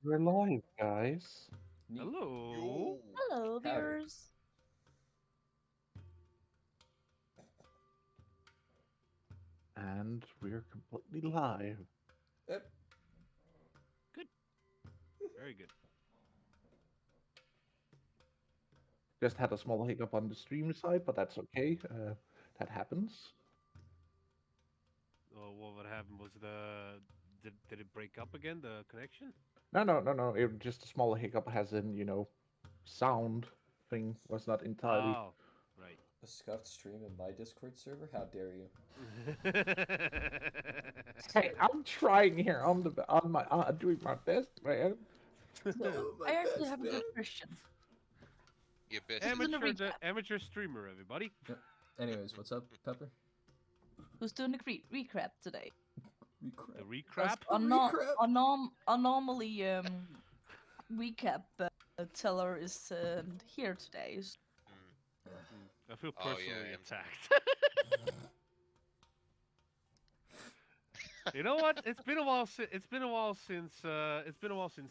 We're live, guys. Hello. Hello, Howdy. viewers. And we're completely live. Yep. Good. Very good. Just had a small hiccup on the stream side, but that's okay. That happens. Oh, what happened was did it break up again, the connection? No. It just a small hiccup, as in, sound thing was not entirely. Oh, right. A scuffed stream in my Discord server? How dare you? Hey, I'm trying here on my doing my best, man. So, Oh, my I actually best have a man. good question. Your best. Who's doing the recap? Amateur streamer, everybody. Yep. Anyways, what's up, Pepper? Who's doing the recap today? The Because recrap. our normally recap teller is here today. I feel Oh, yeah, personally yeah. attacked. You know what? It's been a while since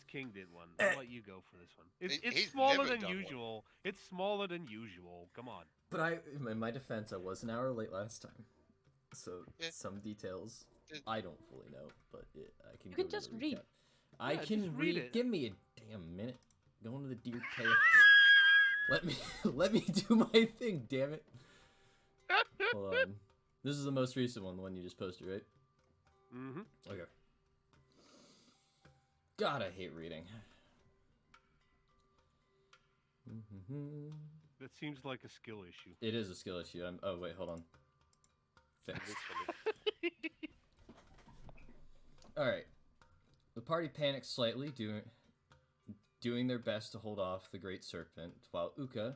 King did one. I'll let you go for this one. It's He's smaller never than done one. usual. It's smaller than usual. Come on. But in my defense, I was an hour late last time. So Yeah. some details Yeah. I don't fully know, but I can You go can to just the read. recap. I Yeah, can just read it. Give me a damn minute. Going to the deer tail. let me do my thing, damn it. Hold on. This is the most recent one, the one you just posted, right? Mm-hmm. Okay. God, I hate reading. That seems like a skill issue. It is a skill issue. Oh wait, hold on. Fixed. All right. The party panics slightly, doing their best to hold off the great serpent, while Uka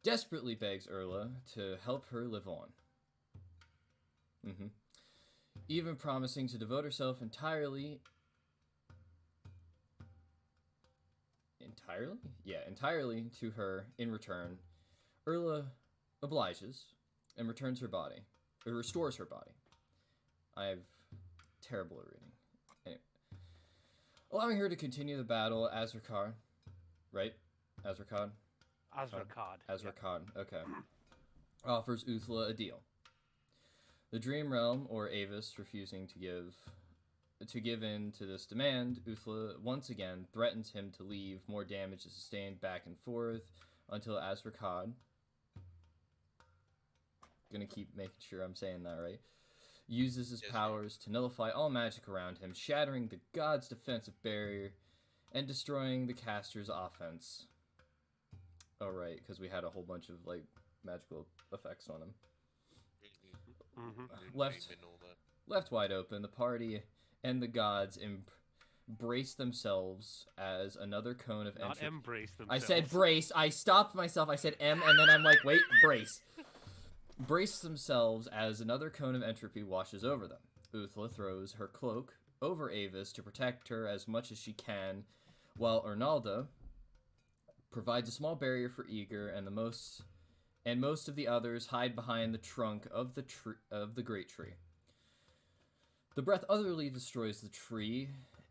desperately begs Urla to help her live on. Even promising to devote herself entirely. Entirely to her in return. Urla obliges and returns her body, or restores her body. I have terrible at reading. Anyway. Allowing her to continue the battle, Azrakar, right? Azrakad? Azrakad. Azrakad, okay. Offers Uthla a deal. The Dream Realm, or Avis, refusing to give in to this demand, Uthla once again threatens him to leave more damage is sustained back and forth until Azrakad, gonna keep making sure I'm saying that right, uses his powers to nullify all magic around him, shattering the god's defensive barrier and destroying the caster's offense. Oh right, because we had a whole bunch of like magical effects on him. Mm-hmm. Left wide open, the party and the gods embrace themselves as another cone of Not entropy. embrace themselves. I said brace. I stopped myself. I said M, and then I'm like, wait, brace. Brace themselves as another cone of entropy washes over them. Uthla throws her cloak over Avis to protect her as much as she can, while Arnalda provides a small barrier for Eager and most of the others hide behind the trunk of the great tree. The breath utterly destroys the tree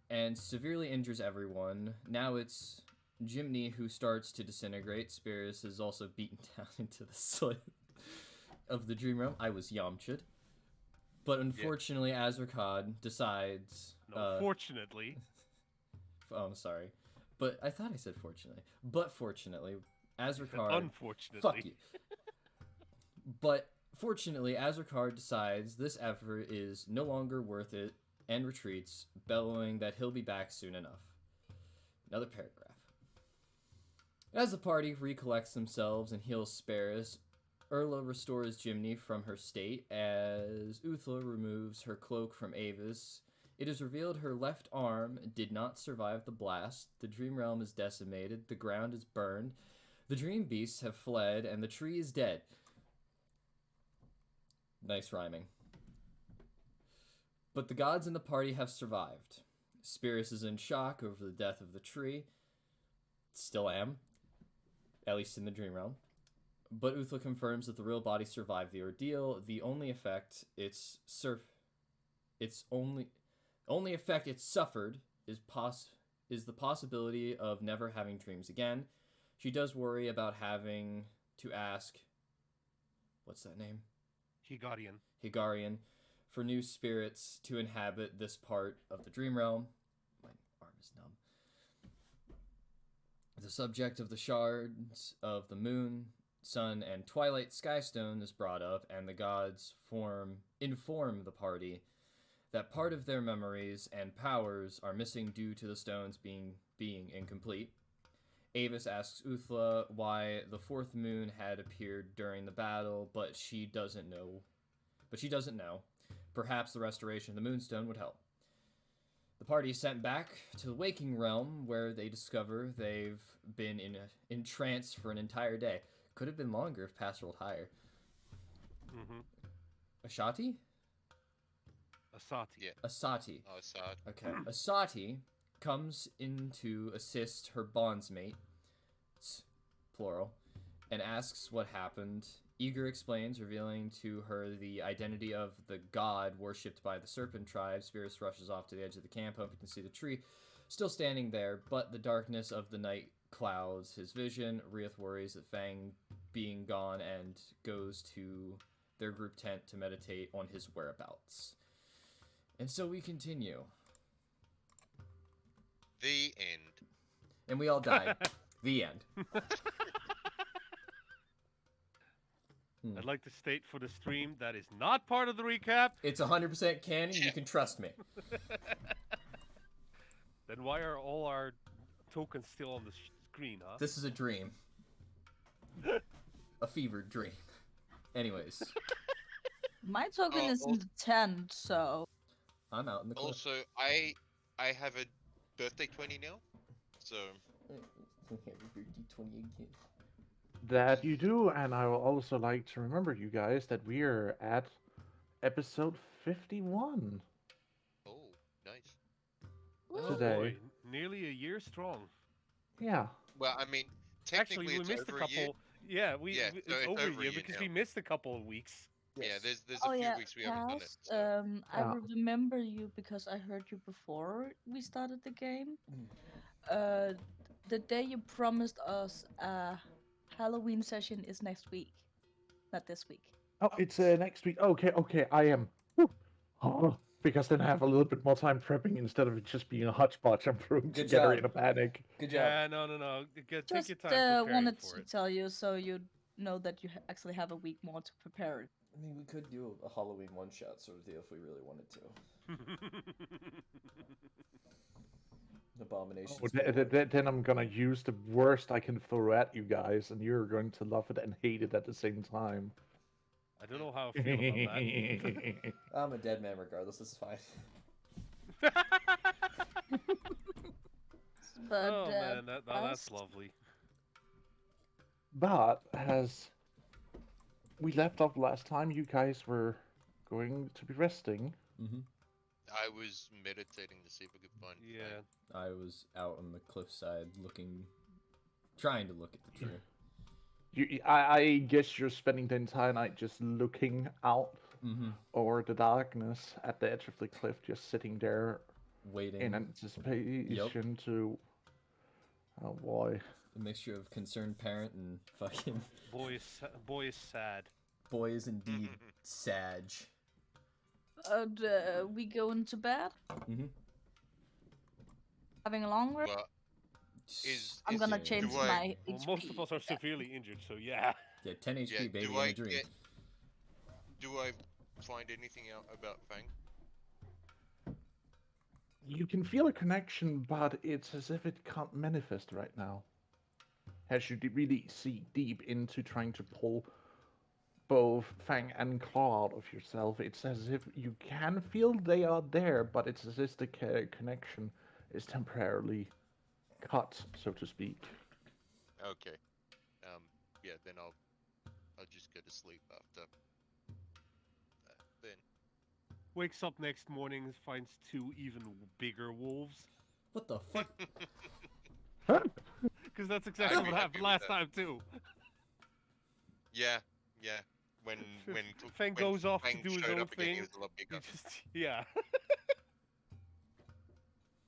and severely injures everyone. Now it's Jimny who starts to disintegrate. Spirus is also beaten down into the soil of the Dream Realm. I was Yamcha'd. But unfortunately, Azrakad decides... No, fortunately. Oh, I'm sorry. But I thought I said fortunately. But fortunately, Azrakad... Unfortunately. Fuck you. But fortunately, Azrakar decides this effort is no longer worth it and retreats, bellowing that he'll be back soon enough. Another paragraph. As the party recollects themselves and heals Sparus, Urla restores Jimny from her state as Uthla removes her cloak from Avis. It is revealed her left arm did not survive the blast. The Dream Realm is decimated. The ground is burned. The Dream Beasts have fled, and the tree is dead. Nice rhyming. But the gods in the party have survived. Spirus is in shock over the death of the tree. Still am. At least in the Dream Realm. But Uthla confirms that the real body survived the ordeal. The only effect only effect it suffered is is the possibility of never having dreams again. She does worry about having to ask, what's that name? Higarian, for new spirits to inhabit this part of the dream realm. My arm is numb. The subject of the shards of the moon, sun, and twilight skystone is brought up, and the gods inform the party that part of their memories and powers are missing due to the stones being incomplete. Avis asks Uthla why the fourth moon had appeared during the battle, but she doesn't know. Perhaps the restoration of the moonstone would help. The party is sent back to the waking realm, where they discover they've been in trance for an entire day. Could have been longer if Pass rolled higher. Ashati? Asati. Yeah. Asati. Oh, sad. Okay. Asati comes in to assist her bondsmate, plural, and asks what happened. Eager explains, revealing to her the identity of the god worshipped by the serpent tribe. Spirits rushes off to the edge of the camp, hoping to see the tree still standing there, but the darkness of the night clouds his vision. Rieth worries at Fang being gone and goes to their group tent to meditate on his whereabouts. And so we continue. The end. And we all died. The end. I'd like to state for the stream that is not part of the recap. It's 100% canon. You can trust me. Then why are all our tokens still on the screen, huh? This is a dream. A fevered dream. Anyways, My token is in the tent, so I'm out in the cliff. Also, I have a birthday 20 now, so That you do, and I will also like to remember you guys that we are at episode 51. oh, nice. Oh today. boy, nearly a year strong. Yeah. Well, I mean, Actually, technically we it's missed a over couple. year. Yeah, Yeah, so it's it's over over a a year year because now. we missed a couple of weeks. Yeah, yes. there's Oh a few yeah, weeks we haven't done it. Cass, So. I Yeah. remember you because I heard you before we started the game. The day you promised us a Halloween session is next week, not this week. Oh, it's next week. Okay, I am. Whew. Oh, because then I have a little bit more time prepping instead of it just being a hodgepodge I'm throwing Good together job. in a panic. Good job. Yeah, no. Take Just your time preparing wanted for to it. tell you so you know that you actually have a week more to prepare it. I mean, we could do a Halloween one-shot sort of deal if we really wanted to. Abomination. Oh, then I'm gonna use the worst I can throw at you guys, and you're going to love it and hate it at the same time. I don't know how I feel about that. I'm a dead man regardless. This is fine. But Oh man, that's Cass, lovely. But as we left off last time, you guys were going to be resting. Mm-hmm. I was meditating to see if I could find. Yeah. I was out on the cliffside trying to look at the tree. I guess you're spending the entire night just looking out Mm-hmm. over the darkness at the edge of the cliff, just sitting there Waiting. in anticipation to. Oh boy. A mixture of concerned parent and fucking Boy is sad. boy is indeed sag. we going to bed? Mm-hmm. Having a long rest? But I'm gonna do change I- my Well, HP. most of us are severely injured, so yeah. Yeah, 10 HP, Yeah, baby, do in I a dream. do I find anything out about Fang? You can feel a connection, but it's as if it can't manifest right now. As you really see deep into trying to pull both Fang and Claw out of yourself, it's as if you can feel they are there, but it's as if the connection is temporarily cut, so to speak. Okay. Yeah, then I'll just go to sleep after. Then. Wakes up next morning, finds two even bigger wolves. What the fuck? Because that's exactly I'd be what happy happened with last that. time too. Yeah. When Fang goes off to Fang do his showed own up again, he thing. was a lot bigger. Yeah.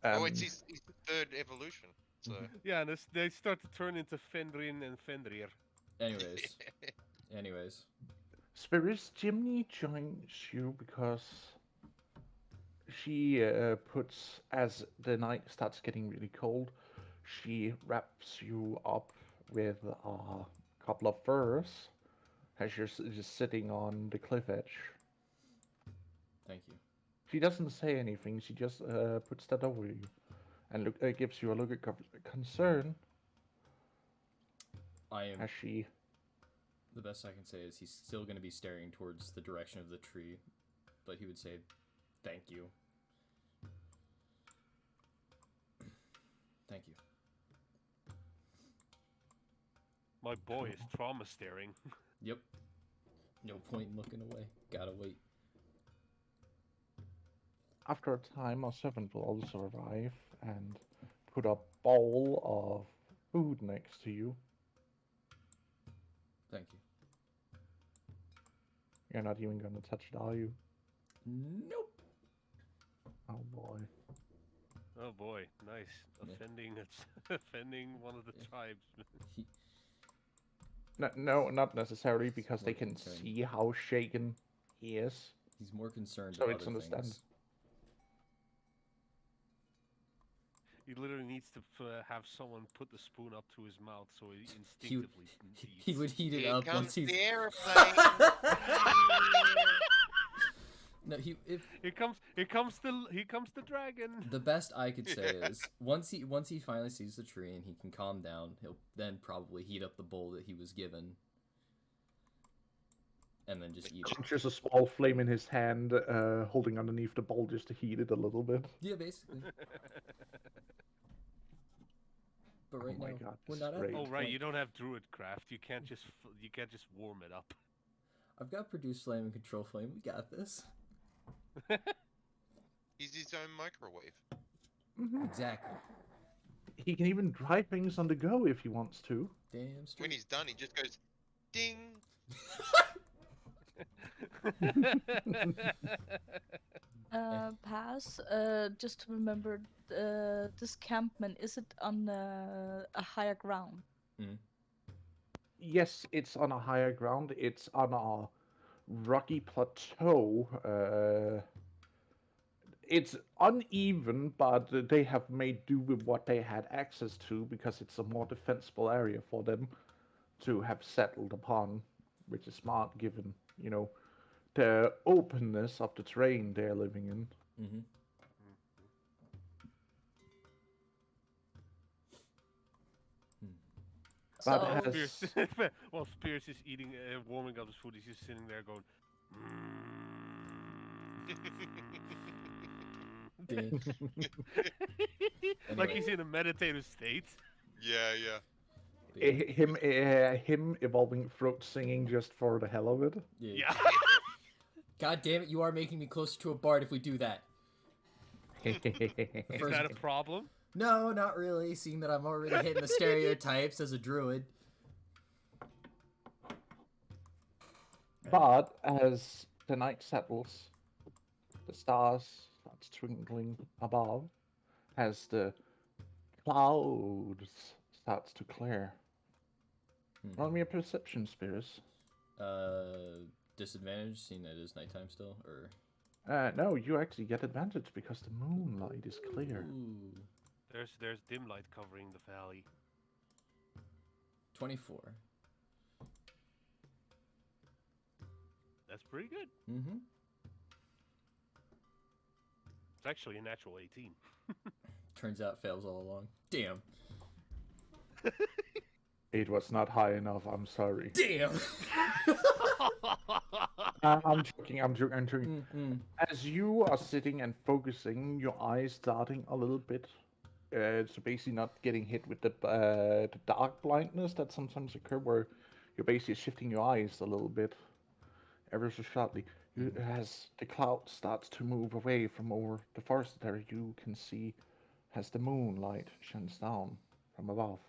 Oh, it's his third evolution. So Yeah, and they start to turn into Fenrir and Fenrir. Anyways. Spirit's Chimney joins you because she puts, as the night starts getting really cold, she wraps you up with a couple of furs as you're just sitting on the cliff edge. Thank you. She doesn't say anything, she just puts that over you and gives you a look of concern I am. as she. The best I can say is he's still going to be staring towards the direction of the tree, but he would say, "Thank you." Thank you. My boy is trauma staring. Yep. No point in looking away. Gotta wait. After a time, a servant will also arrive and put a bowl of food next to you. Thank you. You're not even gonna touch it, are you? Nope. Oh boy. Oh boy, nice. Yeah. Offending one of the tribes. He, No, not necessarily, because they more can concerned. see how shaken he is. he's more concerned So with it's other understand- things. He literally needs to have someone put the spoon up to his mouth so he He, instinctively he eats. would heat it here up comes once he's. the airplane. No, Here comes the dragon. the best I could say is once he finally sees the tree and he can calm down, he'll then probably heat up the bowl that he was given, and then just eat it. Just a small flame in his hand, holding underneath the bowl just to heat it a little bit. Yeah, basically. But right Oh my now, God, we're this not is at great. that Oh right, point. you don't have druid craft. You can't just warm it up. I've got produce flame and control flame. We got this. He's his own microwave. Exactly. He can even dry things on the go if he wants to. Damn When straight. he's done, he just goes, ding. Pass. Just to remember, this campment, is it on a higher ground? Yes, it's on a higher ground. It's on a rocky plateau. It's uneven, but they have made do with what they had access to because it's a more defensible area for them to have settled upon, which is smart given, the openness of the terrain they're living in. Mm-hmm. But So- has Spears, while Spears is eating, warming up his food, he's just sitting there going. Dang. Like he's in a meditative state. Yeah. him evolving throat singing just for the hell of it. Yeah. God damn it! You are making me closer to a bard if we do that. Is First- that a problem? No, not really. Seeing that I'm already hitting the stereotypes as a druid. But as the night settles, the stars start twinkling above, as the clouds starts to clear. Roll me a perception, Spears. Disadvantage, seeing that it is nighttime still, or No, you actually get advantage because the moonlight is clear. ooh, There's dim light covering the valley. 24. That's pretty good. Mm-hmm. It's actually a natural 18. Turns out fails all along. Damn. It was not high enough, I'm sorry. Damn. I'm joking. Mm-mm. As you are sitting and focusing, your eyes darting a little bit, so basically not getting hit with the dark blindness that sometimes occur, where you're basically shifting your eyes a little bit, ever so slightly. As the cloud starts to move away from over the forest area, you can see as the moonlight shines down from above,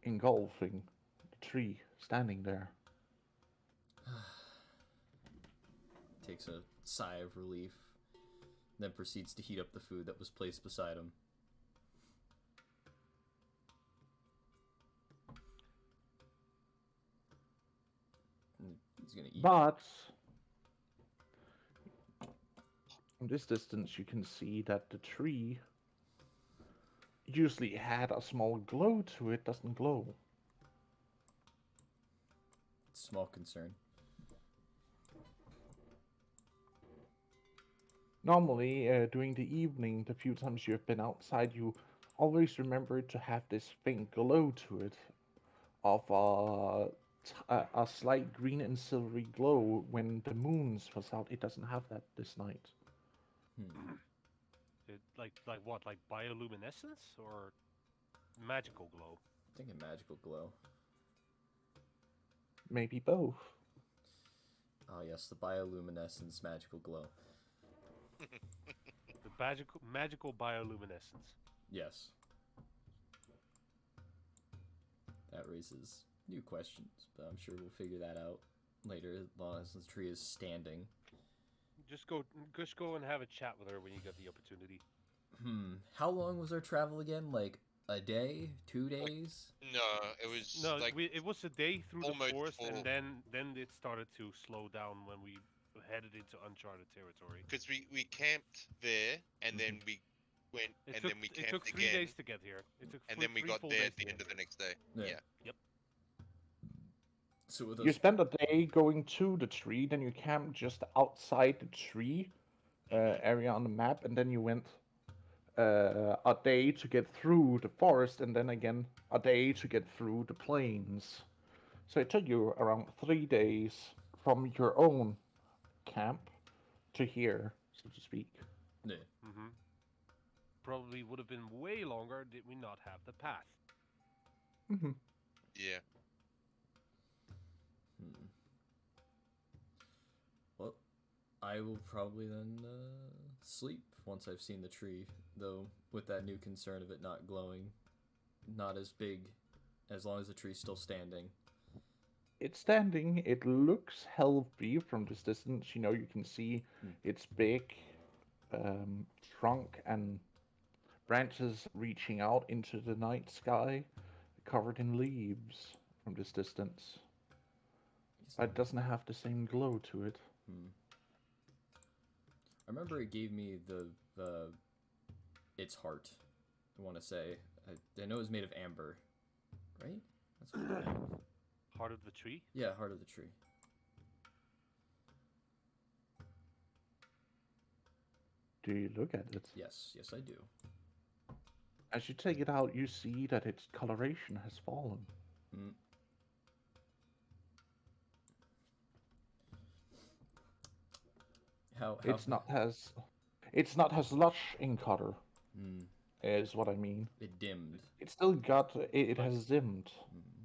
engulfing the tree standing there. Takes a sigh of relief, then proceeds to heat up the food that was placed beside him. He's gonna eat. But from this distance, you can see that the tree usually had a small glow to it. Doesn't glow. Small concern. Normally, during the evening, the few times you have been outside, you always remember to have this faint glow to it, of a slight green and silvery glow when the moon was out. It doesn't have that this night. Hmm. Like what? Like bioluminescence or magical glow? I think a magical glow. Maybe both. Oh yes, the bioluminescence magical glow. The magical bioluminescence. Yes. That raises new questions, but I'm sure we'll figure that out later as long as the tree is standing. Just go and have a chat with her when you get the opportunity. How long was our travel again? Like a day? 2 days? No, it was No, like it was a day through the almost forest, full. and then it started to slow down when we headed into uncharted territory. because we camped there and then we went It and took then we it camped took 3 again days to get here. It took and then we three got full there days at the to end get of the here. next day. Yeah. Yeah. So with You us, spend a day going to the tree, then you camped just outside the tree area on the map, and then you went a day to get through the forest, and then again a day to get through the plains. So it took you around 3 days from your own camp to here, so to speak. yeah. Mm-hmm. Probably would have been way longer did we not have the path. Hmm. Yeah. Well, I will probably then sleep once I've seen the tree, though with that new concern of it not glowing, not as big, as long as the tree's still standing. It's standing. It looks healthy from this distance. You know, you can see its big trunk and branches reaching out into the night sky, covered in leaves from this distance. But it doesn't have the same glow to it. I remember it gave me the its heart. I want to say I know it was made of amber, right? That's what it meant. Heart of the tree. Yeah, heart of the tree. Do you look at it? Yes, yes, I do. As you take it out, you see that its coloration has fallen. Mm. How It's not as lush in color, is what I mean. it dimmed. It's still got it has dimmed.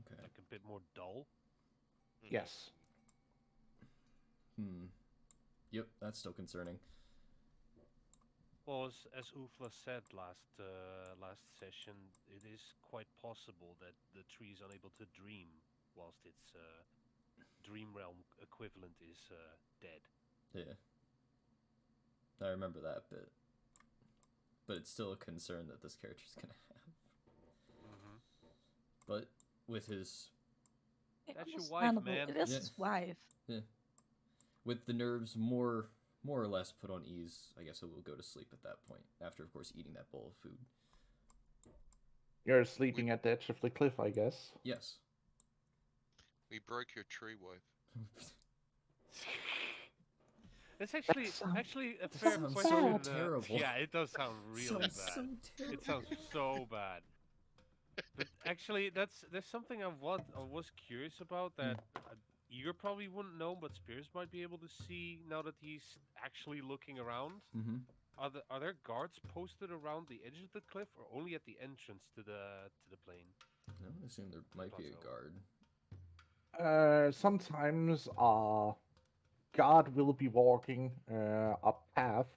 Okay. Like a bit more dull. Yes. Yep, that's still concerning. Well, as Uthmar said last session, it is quite possible that the tree is unable to dream whilst its dream realm equivalent is dead. Yeah. I remember that bit. But it's still a concern that this character's gonna have. Mm-hmm. But with his That's your wife, Understandable. man. It is Yeah. his wife. with the nerves more or less put on ease, I guess I will go to sleep at that point. After of course eating that bowl of food. You're sleeping at the edge of the cliff, I guess. Yes. We broke your tree, wife. That's actually a fair sounds question. so terrible. Yeah, it does sound really Sounds bad. so terrible. It sounds so bad. But actually, there's something I was curious about that Igor probably wouldn't know, but Spears might be able to see now that he's actually looking around. Mm-hmm. Are there guards posted around the edge of the cliff, or only at the entrance to the plain? No, I assume there might be a Plateau. guard. Sometimes God will be walking a path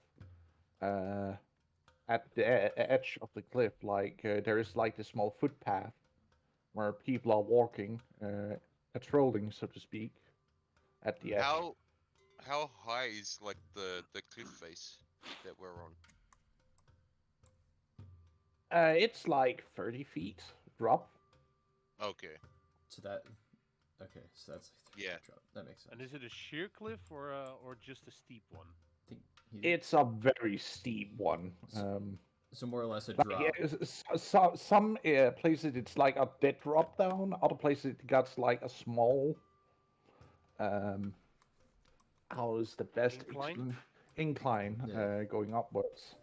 at the edge of the cliff. Like there is like a small footpath where people are walking, patrolling, so to speak, at the edge. How high is like the cliff face that we're on? It's like 30 feet drop. Okay. So that Okay, so that's like 3 Yeah. drop. That makes sense. And is it a sheer cliff or just a steep one? I think he's, It's a very steep one. so more or less a Like, drop. some places it's like a dead drop down. Other places it got like a small. How is the best Incline? incline Yeah. going upwards?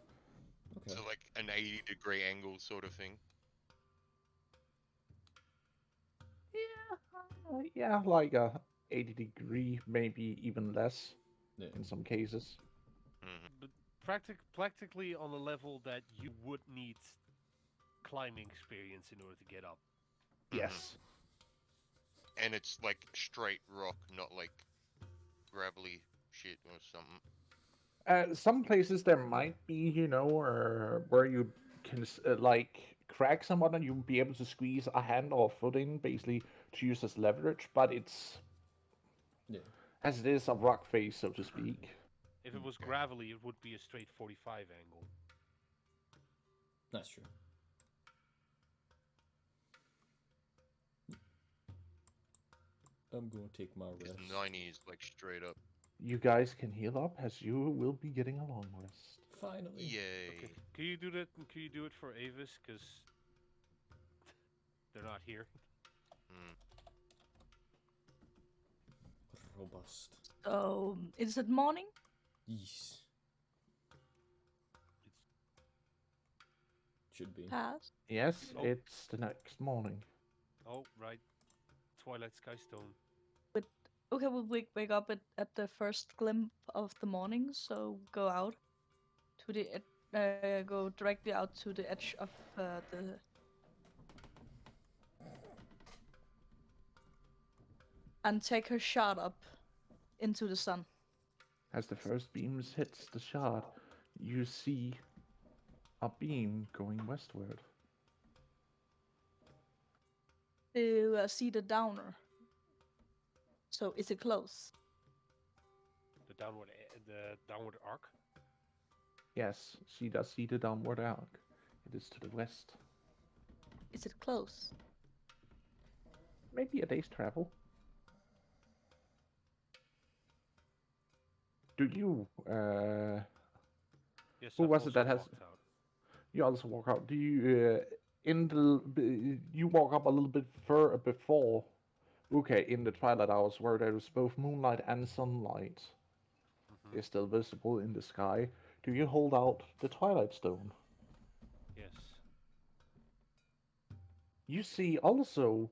Okay. So like an 80-degree angle sort of thing. Yeah, like a 80-degree, maybe even less Yeah. in some cases. But practically on a level that you would need climbing experience in order to get up. Yes. And it's like straight rock, not like gravelly shit or something. Some places there might be, where you can like crack someone and you'll be able to squeeze a hand or a foot in, basically to use as leverage. But it's Yeah. as it is a rock face, so to speak. If it was Okay. gravelly, it would be a straight 45 angle. That's true. I'm going to take my Because rest. 90 is like straight up. You guys can heal up as you will be getting a long rest. Finally. Yay. Okay, can you do that? Can you do it for Avis? Because they're not here. Hmm. Robust. So, is it morning? Yes. Should be. Past? Yes, Oh. it's the next morning. Oh, right. Twilight Skystone. Okay, we'll wake up at the first glimpse of the morning, so go out to the go directly out to the edge of the. And take her shot up into the sun. As the first beams hits the shard, you see a beam going westward. To see the downer. So is it close? The downward arc. Yes, she does see the downward arc. It is to the west. Is it close? Maybe a day's travel. Do you, Yes, who I've was it that also has? walked out. You also walk out. Do you, you walk up a little bit further before? Okay, in the twilight hours where there is both moonlight and sunlight Mhm. is still visible in the sky. Do you hold out the twilight stone? Yes. You see also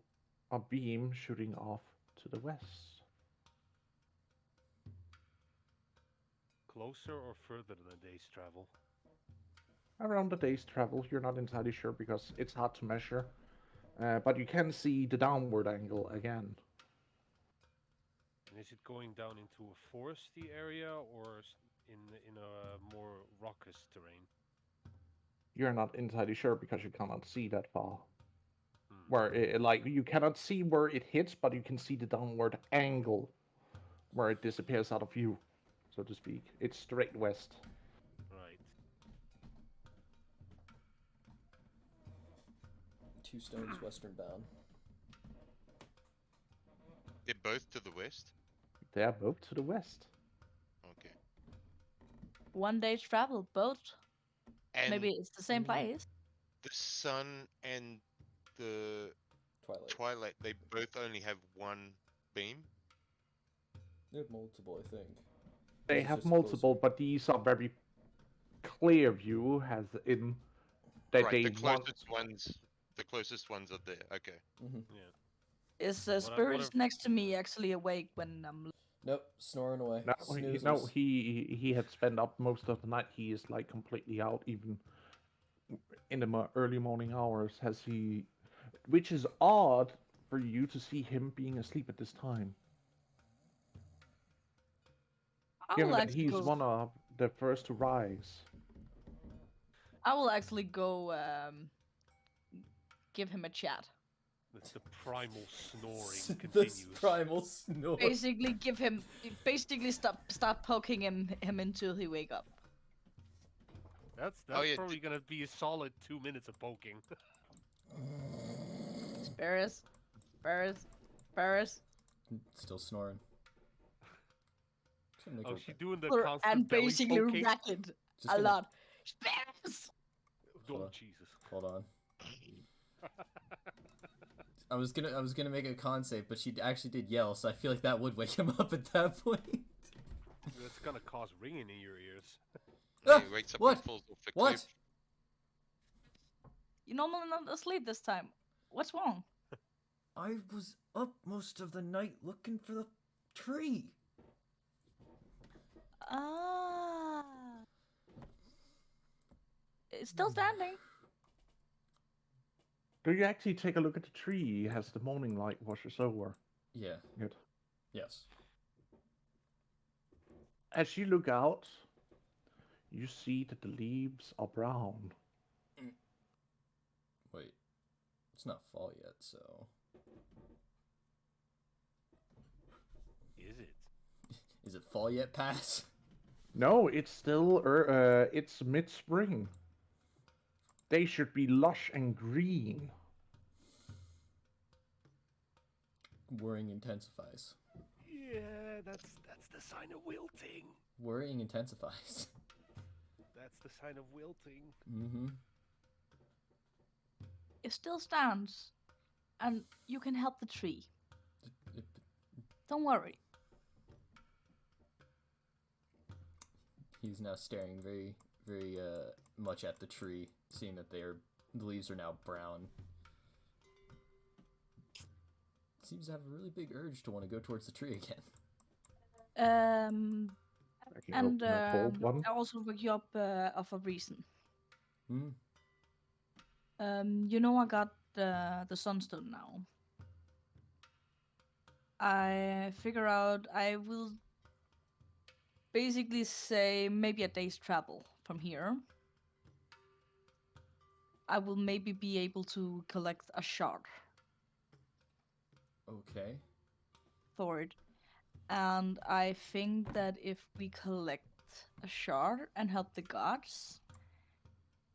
a beam shooting off to the west. Closer or further than a day's travel? Around a day's travel, you're not entirely sure because it's hard to measure. But you can see the downward angle again. And is it going down into a foresty area or in a more rockish terrain? You're not entirely sure because you cannot see that far. Hmm. Where like you cannot see where it hits, but you can see the downward angle where it disappears out of view, so to speak. It's straight west. Right. 2 stones western bound. They're both to the west? They are both to the west. Okay. 1 day's travel, both. And Maybe it's the same place. the sun and the twilight, they both only have one beam? They have multiple, I think. They This is have just multiple, closer. but these are very clear view, as in that Right, they the want. closest ones are there. Okay. Mm-hmm. Yeah. Is What Spirits if- next to me actually awake when I'm. Nope, snoring away. No, Snoozers. he had spent up most of the night. He is like completely out, even in the early morning hours. Has he? Which is odd for you to see him being asleep at this time, I given will that actually he's go. one of the first to rise. I will actually go give him a chat. The primal snoring This continues. primal snore. Basically, stop poking him until he wake up. That's Oh, yeah, probably gonna be a solid 2 minutes of poking. Spirits, Spirits, Spirits. Still snoring. Just gonna make Oh, her- she's doing the Or- constant and belly basically poking. racket just a gonna- lot. Spirits! Oh, Hold on. Jesus. Hold on. I was gonna make a con save, but she actually did yell, so I feel like that would wake him up at that point. That's gonna cause ringing in your ears. Ah, He wakes up what? and falls off the What? cliff. You're normally not asleep this time. What's wrong? I was up most of the night looking for the tree. Ah. It's still standing. Do you actually take a look at the tree as the morning light washes over? Yeah. Good. Yes. As you look out, you see that the leaves are brown. Wait. It's not fall yet, so. Is it? Is it fall yet, Pass? No, it's still it's mid-spring. They should be lush and green. Worrying intensifies. Yeah, that's the sign of wilting. Worrying intensifies. That's the sign of wilting. Mm-hmm. It still stands. And you can help the tree. Don't worry. He's now staring very, very much at the tree, seeing that the leaves are now brown. Seems to have a really big urge to want to go towards the tree again. I can And open a cold one. I also woke you up of a reason. Hmm. You know I got the sunstone now. I figure out I will basically say maybe a day's travel from here. I will maybe be able to collect a shard Okay. for it. And I think that if we collect a shard and help the gods,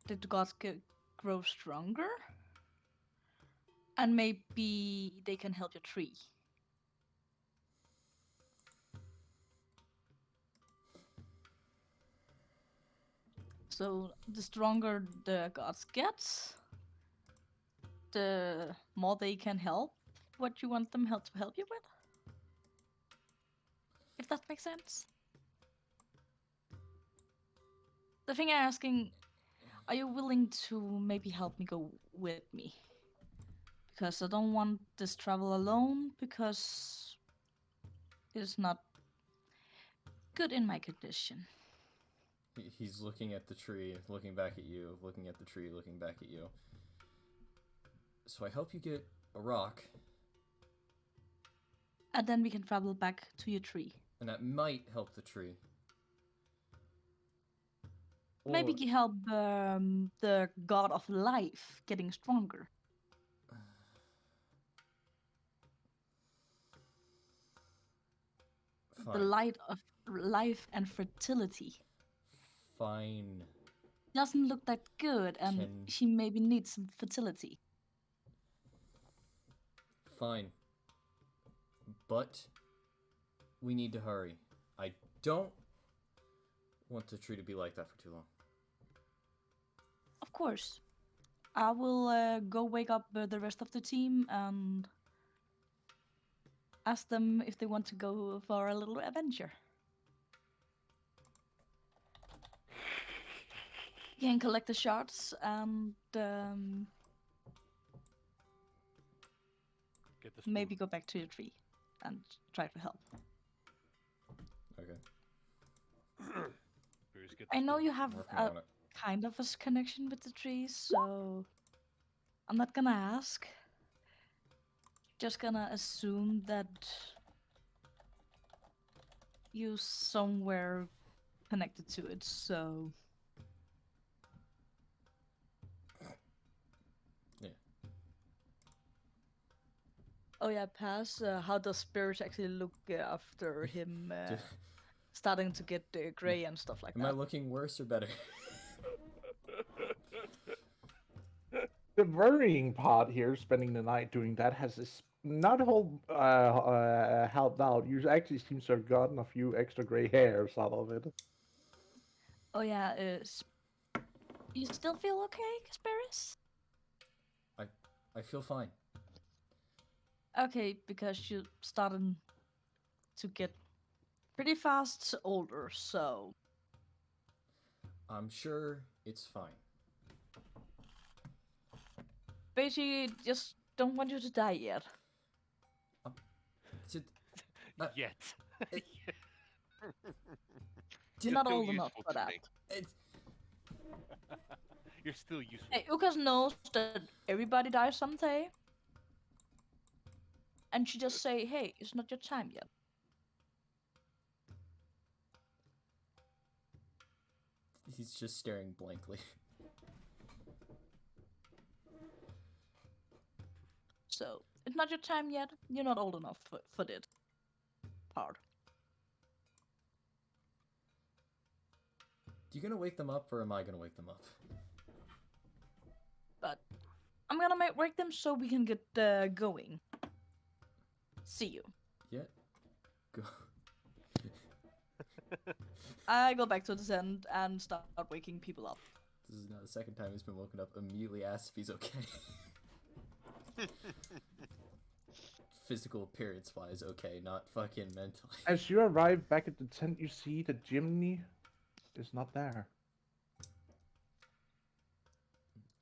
the gods grow stronger. And maybe they can help your tree. So the stronger the gods get, the more they can help what you want them to help you with. If that makes sense. The thing I'm asking, are you willing to maybe help me go with me? Because I don't want this travel alone, because it's not good in my condition. He's looking at the tree, looking back at you, looking at the tree, looking back at you. So I help you get a rock, And then we can travel back to your tree. and that might help the tree. Maybe Or- you help the god of life getting stronger. Fine. The light of life and fertility. Fine. Doesn't look that good, and Can- she maybe needs some fertility. Fine. But we need to hurry. I don't want the tree to be like that for too long. Of course. I will go wake up the rest of the team and ask them if they want to go for a little adventure. You can collect the shards and Get the spoon. maybe go back to your tree and try to help. Okay. Beers, get the I know spoon. you have Working a on it. kind of a connection with the trees, so I'm not gonna ask. Just gonna assume that you somewhere connected to it, so Yeah. oh yeah, Pass. How does Spirit actually look after him starting to get gray and stuff like Am I that? looking worse or better? The worrying part here, spending the night doing that, has this not helped out. You actually seem to have gotten a few extra gray hairs out of it. Oh yeah, you still feel okay, Kasparis? I I feel fine. Okay, because you started to get pretty fast older, so I'm sure it's fine. basically just don't want you to die yet. Did, Uh, Yet. it- You're You're not still old enough useful for to that. me. it's, You're still useful. Hey, Ukas knows that everybody dies someday, and she just say, "Hey, it's not your time yet." he's just staring blankly. So it's not your time yet. You're not old enough for that part. You gonna wake them up, or am I gonna wake them up? But I'm gonna wake them so we can get going. See you. Yeah. Go. I go back to the tent and start waking people up. This is not the second time he's been woken up. Immediately asks if he's okay. Physical appearance wise, okay, not fucking mentally. As you arrive back at the tent, you see the chimney is not there.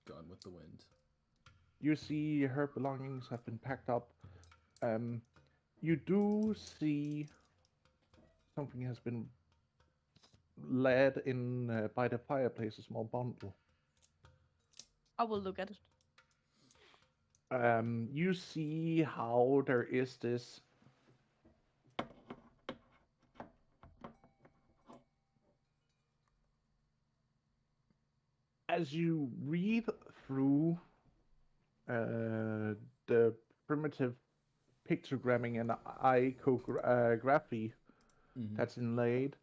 Gone with the wind. You see her belongings have been packed up. You do see something has been laid in by the fireplace, a small bundle. I will look at it. You see how there is this as you read through the primitive pictogramming and iconography Mm-hmm. that's inlaid,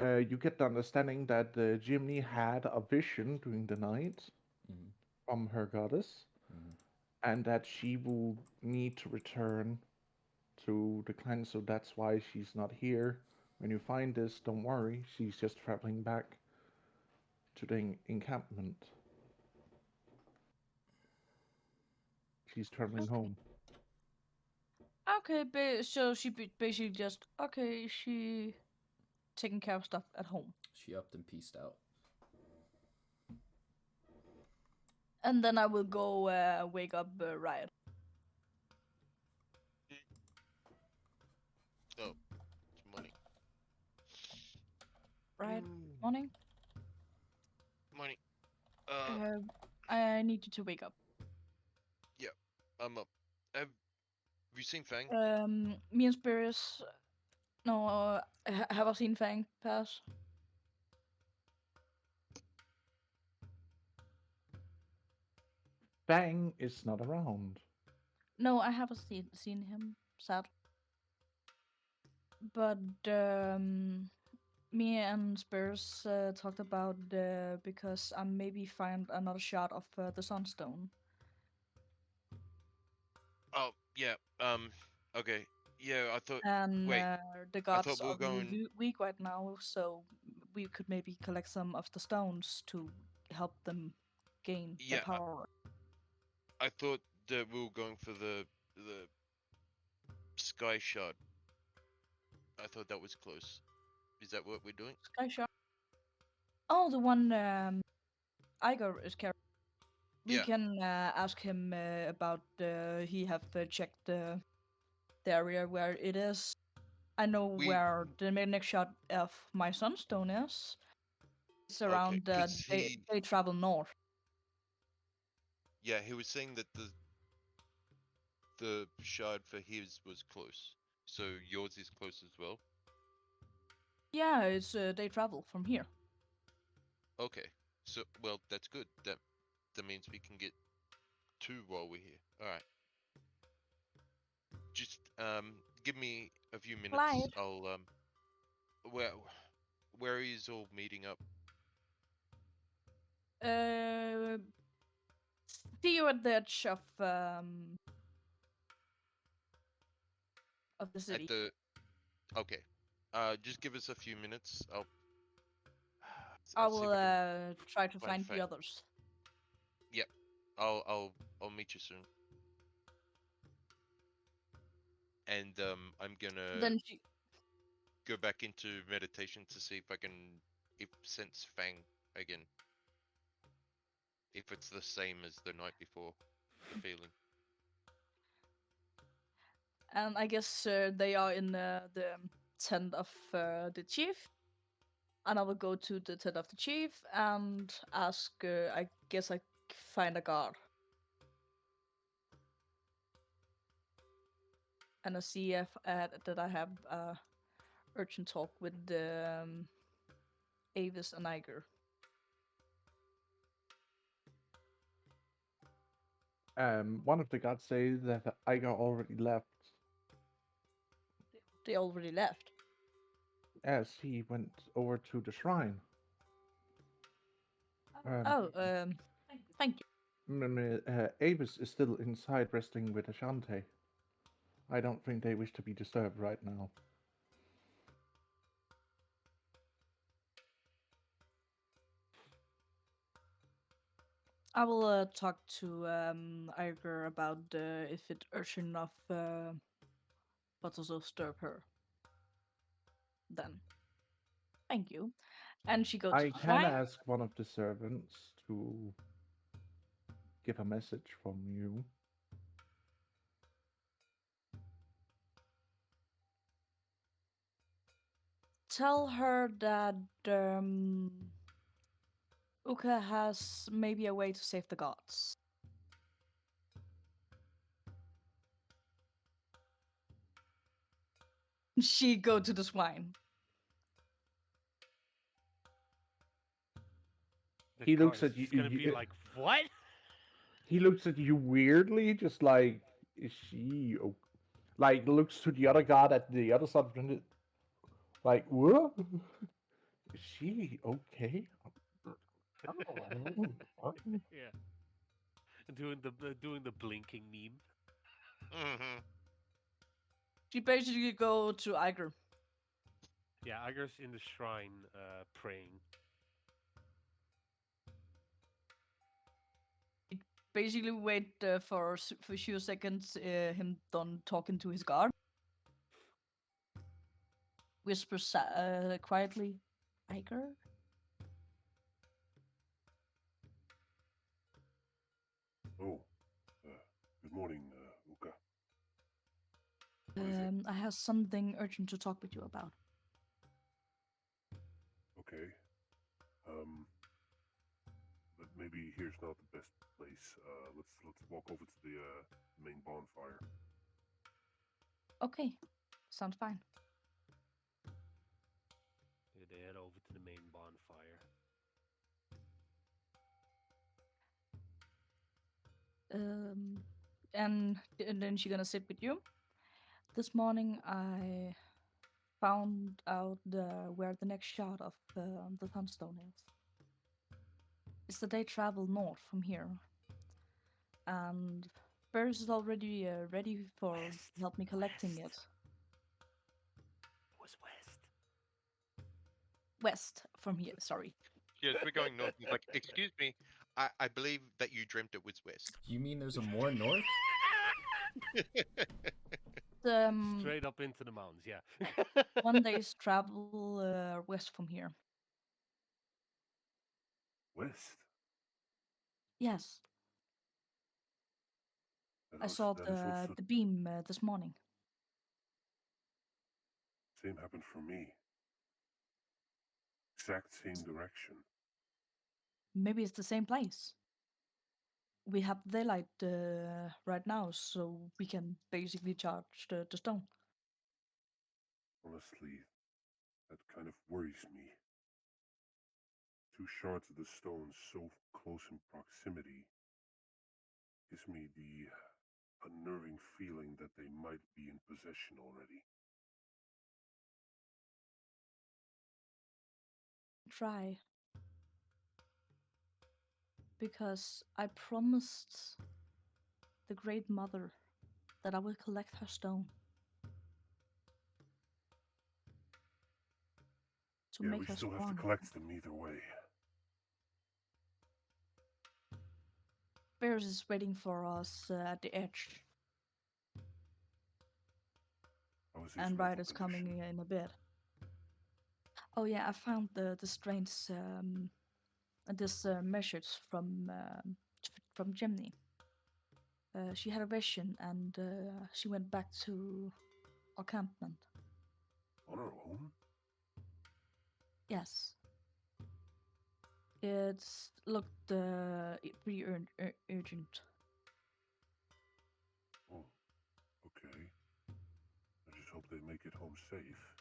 you get the understanding that the Jimny had a vision during the night Mm-hmm. from her goddess, Mm-hmm. and that she will need to return to the clan, so that's why she's not here. When you find this, don't worry, she's just traveling back to the encampment. She's traveling Okay. home. Okay, so she basically just okay. She taking care of stuff at home, She upped and pieced out. and then I will go wake up Riot. Oh, it's money. Riot, Mm, morning. money. Uh, I need you to wake up. Yeah, I'm up. Have you seen Fang? Me and Spirits. No, have I seen Fang pass? Fang is not around. No, I haven't seen him. Sad. But me and Spurs talked about because I maybe find another shot of the Sunstone, Oh, yeah. Okay. Yeah, I thought. and Wait, the I thought gods we were are really going. weak right now, so we could maybe collect some of the stones to help them gain their Yeah, power. I thought that we were going for the sky shard. I thought that was close. Is that what we're doing? Sky shot. Oh, the one Igor is carrying. We Yeah. can ask him about he have checked the area where it is. I know We where the next shot of my sunstone is. It's okay, around cause they he they travel north. yeah he was saying that the shard for his was close. So yours is close as well. Yeah, it's they travel from here. Okay. So well that's good. That means we can get two while we're here. All right. Just give me a few minutes. Clyde, I'll where where is all meeting up? uh, See you at the edge of the At city. the Okay. Just give us a few minutes. I I'll see will if I can try to find find the Fang. others. Yep. I'll meet you soon. And I'm gonna Then she go back into meditation to see if I can sense Fang again. If it's the same as the night before, the feeling. and I guess they are in the tent of the chief. And I will go to the tent of the chief and ask. I guess I find a guard and I see if that I have urgent talk with Avis and Iger. One of the gods say that Iger already left, They already left. as he went over to the shrine. Oh, thank you. Avis is still inside resting with Ashante. I don't think they wish to be disturbed right now. I will talk to Iger about if it's urgent enough, but also disturb her. Then, thank you. And she goes to I the can shrine. ask one of the servants to give a message from you. Tell her that Uka has maybe a way to save the gods. She go to the swine. The He car looks is at you. just gonna be like, what? He looks at you weirdly, just like, is she? Like looks to the other god at the other side of the. Like, what? Is she okay? Yeah. Doing the blinking meme. Mm-hmm. She basically go to Iger. Yeah, Iger's in the shrine praying. Basically wait for a few seconds him done talking to his guard. Whispers quietly, Iger? Oh, good morning, Uka. What is it? I have something urgent to talk with you about. Okay. But maybe here's not the best place. Let's walk over to the main bonfire. Okay, sounds fine. They head over to the main bonfire. And then she gonna sit with you. This morning I found out where the next shot of the Thunderstone is. It's that they travel north from here, and Burris is already ready for help me collecting it. It was west. West from here, sorry. Yes, we're going north. He's like, excuse me, I believe that you dreamt it was west. You mean there's a more north? Straight up into the mountains, yeah. 1 day's travel west from here. West. Yes, I saw the beam this morning. Same happened for me. Exact same direction. Maybe it's the same place. We have daylight right now, so we can basically charge the stone. Honestly, that kind of worries me. Two shards of the stone so close in proximity gives me the unnerving feeling that they might be in possession already. Try. Because I promised the Great Mother that I will collect her stone to Yeah, make we her still have to strong. collect them either way. Bears is waiting for us at the edge, How is his and mental Ryder's coming condition? in a bit. Oh yeah, I found the strange this message from Gemini. She had a vision, and she went back to our campment. On our own? Yes, it's looked pretty urgent. Oh, okay. I just hope they make it home safe.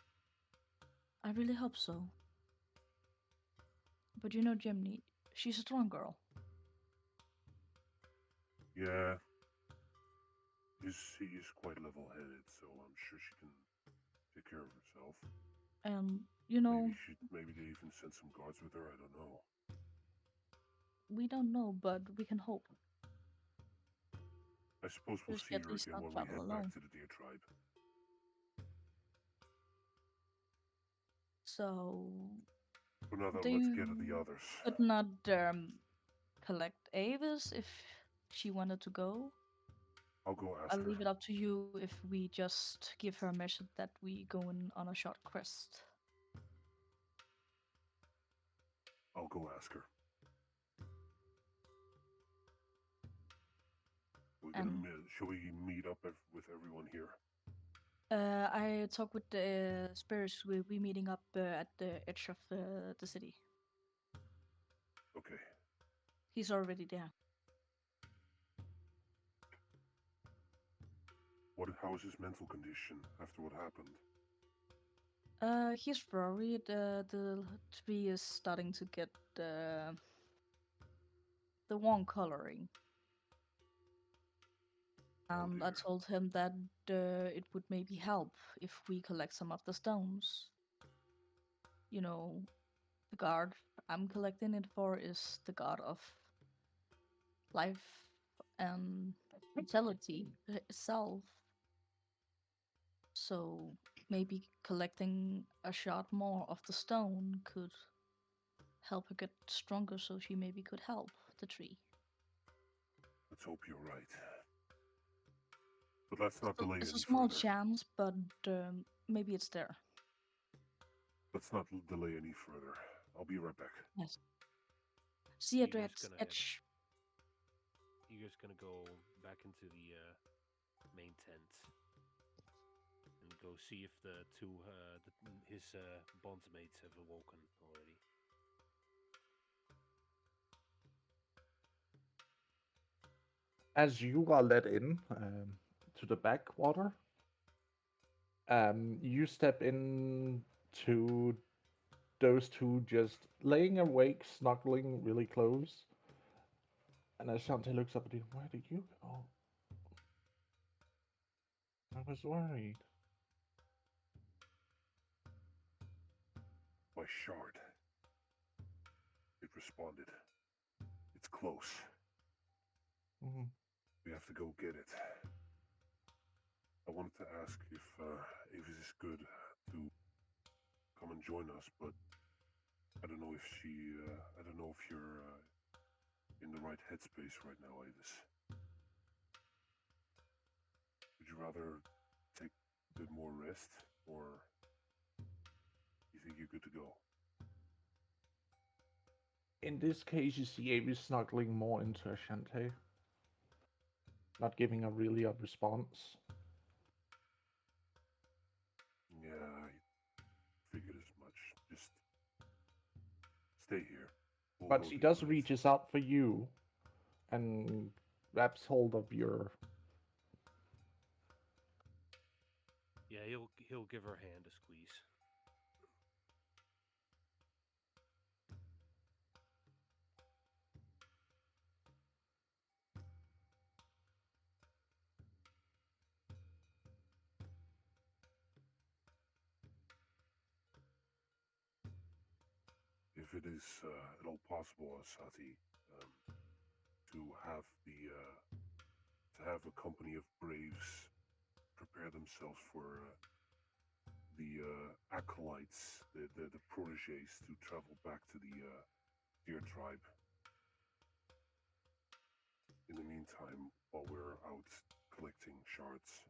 I really hope so. But you know, Gemini, she's a strong girl. Yeah, he is quite level-headed, so I'm sure she can take care of herself. And you know, Maybe they even sent some guards with her. I don't know. we don't know, but we can hope. I suppose we'll Because she see at her least again not when we travel head alone. back to the Deer Tribe. So For now, do let's get at the you others. could not collect Avis if she wanted to go? I'll go ask I'll her. leave it up to you if we just give her a message that we going on a short quest. I'll go ask her. And Shall we meet up with everyone here? I talked with the spirits. We'll be meeting up at the edge of the city. Okay. He's already there. How is his mental condition after what happened? He's worried. The tree is starting to get the warm coloring. Oh I dear. told him that it would maybe help if we collect some of the stones. You know, the god I'm collecting it for is the god of life and vitality itself. So maybe collecting a shard more of the stone could help her get stronger, so she maybe could help the tree. Let's hope you're right. But let's not delay It's a any small further. chance, but maybe it's there. Let's not delay any further. I'll be right back. Yes. See you at Igor's the gonna head. edge. Igor's gonna go back into the main tent and go see if the his bondsmates have awoken already. As you are let in to the backwater, you step in to those two just laying awake, snuggling really close. And Ashante looks up at you. Where did you go? I was worried. My shard. It responded. It's close. Mhm. We have to go get it. I wanted to ask if Avis is good to come and join us, but I don't know if I don't know if you're in the right headspace right now, Avis. Would you rather take a bit more rest, or you think you're good to go? In this case, you see Avi snuggling more into Ashante, not giving a really a response. Yeah, I figured as much. Just stay here. We'll But go she deal does with it. reaches out for you and grabs hold of your. Yeah, he'll give her hand a squeeze. If it is at all possible, Asati, have a company of braves prepare themselves for the acolytes, the proteges, to travel back to the deer tribe. In the meantime, while we're out collecting shards,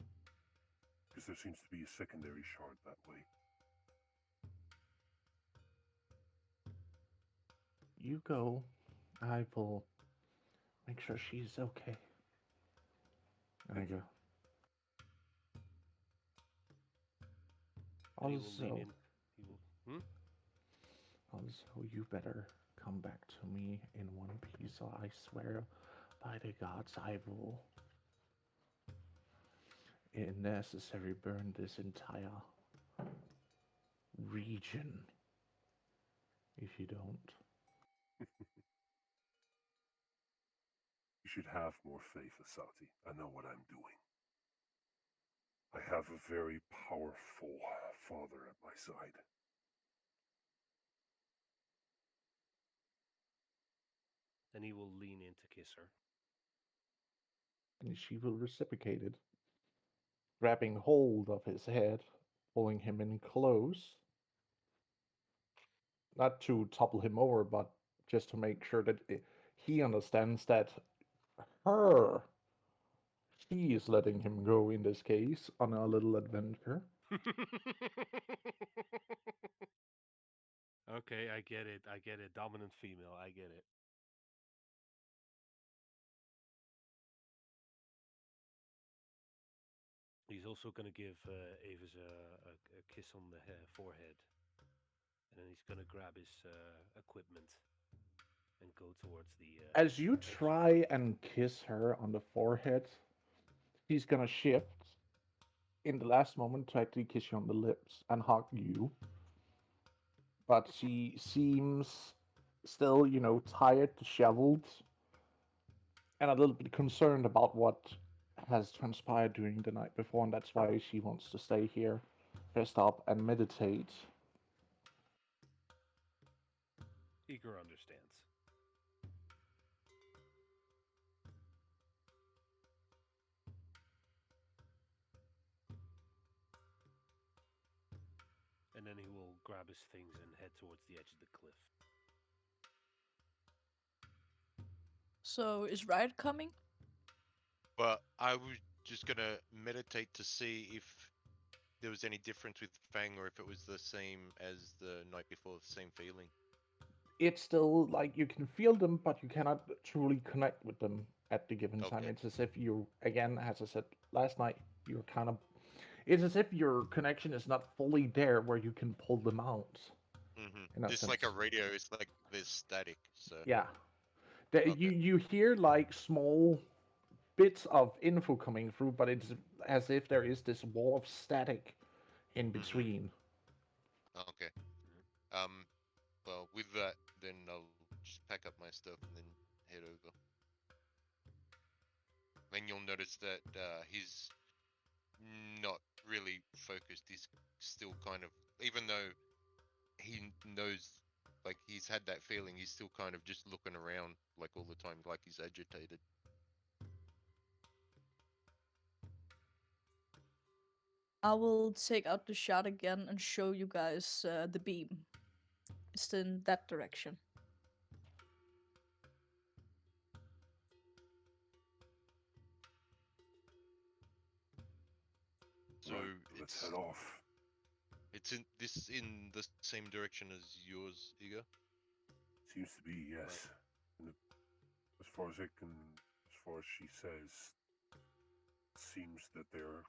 because there seems to be a secondary shard that way. You go. I will make sure she's okay. And I Thank you. go. And he will lean Also, in. He will. Hmm? you better come back to me in one piece, or I swear by the gods I will, if necessary, burn this entire region if you don't. You should have more faith, Asati. I know what I'm doing. I have a very powerful father at my side. And he will lean in to kiss her. And she will reciprocate it, grabbing hold of his head, pulling him in close, not to topple him over, but just to make sure that he understands that her, she is letting him go in this case on a little adventure. Okay, I get it. I get it. Dominant female. I get it. He's also gonna give Avis a kiss on the forehead, and then he's gonna grab his equipment and go towards the As you edge of the try cliff. and kiss her on the forehead, she's gonna shift in the last moment to actually kiss you on the lips and hug you. But she seems still, tired, disheveled, and a little bit concerned about what has transpired during the night before, and that's why she wants to stay here, rest up, and meditate. Igor understands. And then he will grab his things and head towards the edge of the cliff. So is Riot coming? But I was just gonna meditate to see if there was any difference with Fang or if it was the same as the night before, the same feeling. It's still like you can feel them, but you cannot truly connect with them at the given time. Okay. It's as if you, again, as I said last night, you're kind of. It's as if your connection is not fully there where you can pull them out. In that Just like a sense. radio, it's like there's static. So Yeah. okay. You hear like small bits of info coming through, but it's as if there is this wall of static in between. Okay. Um. Well, with that, then I'll just pack up my stuff and then head over. Then you'll notice that he's not really focused. He's still kind of, even though he knows, like he's had that feeling, he's still kind of just looking around, like all the time, like he's agitated. I will take out the shot again and show you guys the beam. It's in that direction. So Right, let's head off. it's in the same direction as yours, Igor. Seems to be, yes. And as far as as far as she says, it seems that they're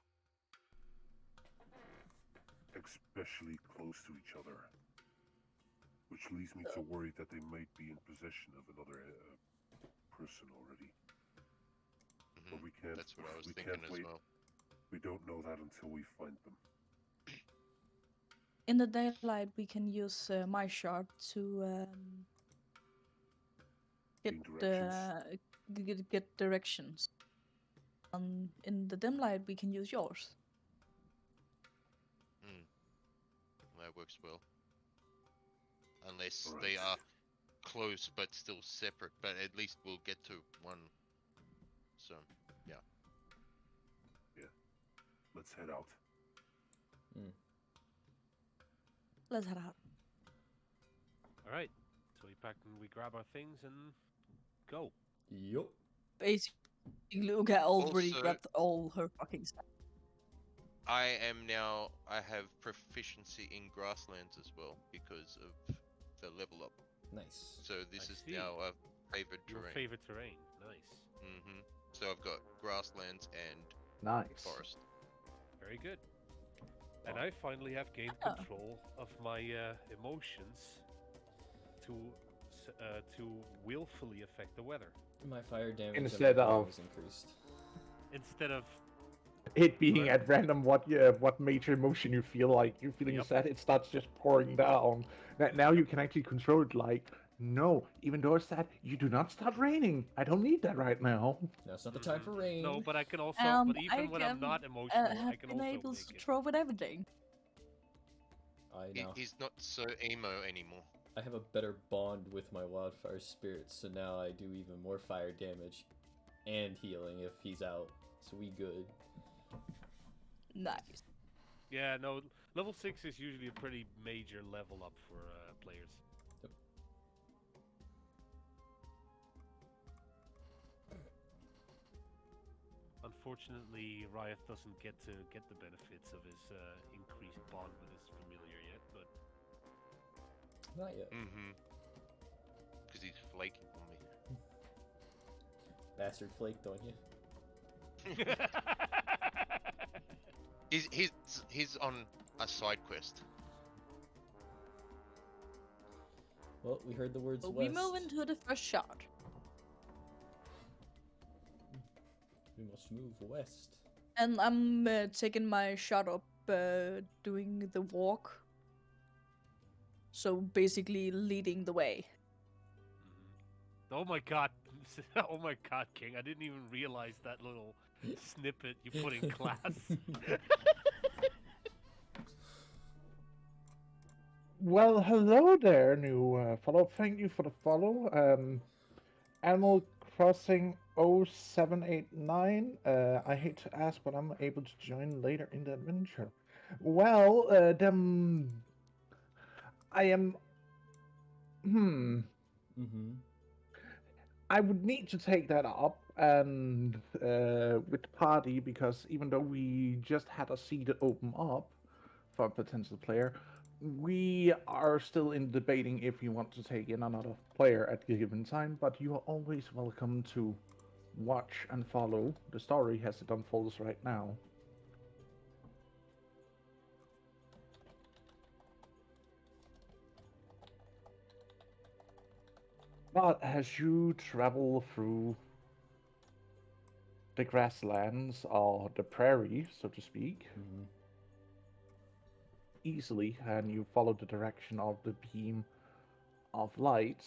especially close to each other, which leads me to worry that they might be in possession of another person already. But we can't. That's what I was We thinking can't as wait. well. We don't know that until we find them. In the daylight, we can use my shard to get Gain directions. get directions. In the dim light, we can use yours. That works well. Unless All right. they are close but still separate, but at least we'll get to one So Let's head out. Let's head out. All right. So we pack and we grab our things and go. Yup. Basically, Luca already Also- grabbed all her fucking stuff. I have proficiency in grasslands as well because of the level up. Nice. So this I is see. now a favored Your terrain. favorite terrain. Nice. So I've got grasslands and Nice. forest. Very good. And I finally have gained Ah. control of my emotions to willfully affect the weather My fire damage Instead of- was increased. instead of It being Right. at random what major emotion you feel like. You're feeling Yep. sad, it starts just pouring down. Now you can actually control it like, no, even though it's sad, you do not start raining. I don't need that right now. Now it's not the time for rain. No, but I can also. But I even when I'm can, not emotional, I have can been also able make to it. throw with everything. He's not so emo anymore. I have a better bond with my wildfire spirits, so now I do even more fire damage and healing if he's out. So we good. Nice. Yeah, no. Level 6 is usually a pretty major level up for players. Yep. Unfortunately, Riot doesn't get to get the benefits of his increased bond with his familiar yet, but Not yet. Because he's flaking on me. Bastard flaked on you. He's on a side quest. Well, we heard the words So west. we move into the first shot. We must move west. And I'm taking my shot up, doing the walk. So basically leading the way. oh my god, oh my god, King! I didn't even realize that little snippet you put in class. Well, hello there, new follow. Thank you for the follow. Animal Crossing 0789. I hate to ask, but I'm able to join later in the adventure. Well, I am. Mm-hmm. I would need to take that up and with the party because even though we just had a seat open up for a potential player, we are still in debating if we want to take in another player at a given time. But you are always welcome to watch and follow the story as it unfolds right now. But as you travel through the grasslands or the prairie, so to speak, Mm-hmm. easily, and you follow the direction of the beam of light,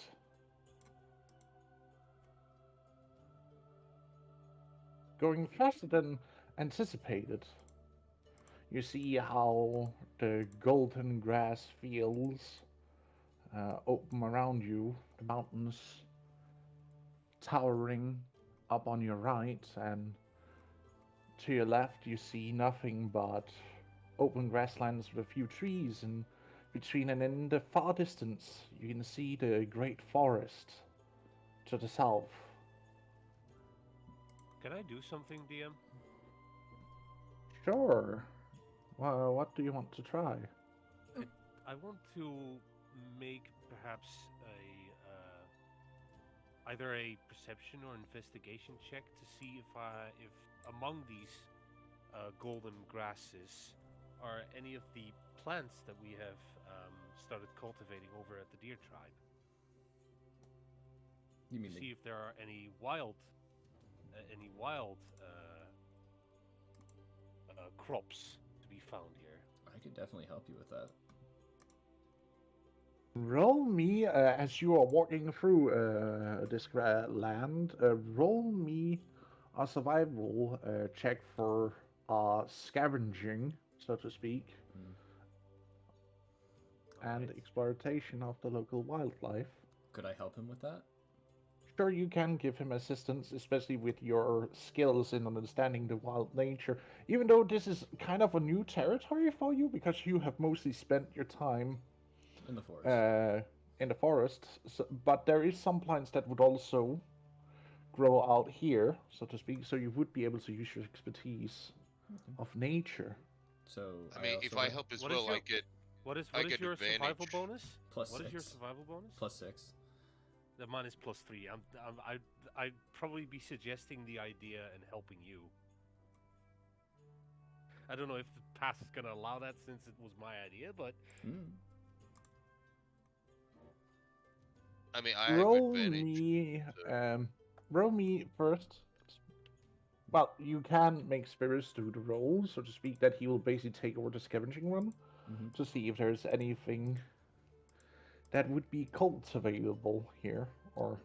going faster than anticipated. You see how the golden grass fields open around you, the mountains towering up on your right, and to your left you see nothing but open grasslands with a few trees, and between and in the far distance you can see the great forest to the south. Can I do something, DM? Sure. Well, what do you want to try? I want to make perhaps either a perception or investigation check to see if among these golden grasses are any of the plants that we have started cultivating over at the Deer Tribe. You mean To the see if there are any wild crops to be found here. I could definitely help you with that. Roll me, as you are walking through this land, roll me a survival check for scavenging, so to speak, and Alright. exploitation of the local wildlife. Could I help him with that? sure you can give him assistance, especially with your skills in understanding the wild nature. Even though this is kind of a new territory for you, because you have mostly spent your time In the forest. in the forest. But there is some plants that would also grow out here, so to speak. So you would be able to use your expertise of nature. So I mean, if also I got help as What is well, your- I get What is I get your survival advantage. bonus? Plus What is your 6. survival bonus? +6. The mine is +3. I'd probably be suggesting the idea and helping you. I don't know if the pass is gonna allow that since it was my idea, but Mm. I mean, I have Roll advantage. me, so- roll me first. Well, you can make Spirits do the roll, so to speak, that he will basically take over the scavenging run Mhm. to see if there's anything that would be cult available here, or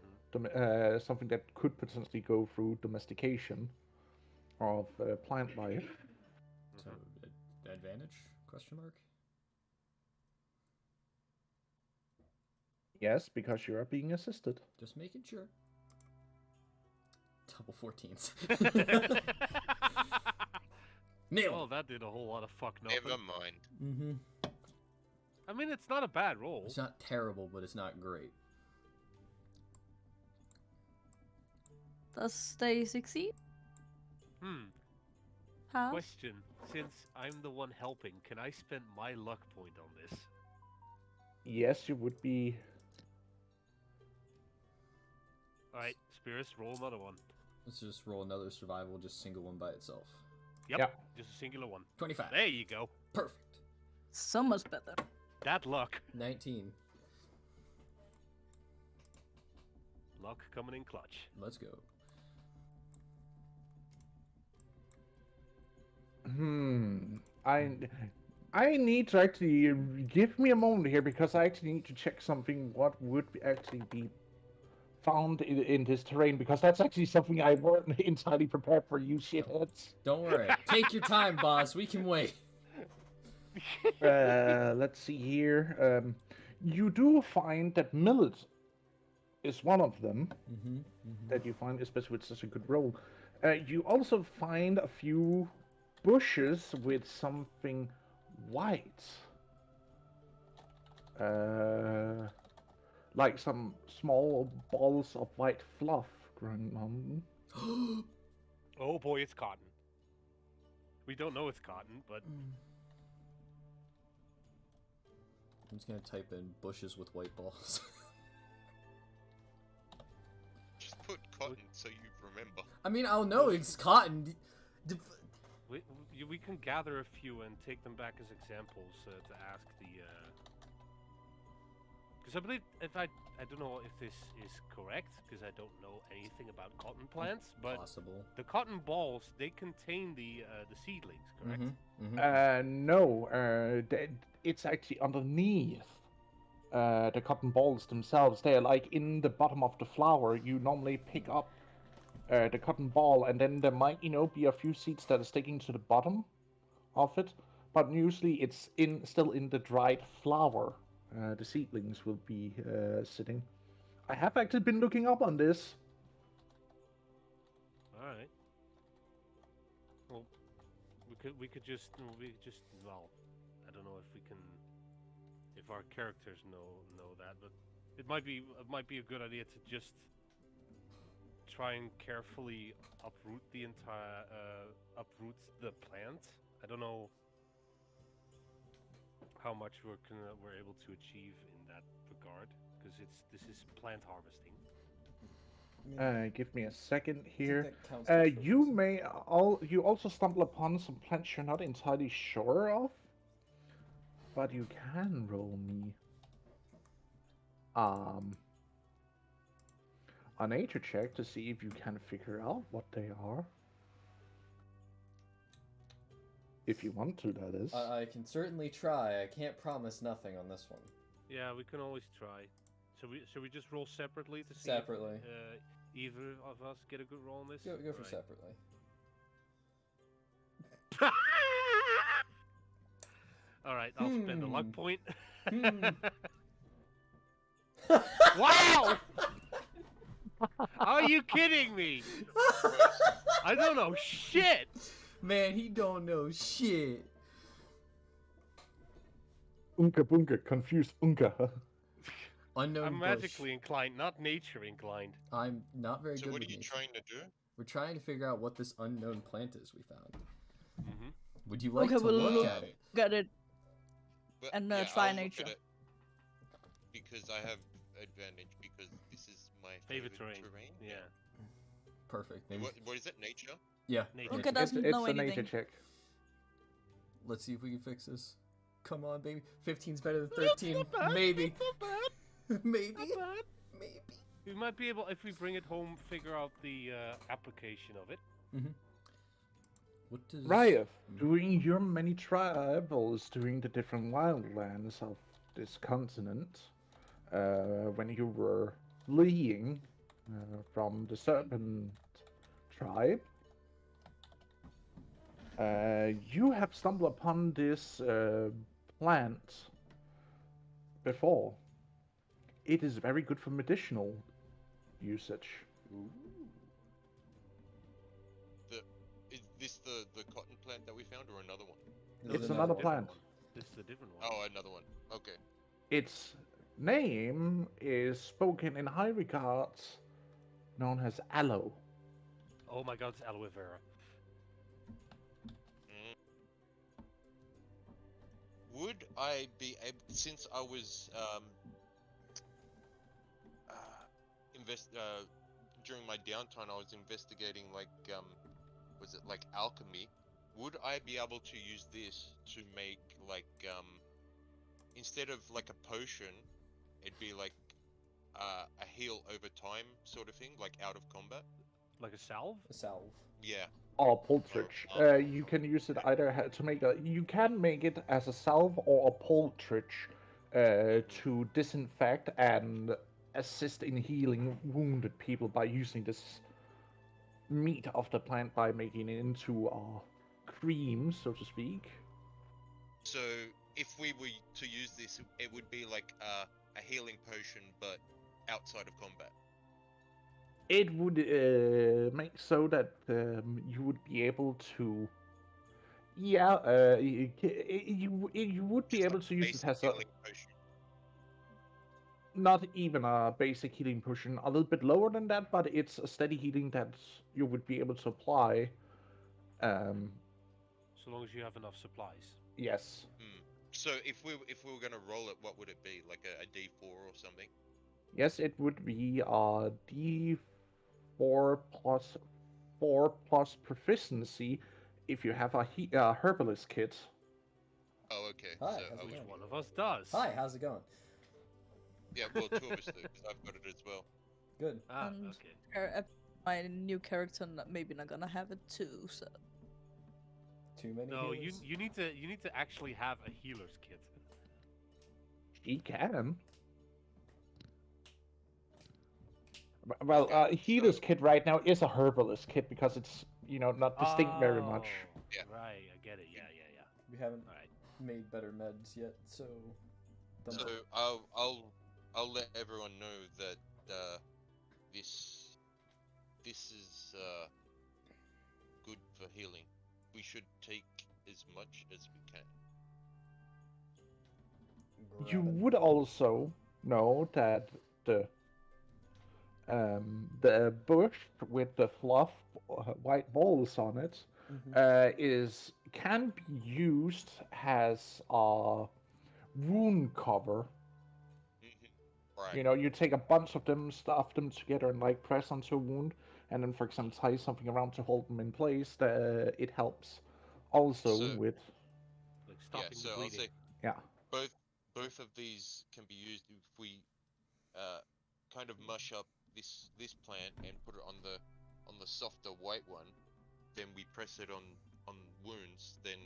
something that could potentially go through domestication of plant life. So advantage? Question mark. Yes, because you are being assisted. Just making sure. Double 14s. Nailed. well, that did a whole lot of fuck nothing. Never mind. Mm-hmm. I mean, it's not a bad roll. It's not terrible, but it's not great. Does they succeed? How? Question: since I'm the one helping, can I spend my luck point on this? Yes, you would be. All right, Spirits, roll another one. Let's just roll another survival, just single one by itself. Yep, Yeah. just a singular one. 25. There you go. Perfect. So much better. That luck. 19. Luck coming in clutch. Let's go. I need to actually give me a moment here because I actually need to check something. What would actually be found in this terrain? Because that's actually something I weren't entirely prepared for. You shitheads. Don't worry. Take your time, boss. We can wait. Let's see here. You do find that millet is one of them Mm-hmm. that you find, especially with such a good roll. You also find a few bushes with something white. Like some small balls of white fluff growing on them. Oh boy, it's cotton. We don't know it's cotton, but I'm just gonna type in bushes with white balls. Just put cotton so you remember. I mean, I'll know it's cotton. we can gather a few and take them back as examples to ask the. Because I believe I don't know if this is correct because I don't know anything about cotton plants, but Possible. the cotton balls they contain the seedlings, correct? No, it's actually underneath the cotton balls themselves. They're like in the bottom of the flower. You normally pick up the cotton ball, and then there might, be a few seeds that are sticking to the bottom of it. But usually it's still in the dried flower. The seedlings will be sitting. I have actually been looking up on this. All right. Well, we could just well, I don't know if our characters know that, but it might be a good idea to just try and carefully uproot the plant. I don't know how much we're able to achieve in that regard because this is plant harvesting. Give me a second here. That counts You also stumble upon some plants you're not entirely sure of, but you can roll me a nature check to see if you can figure out what they are. If you want to, that is. I can certainly try. I can't promise nothing on this one. Yeah, we can always try. Should we just roll separately to see Separately. if either of us get a good roll on this? Go for Right. separately. All right, I'll spend a luck point. Hmm. Wow! Are you kidding me? I don't know shit. Man, he don't know shit. Unka bunka, confused unka. Unknown I'm bush. magically inclined, not nature inclined. I'm not very So good what with are you nature. trying to do? We're trying to figure out what this unknown plant is we found. Mm-hmm. Would you like Okay, to we'll look look at it? at it But and yeah, try I'll nature. look at it because I have advantage because this is my Favorite favorite terrain. terrain. Yeah. Perfect. Maybe. What is it? Nature? Yeah. Nature. Okay, nature. doesn't It's know a nature anything. check. Let's see if we can fix this. Come on, baby. 15's better than 13. Not bad. Maybe. Not bad. Maybe. Not bad. Maybe. We might be able, if we bring it home, figure out the application of it. Mm-hmm. What does... Ryeth, during your many travels during the different wildlands of this continent, when you were fleeing from the serpent tribe, you have stumbled upon this plant before. It is very good for medicinal usage. Is this the cotton plant that we found, or another one? This is It's another one. plant. This is a different one. Oh, another one. Okay. Its name is spoken in high regards, known as aloe. Oh my god, it's aloe vera. Mm. Would I be able, since I was during my downtime, I was investigating like was it like alchemy? Would I be able to use this to make like instead of like a potion, it'd be like a heal over time sort of thing, like out of combat? Like a salve? A salve. Yeah. Or poultridge. You can use it either to make a. You can make it as a salve or a poultridge to disinfect and assist in healing wounded people by using this meat of the plant by making it into a cream, so to speak. So if we were to use this, it would be like a healing potion, but outside of combat. It would make so that you would be able to. Yeah, you would be Just able like to use it basic as a. healing potion. Not even a basic healing potion, a little bit lower than that, but it's a steady healing that you would be able to apply. So long as you have enough supplies. Yes. So if we were gonna roll it, what would it be? Like a D4 or something? Yes, it would be a D4 plus 4 plus proficiency if you have a herbalist kit. Oh, okay. Hi, so how's it Which going? one of us does? Hi, how's it going? yeah, well, two of us do, because I've got it as well. Good. Ah, And okay. my new character maybe not gonna have it too. So Too many No, healers? you need to actually have a healer's kit. She can. Well, Okay, healer's so- kit right now is a herbalist kit because it's not distinct very much. Oh, Yeah. Right, I get it. Yeah. We haven't Alright. made better meds yet, so... thumbs So up. I'll let everyone know that this is good for healing. We should take as much as we can. You Grab it. would also know that the bush with the fluff white balls on it Mhm. can be used as a wound cover. Right. You know, you take a bunch of them, stuff them together, and like press onto a wound, and then, for example, tie something around to hold them in place. It helps also So- with Like Yeah. stopping So the I'll bleeding. say yeah. both of these can be used if we kind of mush up this plant and put it on the softer white one. Then we press it on wounds. Then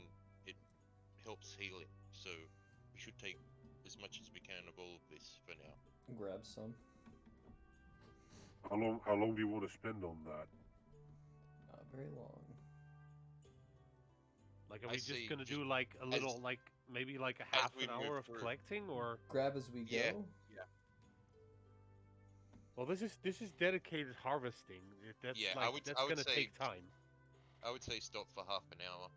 it helps heal it. So we should take as much as we can of all of this for now. Grab some. How long do you want to spend on that? Not very long. Like, are I we see, just gonna just do like a little, like maybe like a half we an move hour of through. collecting, or Grab as we go? Yeah. Well, this is dedicated harvesting. That's Yeah, like I would that's gonna say take time. I would say stop for half an hour.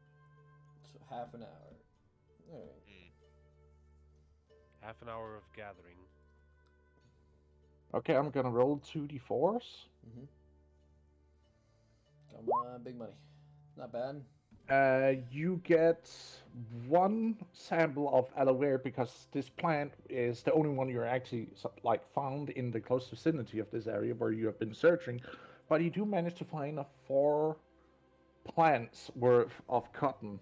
So half an hour. All right. Half an hour of gathering. Okay, I'm gonna roll 2d4s. Mm-hmm. Come on, big money. Not bad. You get one sample of aloe vera because this plant is the only one you're actually like found in the close vicinity of this area where you have been searching. But you do manage to find a 4 plants worth of cotton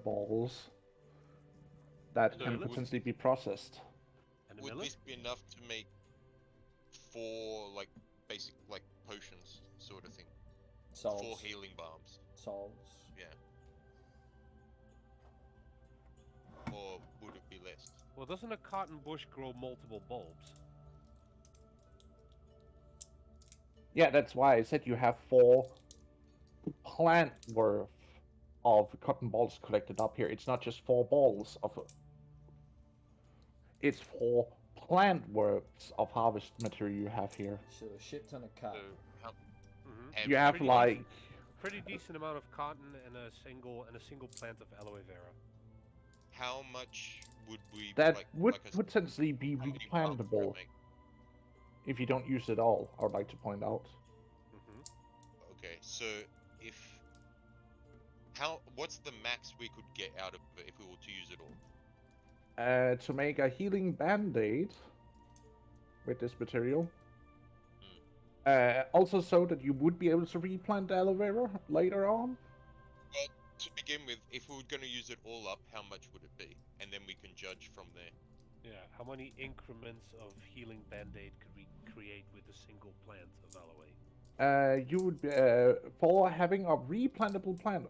balls that So can Millet? potentially be processed. And a would millet? this be enough to make 4 like basic like potions sort of thing? 4 Solves. healing balms. Solves. Yeah. Or would it be less? Well, doesn't a cotton bush grow multiple bulbs? Yeah, that's why I said you have 4 plant worth of cotton balls collected up here. It's not just 4 balls of. It's 4 plant worths of harvest material you have here. So a shit ton of So cotton. how, Mm-hmm. and You have pretty like Pretty decent amount of cotton and a single plant of aloe vera. how much would we that like? would Like I said, potentially be how many balms would it replantable make? if you don't use it all. I would like to point out. Mm-hmm. Okay, so if what's the max we could get out of it if we were to use it all? To make a healing band-aid with this material. Also, so that you would be able to replant aloe vera later on. Well, to begin with, if we were going to use it all up, how much would it be? And then we can judge from there. Yeah, how many increments of healing band-aid could we create with a single plant of aloe? You would for having a replantable plant.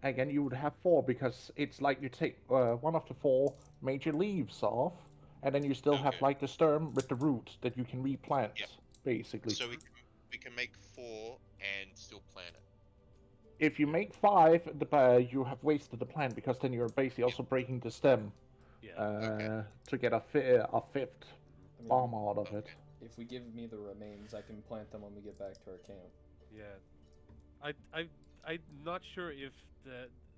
Again, you would have 4 because it's like you take one of the 4 major leaves off, and then you still have Okay. like the stem with the root that you can replant, Yeah. basically. So we can make 4 and still plant it. If you make 5, you have wasted the plant because then you're basically also breaking the stem Yeah. to get a 5th I mean, bomb out of it. if we give me the remains, I can plant them when we get back to our camp. Yeah. I'm not sure if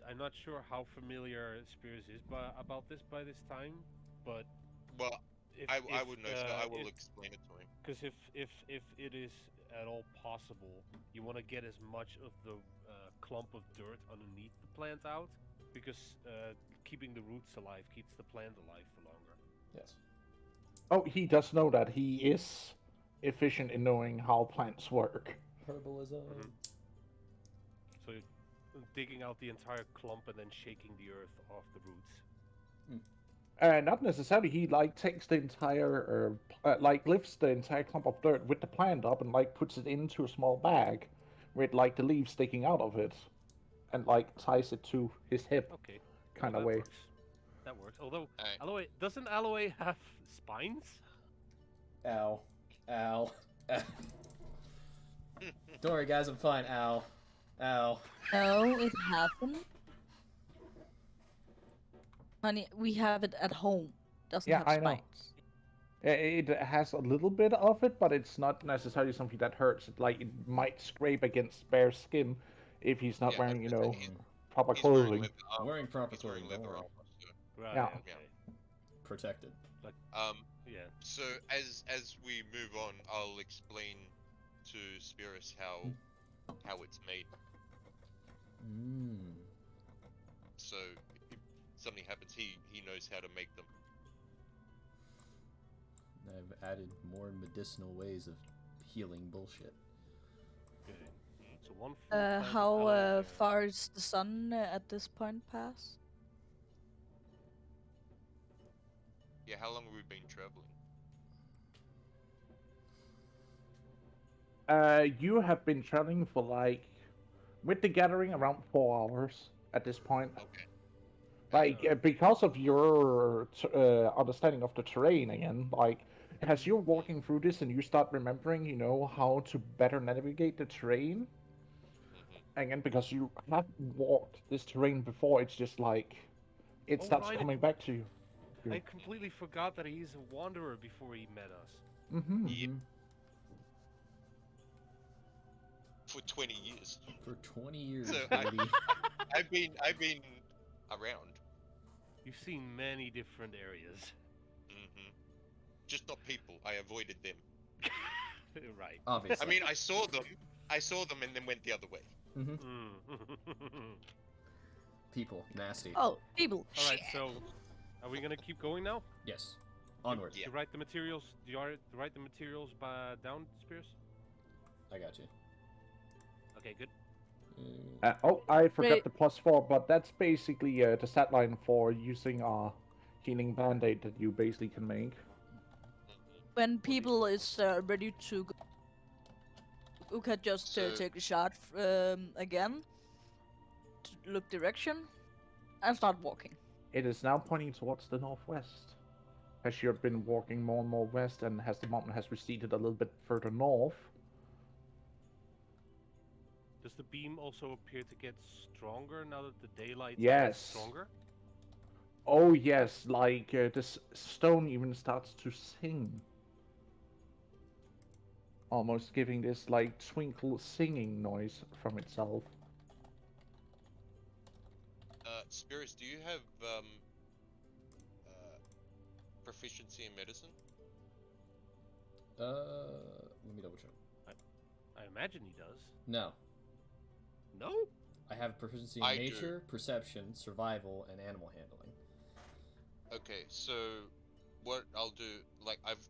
I'm not sure how familiar Spears is about this by this time, but Well, if I would know, so I will explain it to him. because if it is at all possible, you want to get as much of the clump of dirt underneath the plant out, because keeping the roots alive keeps the plant alive for longer. Yes. Oh, he does know that. He is efficient in knowing how plants work. Herbalism. Mhm. So digging out the entire clump and then shaking the earth off the roots. Not necessarily. He like takes the entire, like lifts the entire clump of dirt with the plant up and like puts it into a small bag, with like the leaves sticking out of it, and like ties it to his hip, Okay. kind well, of that way. Works. That works. Although Alright. doesn't aloe have spines? Ow. Ow. Ow. Don't worry, guys. I'm fine. Ow. Ow. No, it happened. Honey, we have it at home. Doesn't Yeah, have I know. spines. It has a little bit of it, but it's not necessarily something that hurts. Like it might scrape against bare skin if he's not Yeah, wearing, I was gonna say, proper he's wearing clothing. leather armor. Wearing proper He's wearing clothing, don't leather worry. armor. So, Right. Yeah. Okay. Protected. Yeah. So as we move on, I'll explain to Spirus how it's made. Mmm. So if something happens, he knows how to make them. I've added more medicinal ways of healing bullshit. Okay. So one. full plant of How aloe vera. far is the sun at this point past? Yeah, how long have we been traveling? You have been traveling for like, with the gathering, around 4 hours at this point. Okay. Like, because of your understanding of the terrain again, like, as you're walking through this and you start remembering, how to better navigate the terrain, again, because you have walked this terrain before, it's just like, it Oh, starts right, coming back to you. I completely forgot that he's a wanderer before he met us. Mm-hmm. Yeah. for 20 years. For 20 years, So baby. I've been around. You've seen many different areas. Hmm. Just not people. I avoided them. Right. Obviously. I mean, I saw them, and then went the other way. Hmm. Mm. People, nasty. Oh, people. All right. Shit. So, are we gonna keep going now? Yes. Onward. Yeah. To write the materials. Do you write the materials down, Spears? I got you. Okay. Good. I forgot Wait. the +4, but that's basically the stat line for using a healing band-aid that you basically can make. When people is ready to go, you can just So- take a shot again, to look direction, and start walking. It is now pointing towards the northwest. As you've been walking more and more west, and as the mountain has receded a little bit further north, Does the beam also appear to get stronger now that the daylight Yes. is stronger? oh yes, like this stone even starts to sing. Almost giving this like twinkle singing noise from itself. Spirits, do you have proficiency in medicine? Let me double check. I imagine he does. No. No. I have proficiency in I do. nature, perception, survival, and animal handling. Okay, so what I'll do, like I've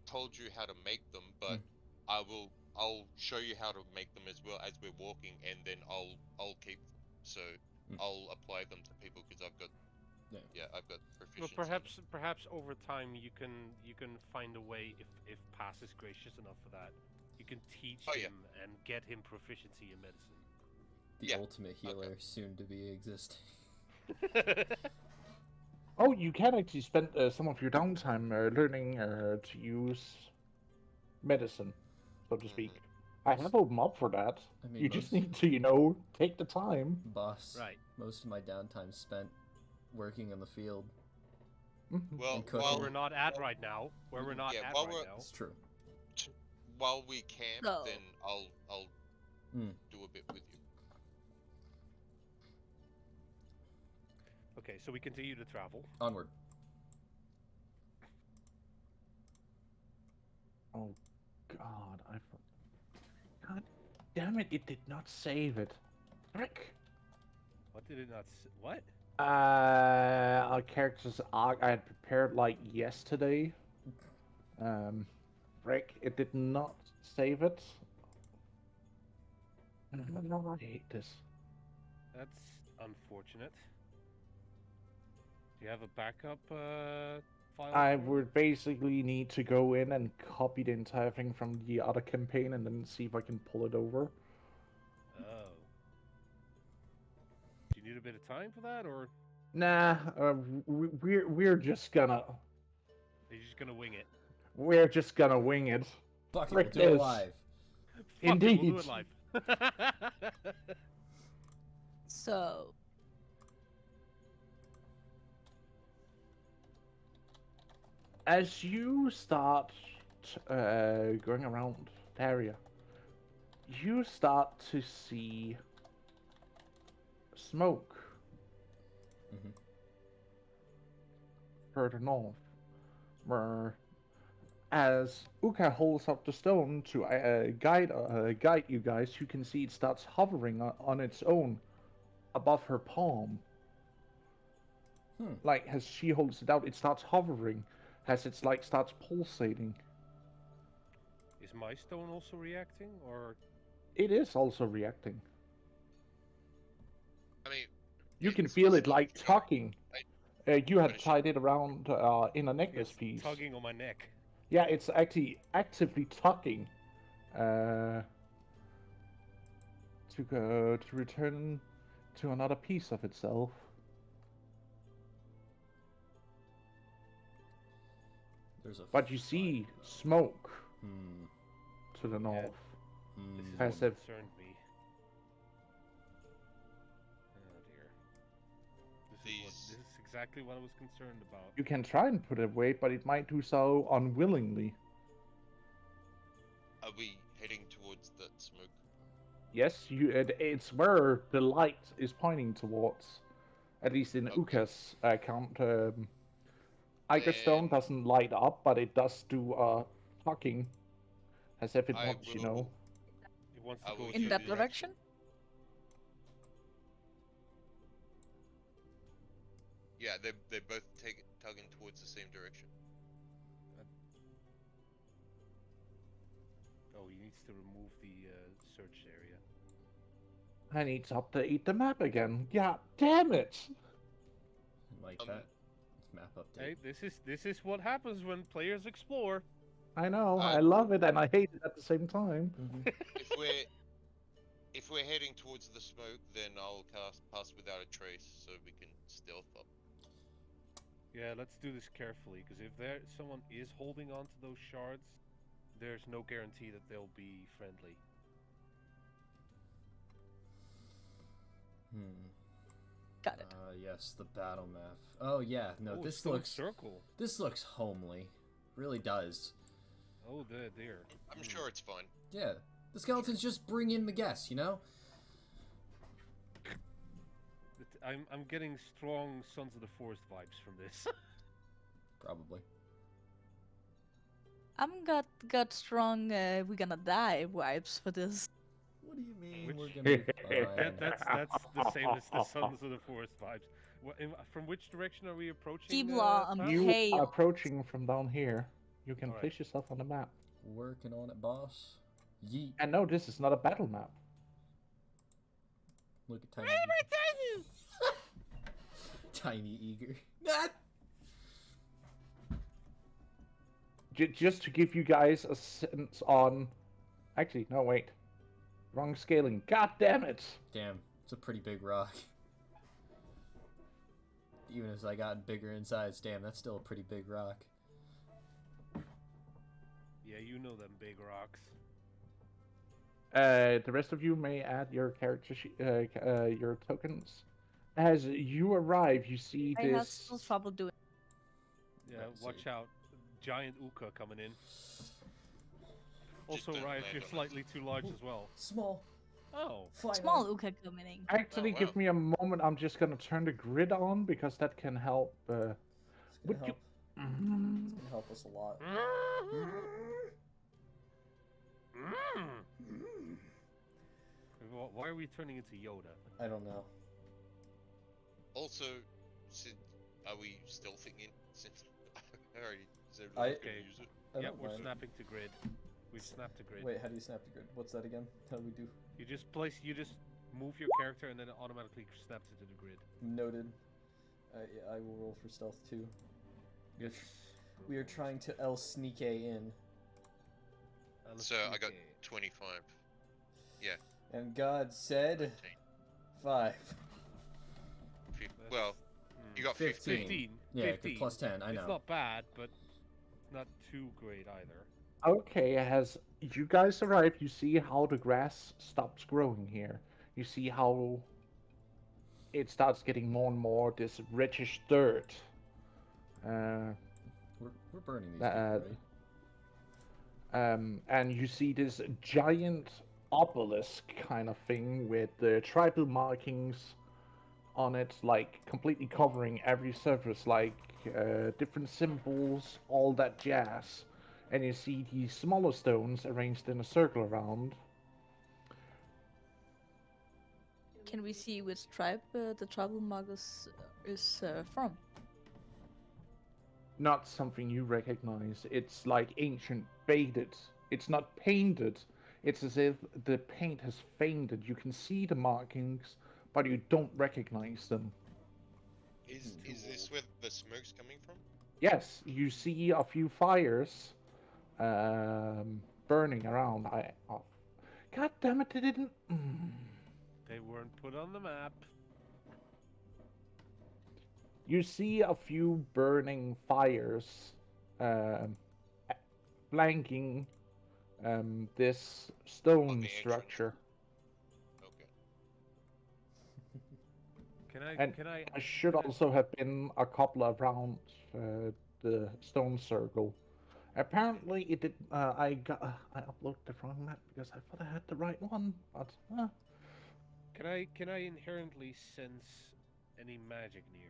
told you how to make them, but I'll show you how to make them as well as we're walking, and then I'll keep them. So I'll apply them to people because I've got I've got Well, proficiency. perhaps over time you can find a way if Pass is gracious enough for that. You can teach Oh, yeah. him and get him proficiency in medicine. The Yeah, ultimate healer soon to be existing. Oh, you can actually spend some of your downtime learning to use medicine, so to speak. I have opened up for that. I mean, You just most- need to, you know, take the time. Boss. Right. Most of my downtime spent working in the field. Mhm. Well, And cooking. Where while we're not at right now. Where we're not Yeah, at while right we're- now. It's true. while we camp, No. then I'll Mm. do a bit with you. Okay, so we continue to travel. Onward. Oh, God, God damn it, it did not save it. Frick. What did it not? What? Our character's arc I had prepared like yesterday. Frick, it did not save it. I hate this. That's unfortunate. Do you have a backup file? I for it? would basically need to go in and copy the entire thing from the other campaign and then see if I can pull it over. Oh. Do you need a bit of time for that, or Nah, we're just gonna are you just gonna wing it? wing it. Fuck it, we'll Frick do it this. live. Fuck it, we'll do Indeed. it live. So, As you start going around the area, you start to see smoke Mhm. further north, where as Uka holds up the stone to guide you guys, you can see it starts hovering on its own above her palm. Hmm. Like as she holds it out, it starts hovering, as it's like starts pulsating. Is my stone also reacting, or It is also reacting. I mean, You can it's feel just it like not- tugging. You had Finish it. tied it around in a necklace it's piece. tugging on my neck? Yeah, it's actually actively tugging to return to another piece of itself. There's a. But you see smoke Hmm. to the north. This is As what if- concerned me. Oh dear. This is exactly what I was concerned about. You can try and put it away, but it might do so unwillingly. Are we heading towards that smoke? Yes, it's where the light is pointing towards. At least in Okay. Uka's account, Stone Then doesn't light up, but it does do talking, as if it I wants, will. It wants I to go will a In that certain use. direction? Yeah, they're both tugging towards the same direction. Oh, he needs to remove the search area. I need to update the map again. God damn it! Like Um, that. Map update. Hey, this is what happens when players explore. I know, I I love it, and I hate it at the same time. Mhm. if we're if we're heading towards the smoke, then I'll cast Pass Without a Trace so we can stealth up. Yeah, let's do this carefully, because if someone is holding on to those shards, there's no guarantee that they'll be friendly. Got it. Yes, the battle map. Oh yeah, no, Oh, this stone looks circle. this looks homely. Really does. Oh, there. I'm sure it's fine. Yeah, the skeletons just bring in the guests, you know. I'm getting strong Sons of the Forest vibes from this. Probably. I'm got strong we're gonna die vibes for this. What do you mean Which- we're gonna be fine? That's the same as the Sons of the Forest vibes. From which direction are we approaching? People are Pat? You are pale. approaching from down here. You can Alright. place yourself on the map. Working on it, boss. Yeet. And no, this is not a battle map. Look at tiny. Tiny eager. Just to give you guys a sense on. Actually, no, wait. Wrong scaling. God damn it! Damn, it's a pretty big rock. Even as I got bigger in size, damn, that's still a pretty big rock. Yeah, you know them big rocks. The rest of you may add your character your tokens. As you arrive, you see I have this. still trouble doing. Yeah, Let's watch see. out. Giant Uka coming in. Also, don't Riot, land you're on it. slightly too large as well. Small. Oh. Final. Small Uka coming in. Actually, Oh, give wow. me a moment. I'm just gonna turn the grid on because that can help. It's Would gonna you? help. Mm, It's gonna help us a lot. Why are we turning into Yoda? I don't know. Also, are we stealthing in? Since I already said I- we Okay. use it. I Yeah, don't we're mind. snapping to grid. We've snapped to grid. Wait, how do you snap the grid? What's that again? How do we do? You just move your character and then it automatically snaps into the grid. Noted. I will roll for stealth too. Yes. We are trying to El Sneak in. So I got 25. And God said 15. 5. Well, you got 15. 15. Yeah, 15. plus 10, I know. It's not bad, but it's not too great either. Okay, as you guys arrive, you see how the grass stops growing here. You see how it starts getting more and more this richish dirt. We're burning these That, people, right? And you see this giant obelisk kind of thing with the tribal markings on it, like completely covering every surface, like different symbols, all that jazz. And you see these smaller stones arranged in a circle around. Can we see which tribe the tribal markers is from? Not something you recognize. It's like ancient faded. It's not painted. It's as if the paint has faded. You can see the markings, but you don't recognize them. is this where the smoke's coming from? Yes, you see a few fires burning around. God damn it! They didn't. They weren't put on the map. You see a few burning fires flanking this stone the entrance. structure. Okay. And Can I? I should also have been a couple around the stone circle. Apparently, it did. I uploaded the wrong map because I thought I had the right one. But Can I inherently sense any magic near?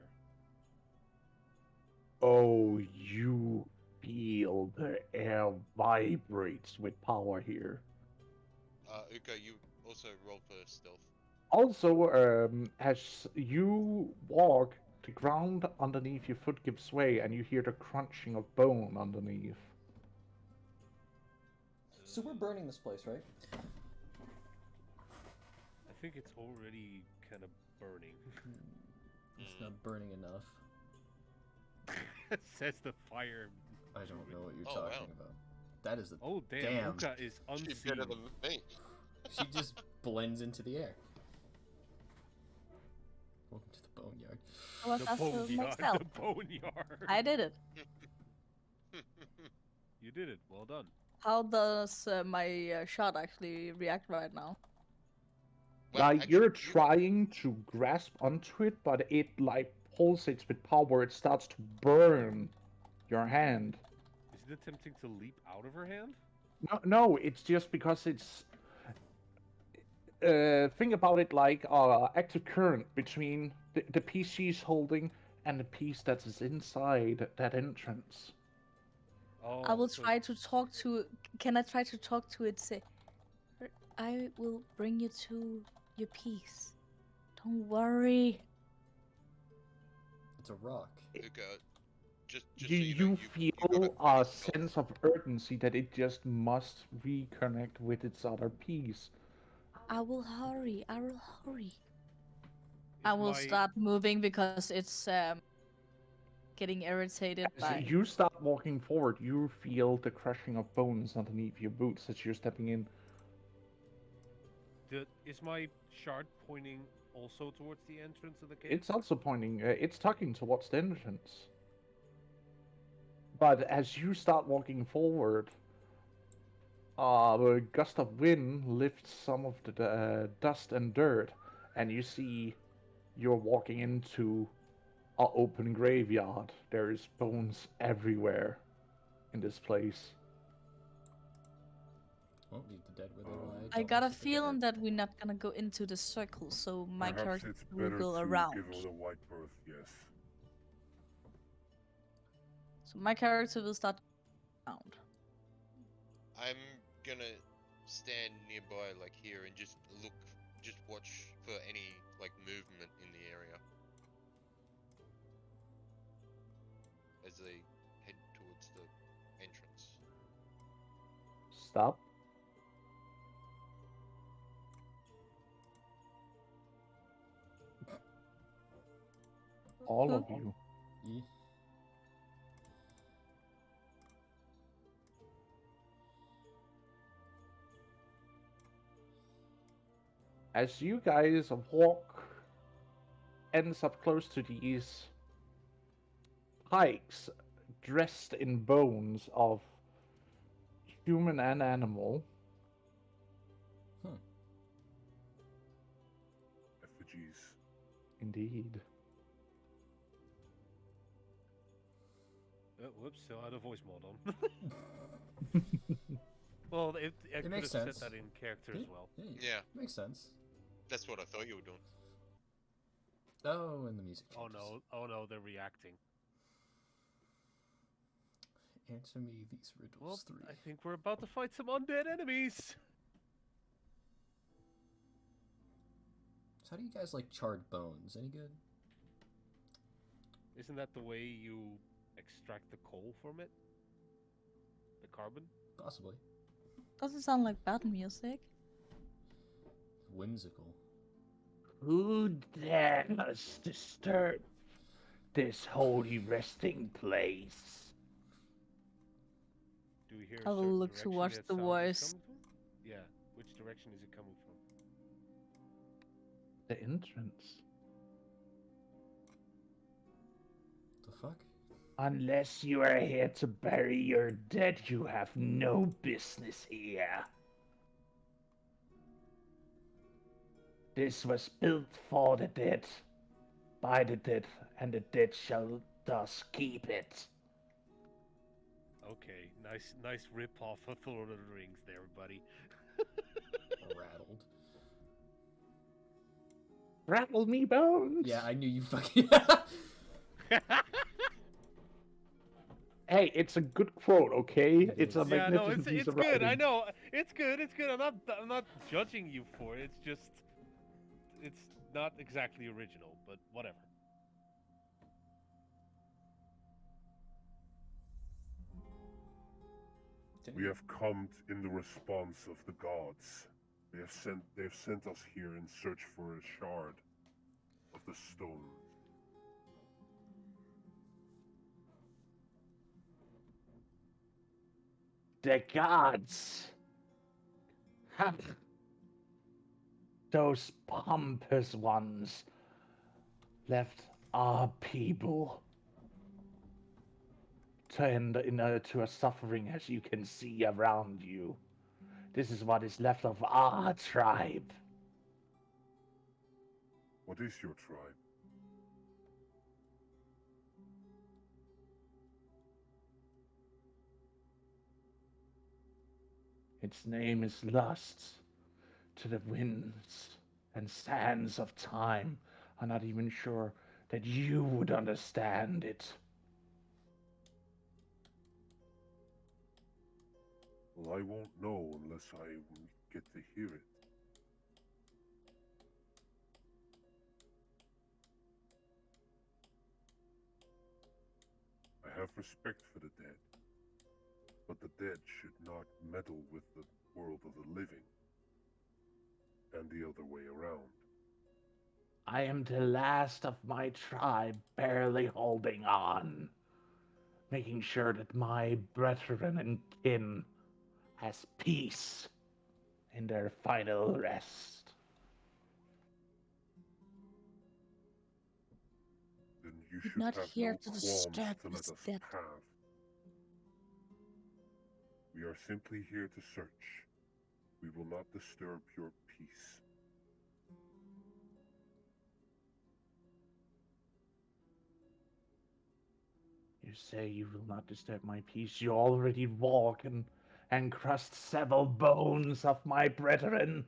oh, you feel the air vibrates with power here. Uka, you also roll for stealth. Also, as you walk, the ground underneath your foot gives way, and you hear the crunching of bone underneath. So we're burning this place, right? I think it's already kind of burning. It's not burning enough. Says the fire. I don't know what you're Oh, wow. talking about. That is a. Oh damn! Damn. Uka is She's unseen. better than me. She just blends into the air. Welcome to the boneyard. I was The asked to make boneyard. stealth. The boneyard. I did it. You did it. Well done. How does my shot actually react right now? Well, Like actually, you're you- trying to grasp onto it, but it like pulsates with power. It starts to burn your hand. Is it attempting to leap out of her hand? No, it's just because it's. Think about it like active current between the piece she's holding and the piece that is inside that entrance. Oh, I will so try to talk to. Can I try to talk to it? Say, I will bring you to your peace. Don't worry. It's a rock. Uka, just You, so you know, you you got feel a nice stealth. sense of urgency that it just must reconnect with its other piece. I will hurry. I will hurry. is I will my- start moving because it's getting irritated As by. you start walking forward, you feel the crushing of bones underneath your boots as you're stepping in. Is my shard pointing also towards the entrance of the cave? It's also pointing, it's tucking towards the entrance. But as you start walking forward, a gust of wind lifts some of the dust and dirt, and you see you're walking into an open graveyard. There's bones everywhere in this place. Won't leave the dead where they lie. I don't got a mess with the dead. feeling that we're not gonna go into the circle, so my Perhaps character it's will better go to around. give her the white birth, yes. So my character will start around. I'm gonna stand nearby, like here, and just look, just watch for any like movement in the area as they head towards the entrance. Stop. All of you. Ye- As you guys walk ends up close to these pikes dressed in bones of human and animal, Effigies. indeed. Whoops! Still had a voice mod on. Well, I could makes have sense. set that in character as Yeah, well. Yeah, Makes sense. that's what I thought you were doing. Oh, and the music Oh changes. no! Oh no! They're reacting. Answer me these riddles Well, 3. I think we're about to fight some undead enemies. So how do you guys like charred bones? Any good? Isn't that the way you extract the coal from it? The carbon? Possibly. Doesn't sound like bad music. Whimsical. Who dares disturb this holy resting place? Do we hear? I a will certain look direction towards that the sound is voice. coming from? Yeah. Which direction is it coming from? The entrance. The fuck? Unless you are here to bury your dead, you have no business here. This was built for the dead, by the dead, and the dead shall thus keep it. Okay, nice rip off of Lord of the Rings there, buddy. Rattled. Rattle me bones. Yeah, I knew you fucking. Hey, it's a good quote, okay? It It's a is. Yeah, no, magnificent piece it's of good. I writing. know it's good. It's good. I'm not judging you for it. It's just it's not exactly original, but whatever. We have come in the response of the gods. They have sent us here in search for a shard of the stone. The gods. Ha. Those pompous ones left our people turned to a suffering, as you can see around you. This is what is left of our tribe. What is your tribe? Its name is Lust. To the winds and sands of time. I'm not even sure that you would understand it. Well, I won't know unless I get to hear it. I have respect for the dead, but the dead should not meddle with the world of the living, and the other way around. I am the last of my tribe barely holding on, making sure that my brethren and kin has peace in their final rest. Then you We're should not have here no to qualms disturb to let this us dead. have. We are simply here to search. We will not disturb your peace. You say you will not disturb my peace. You already walk and crushed several bones of my brethren.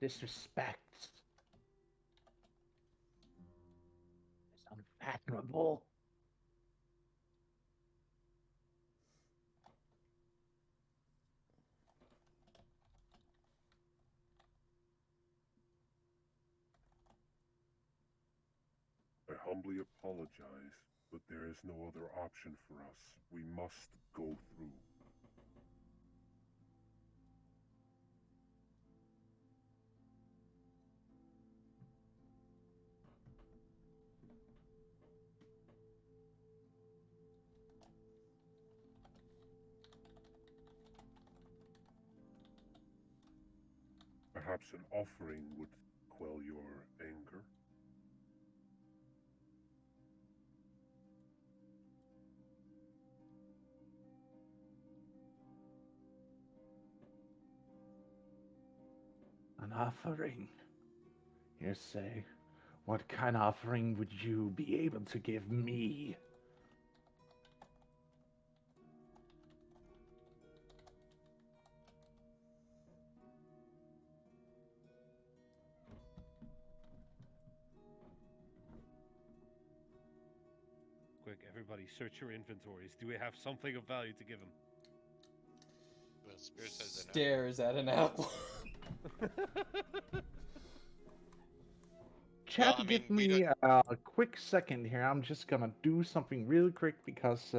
Disrespect is unfathomable. I humbly apologize, but there is no other option for us. We must go through. Perhaps an offering would quell your anger. An offering, you say? What kind of offering would you be able to give me? Quick, everybody, search your inventories. Do we have something of value to give him? Well, Spear says an apple. Stares at an apple. Chat, I give mean, we me a quick second here. I'm just gonna do something real quick because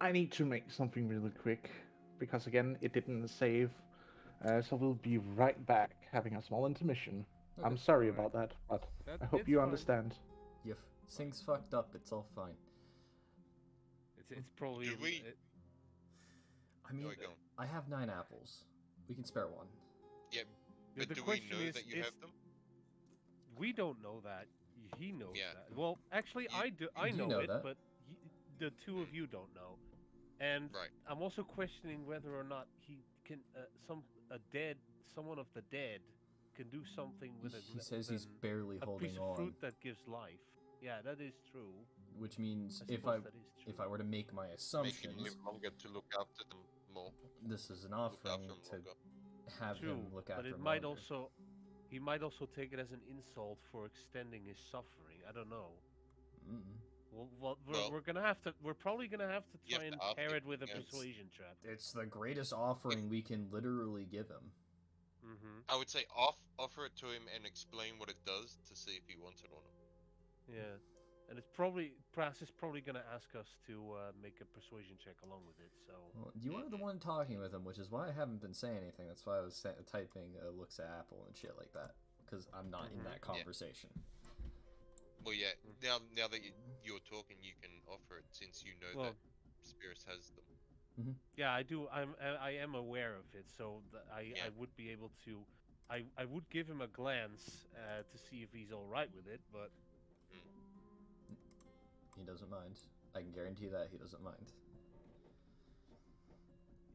I need to make something really quick. Because again, it didn't save. So we'll be right back, having a small intermission. I'm Okay. sorry Alright. about that, but I hope It's you fine. understand. If things fucked up, it's all fine. It's probably. Do we- I mean, we go. I have 9 apples. We can spare one. Yeah, the but do we question know is, that you have them? we don't know that. He knows Yeah. that. Well, actually, You- I do. I you know, know it, that. but the two of you don't know. And Right. I'm also questioning whether or not he can someone of the dead can do something with He says he's barely a holding piece of on, fruit that gives life. Yeah, that is true. which means I suppose that is true. if I were to make my Make him assumptions, live longer to look after them more. this is an Look offering after them to longer. have True, him look but after it him might longer. also he might also take it as an insult for extending his suffering. I don't know. Mm. Well, Well, we're gonna have to. We're probably gonna have to you try have and to ask pair him, it with a yeah. persuasion trap. It's the greatest offering we can literally give him. Mm-hmm. I would say offer it to him and explain what it does to see if he wants it or not. Yeah, and it's probably Brass is probably gonna ask us to make a persuasion check along with it. So Well, you are the one talking with him, which is why I haven't been saying anything. That's why I was typing looks at Apple and shit like that, because I'm not in Mhm. that conversation. Well, yeah. Mm. Now that you're talking, you can offer it since you know well, that Spirits has them. yeah, I do. I am aware of it, so Yeah. I would be able to. I would give him a glance to see if he's all right with it, but He doesn't mind. I can guarantee that he doesn't mind.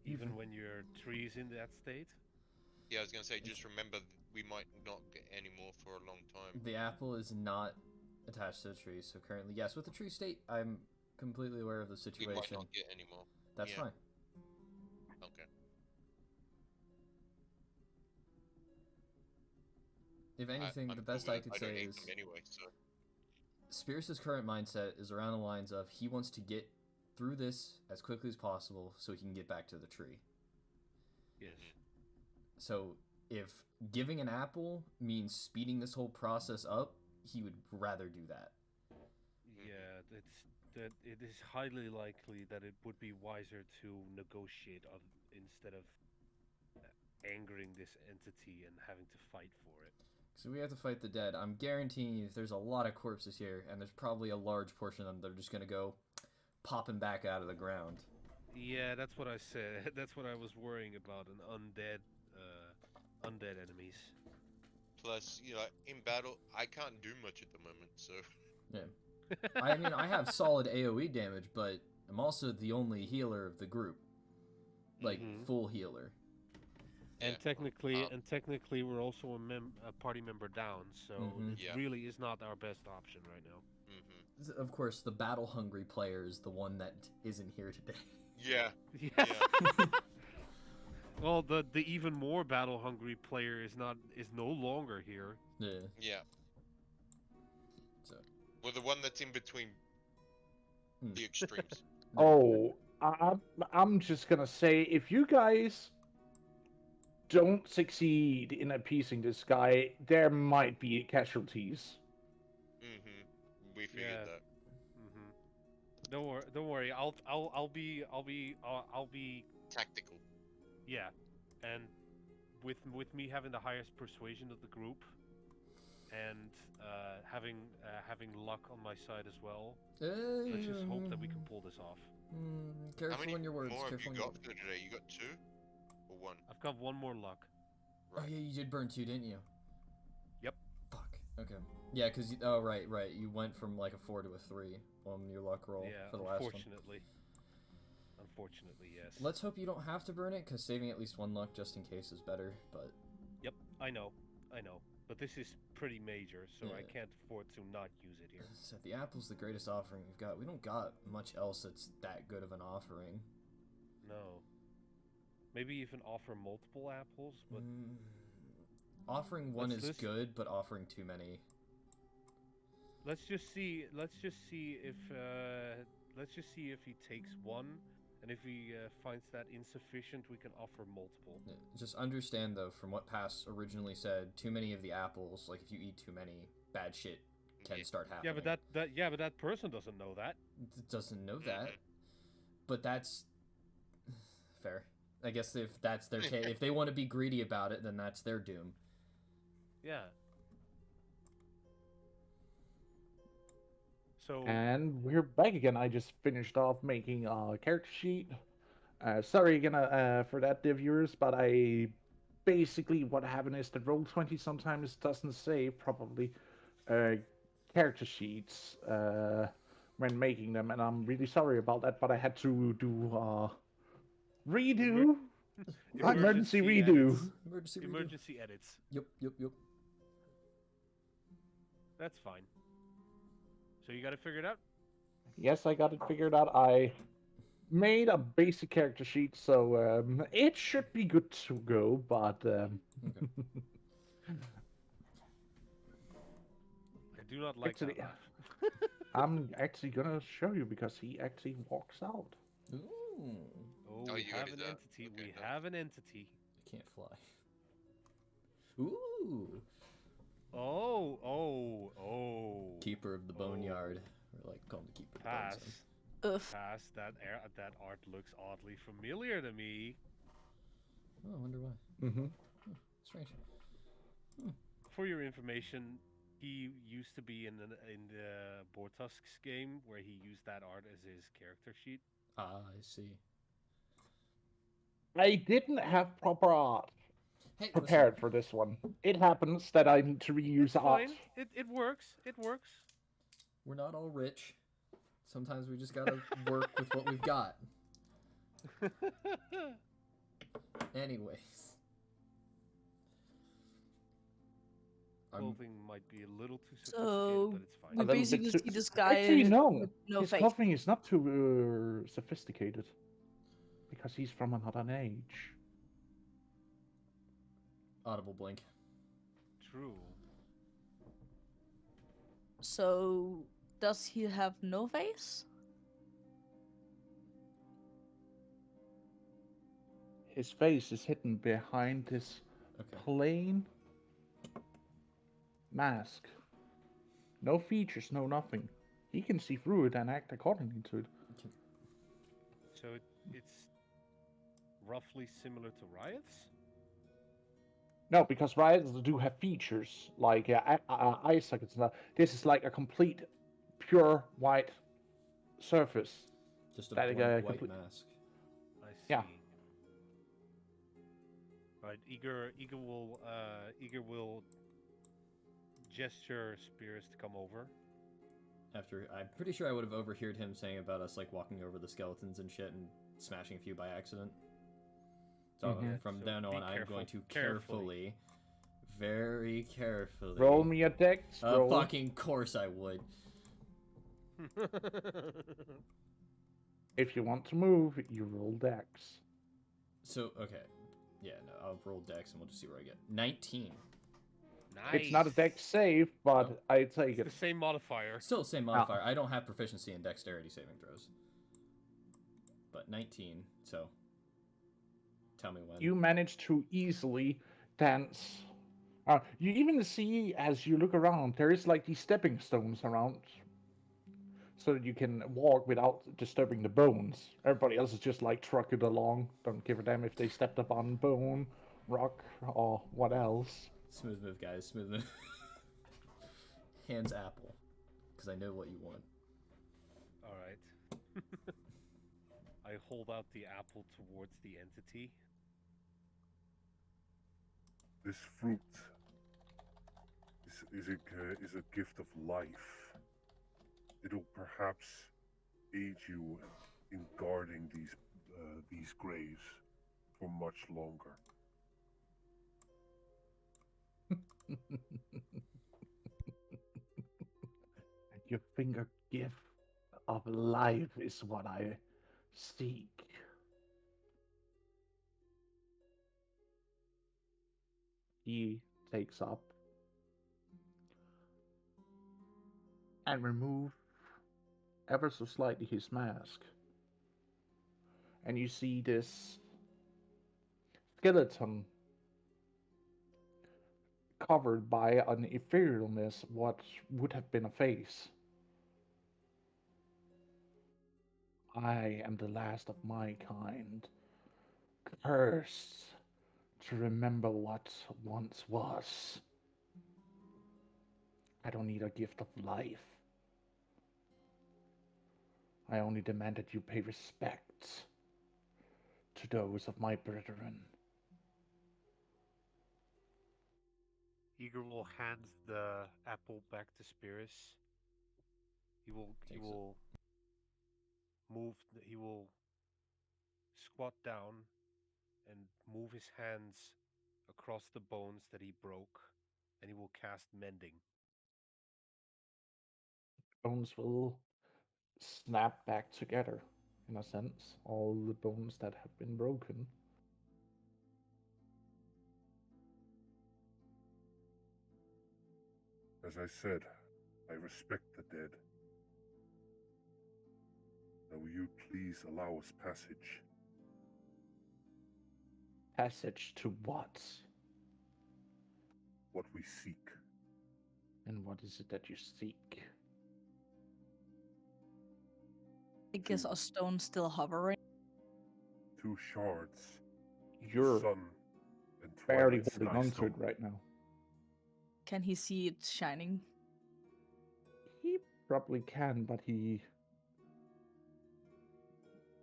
even when your tree's in that state. Yeah, I was gonna say, just remember we might not get any more for a long time. The apple is not attached to the tree, so currently, yes, with the tree state, I'm completely aware of the We might situation. not get any more. That's yeah. fine. Okay. If anything, I'm the cool best with I it. could I don't say need is them anyway, so Spears' current mindset is around the lines of he wants to get through this as quickly as possible so he can get back to the tree. Yes. So if giving an apple means speeding this whole process up, he would rather do that. Yeah, that it is highly likely that it would be wiser to negotiate instead of angering this entity and having to fight for it. So we have to fight the dead. I'm guaranteeing you there's a lot of corpses here, and there's probably a large portion of them that are just going to go popping back out of the ground. Yeah, that's what I said. That's what I was worrying about, an undead enemies. plus, in battle, I can't do much at the moment, so Yeah. I mean, I have solid AoE damage, but I'm also the only healer of the group. Like, full healer. yeah. And technically, we're also a party member down, so it Yeah. really is not our best option right now. Of course, the battle-hungry player is the one that isn't here today. Yeah. Yeah. Yeah. Well, the even more battle hungry player is no longer here. Yeah. Yeah. So. Well, the one that's in between the extremes. Oh, I'm just gonna say, if you guys don't succeed in appeasing this guy, there might be casualties. We figured Yeah. that. Don't worry. I'll be Tactical. yeah, and with me having the highest persuasion of the group, and having luck on my side as well. Let's just hope that we can pull this off. Careful How many on your words. more have Careful you on your got for today? You got 2 or 1? I've got one more luck. Right. Oh yeah, you did burn 2, didn't you? Yep. Fuck. Okay. Yeah, because oh right. You went from like a 4 to a 3 on your luck roll Yeah, for the last one. Unfortunately, yes. Let's hope you don't have to burn it, because saving at least 1 luck just in case is better. But Yep, I know. But this is pretty major, so I Yeah. can't afford to not use it here. so the apple's the greatest offering we've got. We don't got much else that's that good of an offering. No. Maybe even offer multiple apples, but Offering one Let's is list- good, but offering too many. let's just see if he takes one, and if he finds that insufficient, we can offer multiple. Yeah, just understand though, from what Pass originally said, too many of the apples, like if you eat too many, bad shit can Yeah. start happening. Yeah, but that person doesn't know that. Doesn't know that. But that's fair. I guess if that's their case, if they want to be greedy about it, then that's their doom. Yeah. So And we're back again. I just finished off making a character sheet. Sorry again for that, dear viewers, but I basically what happened is that Roll20 sometimes doesn't say probably character sheets when making them, and I'm really sorry about that. But I had to do redo Emergency Emergency redo. edits. Emergency redo. Emergency edits. Yep. That's fine. So you got it figured out? Yes, I got it figured out. I made a basic character sheet, so it should be good to go. But Okay. I do not like Actually, that laugh. I'm actually gonna show you because he actually walks out. Ooh. Oh, Oh, we you have got an it, entity. okay, We no. have an entity. I can't fly. Ooh. Oh. Keeper of the boneyard. Or like call him the keeper of the Pass. boneyard. Oof. Pass. That art looks oddly familiar to me. Oh, I wonder why. Mm-hmm. Strange. For your information, he used to be in the Bortusks game where he used that art as his character sheet. Ah, I see. I didn't have proper art Hey, prepared for this one. It happens that I need to reuse It's art. fine. It works. It works. we're not all rich. Sometimes we just gotta work with what we've got. Anyways. Clothing might be a little too sophisticated, So but it's we fine. little bit basically too- see this guy Actually, no. with no His face. clothing is not too sophisticated because he's from another age. Audible blink. True. So does he have no face? His face is hidden behind this Okay. plain mask. No features, no nothing. He can see through it and act accordingly to it. So it's roughly similar to Riot's? No, because riots do have features like eye sockets and stuff. This is like a complete, pure white surface. Just a That, blank white complete- mask. I see. Yeah. Right, Eager will gesture Spears to come over. After I'm pretty sure I would have overheard him saying about us like walking over the skeletons and shit and smashing a few by accident. So Mhm. from So then be on, I'm careful, going to carefully. very carefully. Roll me a dex. Roll. Fucking course I would. If you want to move, you roll dex. So okay, yeah, no, I'll roll dex and we'll just see where I get. 19. Nice. It's not a dex save, but No. I take It's it. the same modifier. Still the same modifier. I don't have proficiency in dexterity saving throws. But 19. So tell me when. You manage to easily dance. You even see as you look around, there is like these stepping stones around, so that you can walk without disturbing the bones. Everybody else is just like trucking along. Don't give a damn if they stepped up on bone, rock, or what else. Smooth move, guys. Smooth move. Hands apple. Because I know what you want. Alright. I hold out the apple towards the entity. This fruit is a gift of life. It'll perhaps aid you in guarding these graves for much longer. Your finger gift of life is what I seek. He takes up and remove ever so slightly his mask. And you see this skeleton covered by an etherealness, what would have been a face. I am the last of my kind, cursed to remember what once was. I don't need a gift of life. I only demand that you pay respect to those of my brethren. Eager will hand the apple back to Spears. He Takes it. will move. He will squat down and move his hands across the bones that he broke, and he will cast Mending. Bones will snap back together, in a sense. All the bones that have been broken. As I said, I respect the dead. Now will you please allow us passage? Passage to what? What we seek. And what is it that you seek? I guess a stone still hovering. 2 shards. You're Sun and barely twilight holding sky on to stone. it right now. Can he see it shining? He probably can, but he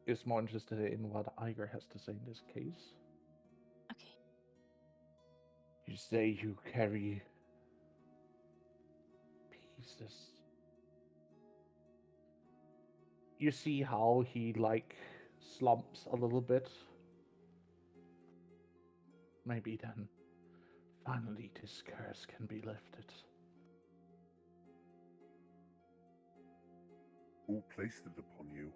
is more interested in what Iger has to say in this case. Okay. You say you carry pieces. You see how he, like, slumps a little bit? Maybe then, finally, this curse can be lifted. Who placed it upon you?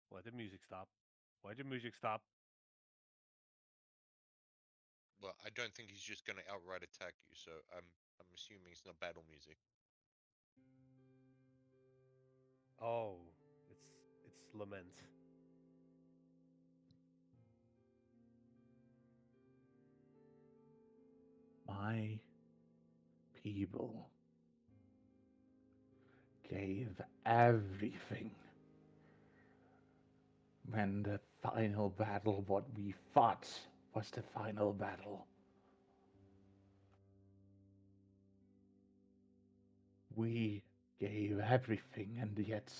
Why did music stop? Why did music stop? Well, I don't think he's just gonna outright attack you, so I'm assuming it's not battle music. Oh, it's lament. My people gave everything when the final battle, what we fought, was the final battle. We gave everything, and yet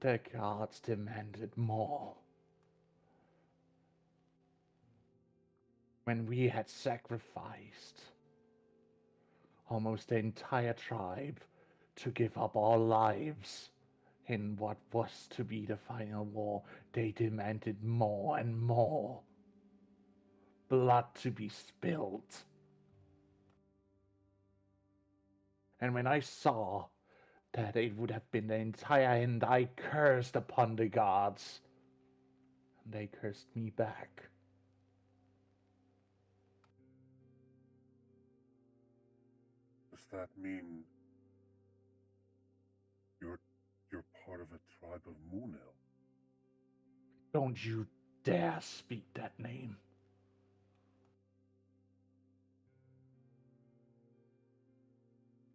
the gods demanded more. When we had sacrificed almost the entire tribe to give up our lives in what was to be the final war, they demanded more and more. Blood to be spilled. And when I saw that it would have been the entire end, I cursed upon the gods. And they cursed me back. Does that mean you're part of a tribe of Moonel? Don't you dare speak that name.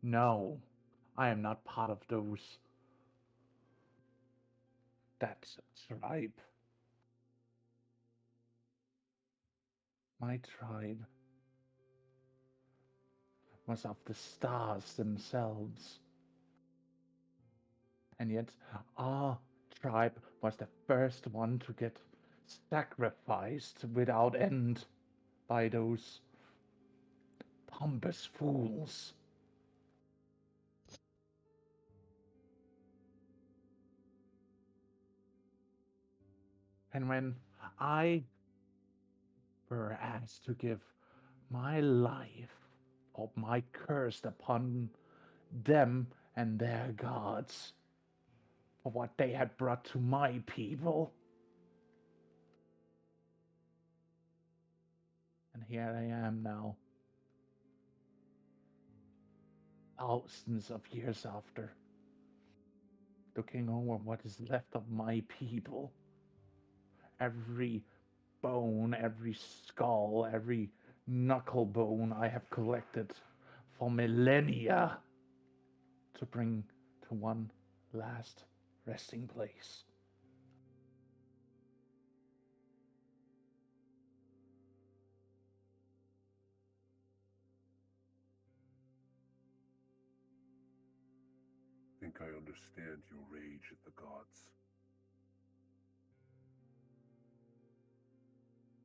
No, I am not part of those. That's a tribe. My tribe was of the stars themselves. And yet our tribe was the first one to get sacrificed without end by those pompous fools. And when I were asked to give my life or my curse upon them and their gods for what they had brought to my people, and here I am now, thousands of years after, looking over what is left of my people. Every bone, every skull, every knuckle bone I have collected for millennia to bring to one last resting place. think I understand your rage at the gods.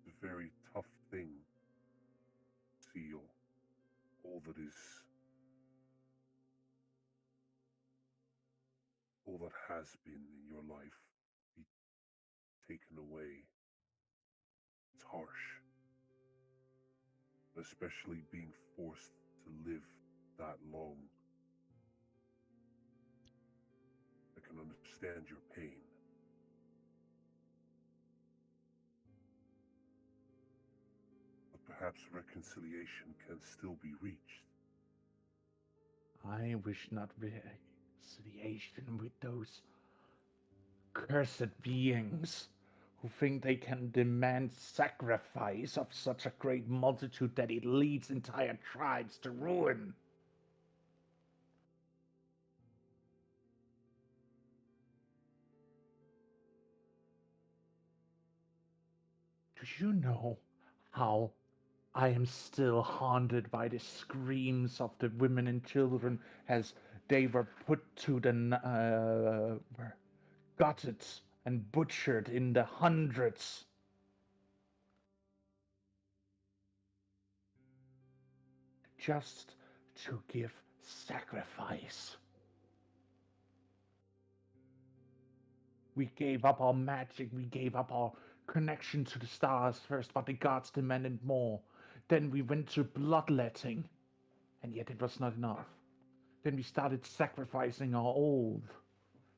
It's a very tough thing to see all that is, all that has been in your life be taken away. It's harsh, especially being forced to live that long. I can understand your pain. But perhaps reconciliation can still be reached. I wish not reconciliation with those cursed beings who think they can demand sacrifice of such a great multitude that it leads entire tribes to ruin. Do you know how I am still haunted by the screams of the women and children as they were put to the were gutted and butchered in the hundreds, just to give sacrifice. We gave up our magic, we gave up our connection to the stars first, but the gods demanded more. Then we went to bloodletting, and yet it was not enough. Then we started sacrificing our old.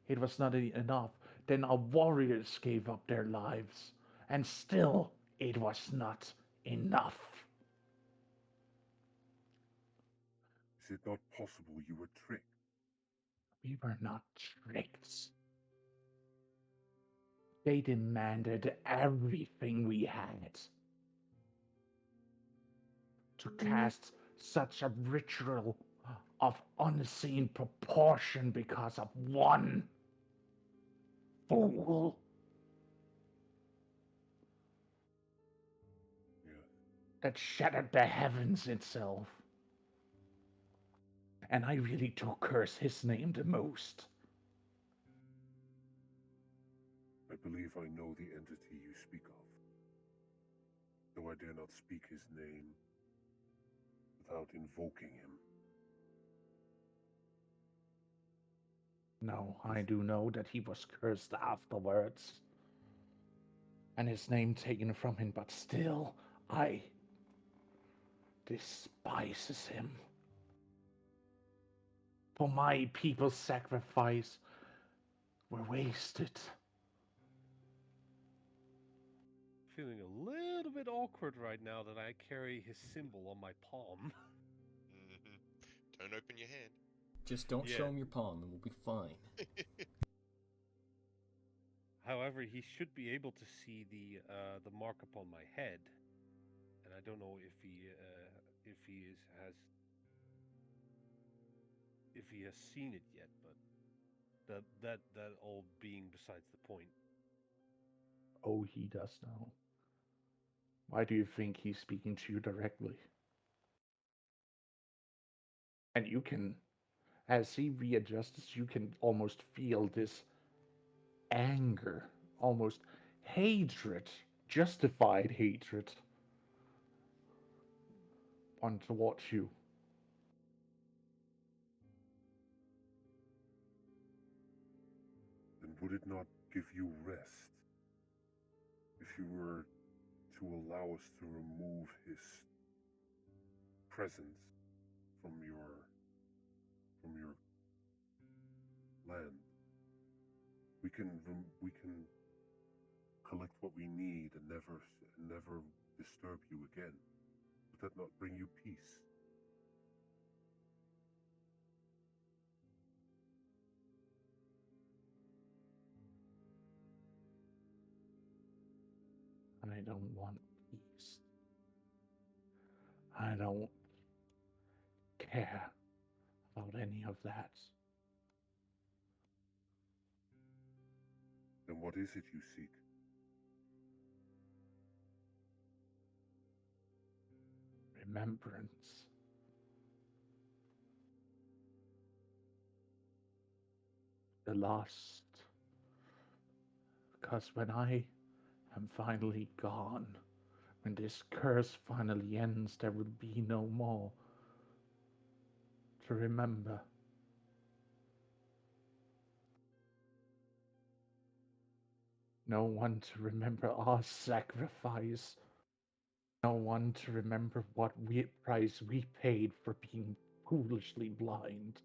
It was not enough. Then our warriors gave up their lives, and still it was not enough. Is it not possible you were tricked? We were not tricked. They demanded everything we had. To cast such a ritual of unseen proportion because of one fool. Yes. That shattered the heavens itself. And I really do curse his name the most. I believe I know the entity you speak of, though I dare not speak his name without invoking him. No, I do know that he was cursed afterwards, and his name taken from him, but still, I despises him. For my people's sacrifice were wasted. Feeling a little bit awkward right now that I carry his symbol on my palm. Don't open your hand. Just don't Yeah. show him your palm and we'll be fine. However, he should be able to see the mark upon my head, and I don't know if he has seen it yet. But that all being besides the point. Oh, he does know. Why do you think he's speaking to you directly? And you can, as he readjusts, you can almost feel this anger, almost hatred, justified hatred, on towards you. Then would it not give you rest if you were to allow us to remove his presence from your land? We can collect what we need and never disturb you again. Would that not bring you peace? I don't want peace. I don't care about any of that. Then what is it you seek? Remembrance. the last. Because when I am finally gone, when this curse finally ends, there will be no more to remember. No one to remember our sacrifice. No one to remember what price we paid for being foolishly blind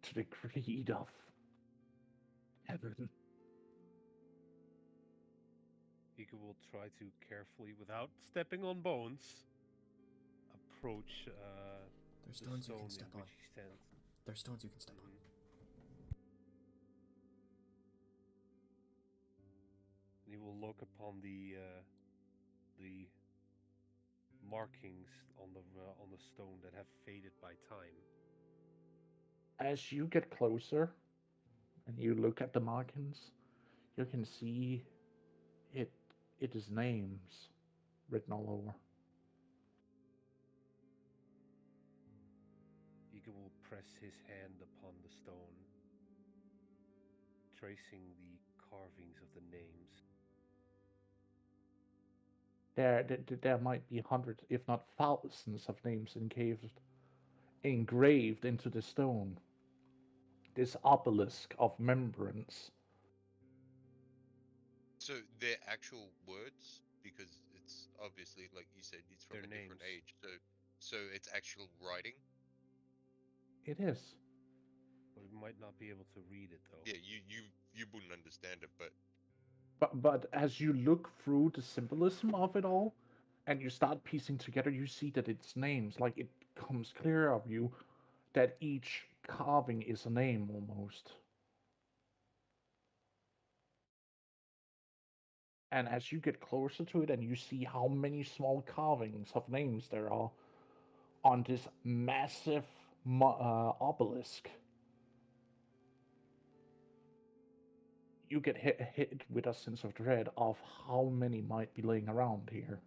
to the greed of heaven. Ika will try to carefully, without stepping on bones, approach There's the stones you stone can step in on. which he stands. There's stones you can step on. Mhm. And he will look upon the markings on the stone that have faded by time. As you get closer and you look at the markings, you can see it it is names written all over. Ika will press his hand upon the stone, tracing the carvings of the names. There might be hundreds, if not thousands, of names engraved into the stone. This obelisk of remembrance. So they're actual words because it's obviously, like you said, it's from Their a different names. age. So it's actual writing. It is. We might not be able to read it though. Yeah, you wouldn't understand it, but But as you look through the symbolism of it all, and you start piecing together, you see that it's names. Like it comes clear of you that each carving is a name almost. And as you get closer to it and you see how many small carvings of names there are on this massive obelisk, you get hit with a sense of dread of how many might be laying around here.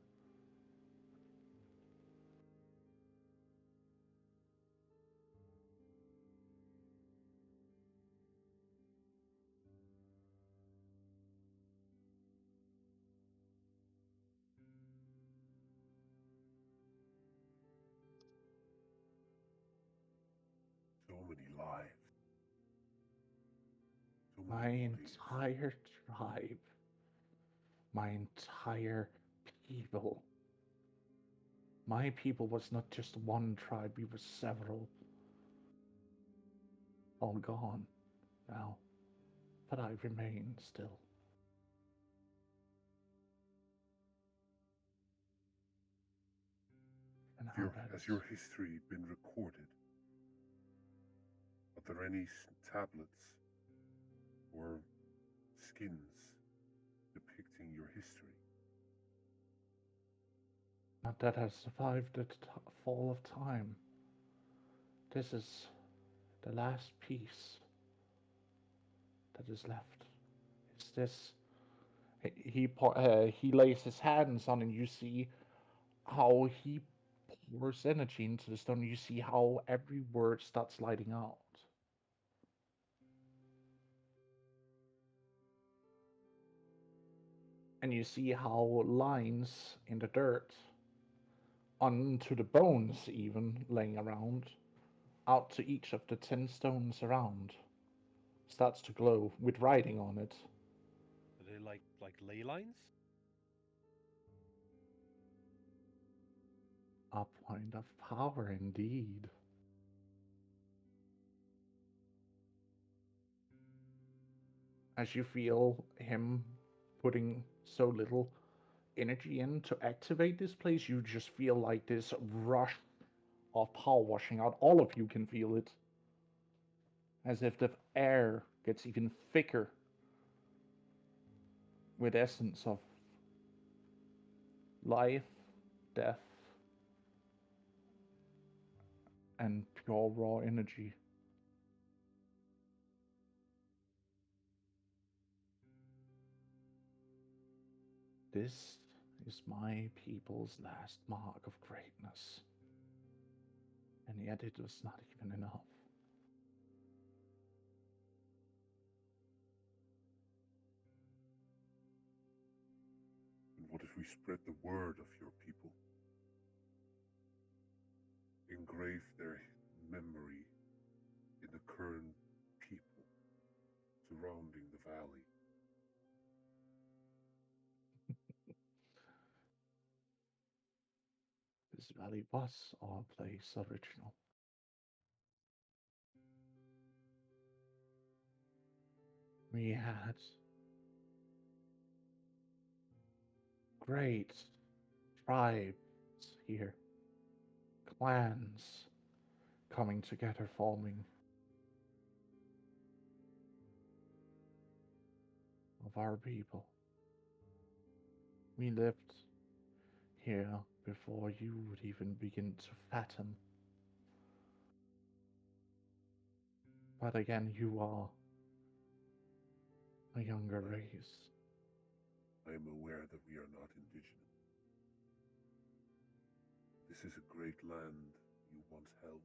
So many lives. So My many bodies. entire tribe, my entire people. My people was not just one tribe, we were several. All gone now, but I remain still. And how that Has is. your history been recorded? Are there any tablets or skins depicting your history? Not that has survived the fall of time. This is the last piece that is left. Is this? He lays his hands on, and you see how he pours energy into the stone. You see how every word starts lighting out, and you see how lines in the dirt, onto the bones, even laying around, out to each of the 10 stones around, starts to glow with writing on it. Are they like ley lines? A point of power indeed. As you feel him putting so little energy in to activate this place, you just feel like this rush of power washing out. All of you can feel it. As if the air gets even thicker with essence of life, death, and pure raw energy. This is my people's last mark of greatness. And yet it was not even enough. we spread the word of your people, engrave their memory in the current people surrounding the valley. This valley was our place original. We had great tribes here, clans coming together, forming of our people. We lived here before you would even begin to fathom. But again, you are a younger race. I am aware that we are not indigenous. This is a great land you once held.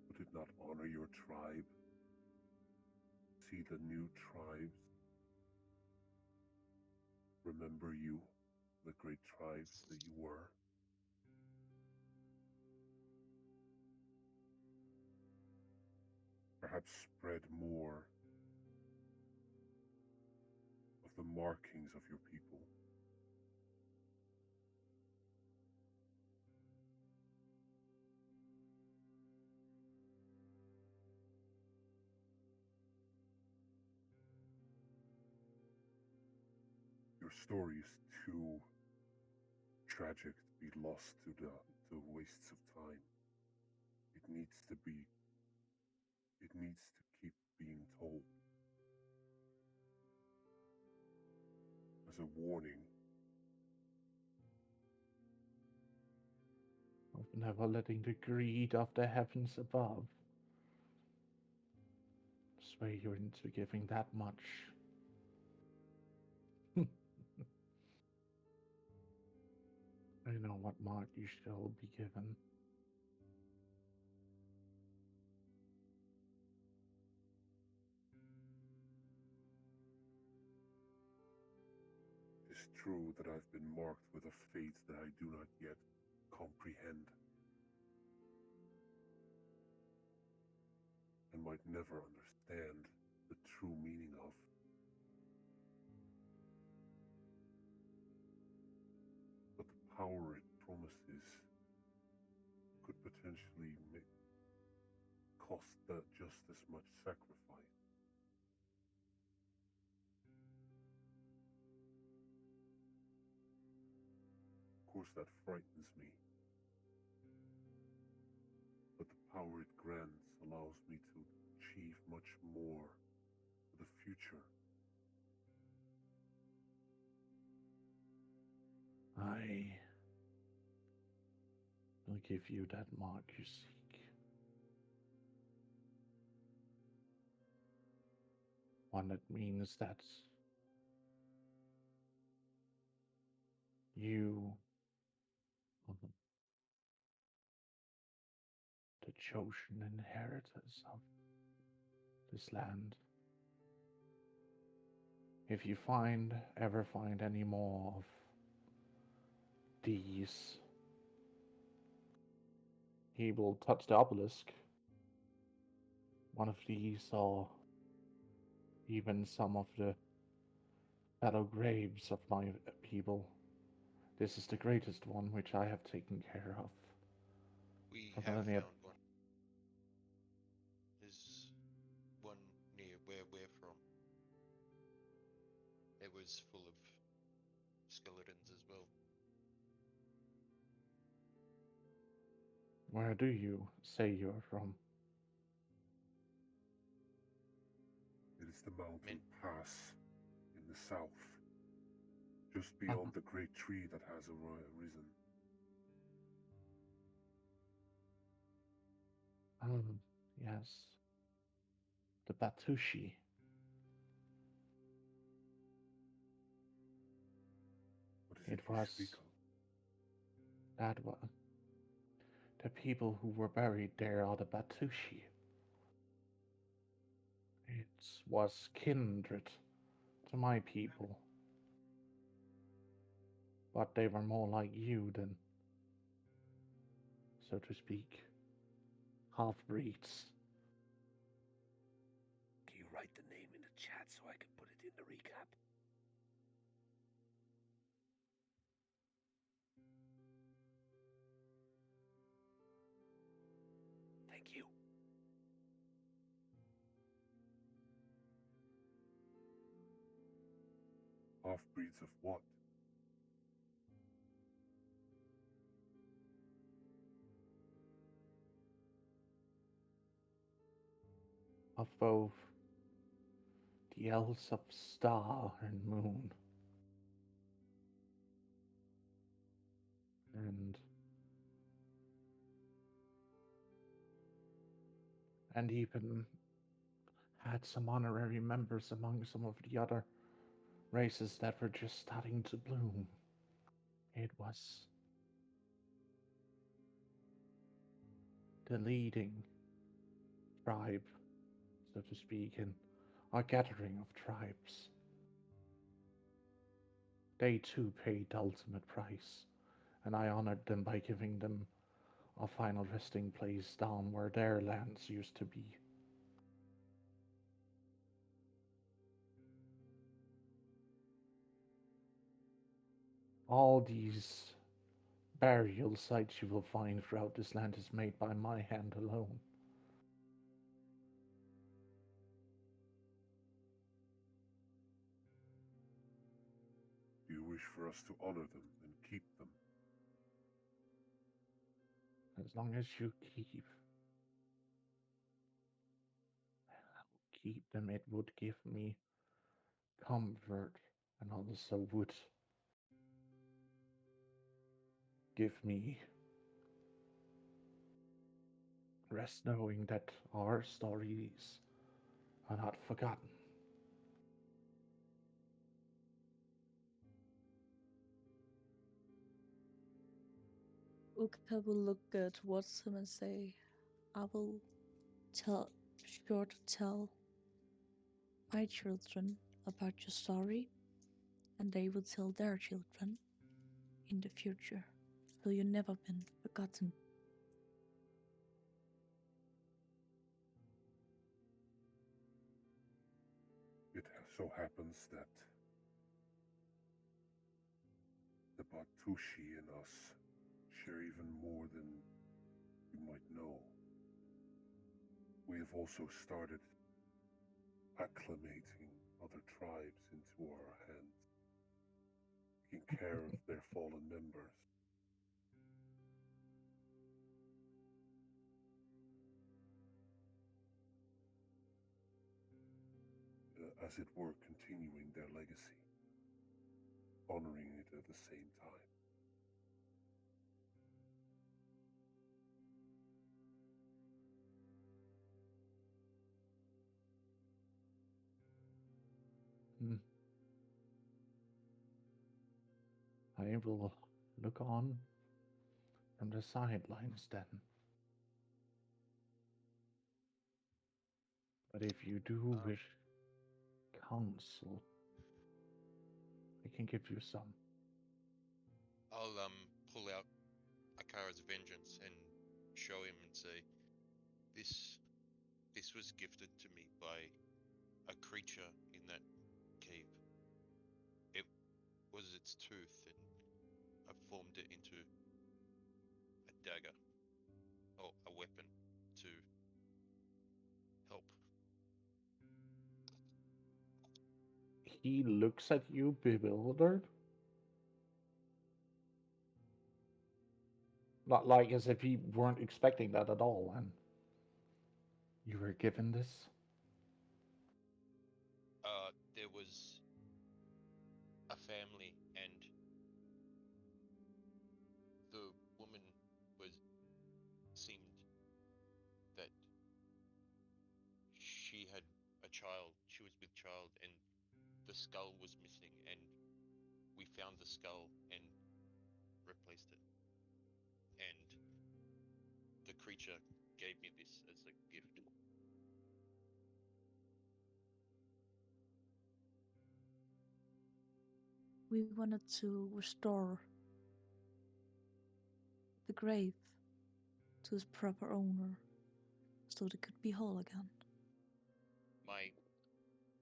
Would it not honor your tribe? See the new tribes remember you, the great tribes that you were? Perhaps spread more of the markings of your people. Your story is too tragic to be lost to the wastes of time. It needs to be, it needs to keep being told as a warning Of never letting the greed of the heavens above sway you into giving that much. I know what mark you shall be given. It is true that I've been marked with a fate that I do not yet comprehend, and might never understand the true meaning of. But the power it promises could potentially cost just as much sacrifice. Of course, that frightens me. But the power it grants allows me to achieve much more for the future. I will give you that mark you seek. One that means that you are the chosen inheritors of this land. If you ever find any more of these, he will touch the obelisk. One of these, or even some of the fellow graves of my people. This is the greatest one which I have taken care of. We For have millennia. found one. There's one near where we're from. It was full of skeletons as well. Where do you say you're from? It is the mountain Min- pass in the south, just beyond the great tree that has arisen. Yes. The Batushi. What is It you was speak of? that one. The people who were buried there are the Batushi. was kindred to my people, but they were more like you than, so to speak, half breeds. Can you write the name in the chat so I can put it in the recap? Thank you. Half breeds of what? Of both the elves of star and moon, and even had some honorary members among some of the other races that were just starting to bloom. It was the leading tribe, so to speak, in a gathering of tribes. They too paid the ultimate price, and I honored them by giving them a final resting place down where their lands used to be. All these burial sites you will find throughout this land is made by my hand alone. Do you wish for us to honor them and keep them? As long as you keep them, it would give me comfort and also would give me rest knowing that our stories are not forgotten. Uka will look towards him and say, I will tell, sure to tell my children about your story, and they will tell their children in the future, so you've never been forgotten. It so happens that the Batushi and us share even more than you might know. We have also started acclimating other tribes into our hands, taking care of their fallen members. As it were, continuing their legacy, honoring it at the same time. Hmm. I will look on from the sidelines then. But if you do wish counsel, I can give you some. I'll pull out Akara's vengeance and show him and say, this this was gifted to me by a creature in that cave. It was its tooth, and I formed it into a dagger or a weapon to help. He looks at you bewildered. Not like as if he weren't expecting that at all, and you were given this? There was a family, and the woman was seemed that she had a child. She was with child, and the skull was missing, and we found the skull and replaced it. And the creature gave me this as a gift. We wanted to restore the grave to its proper owner so they could be whole again. My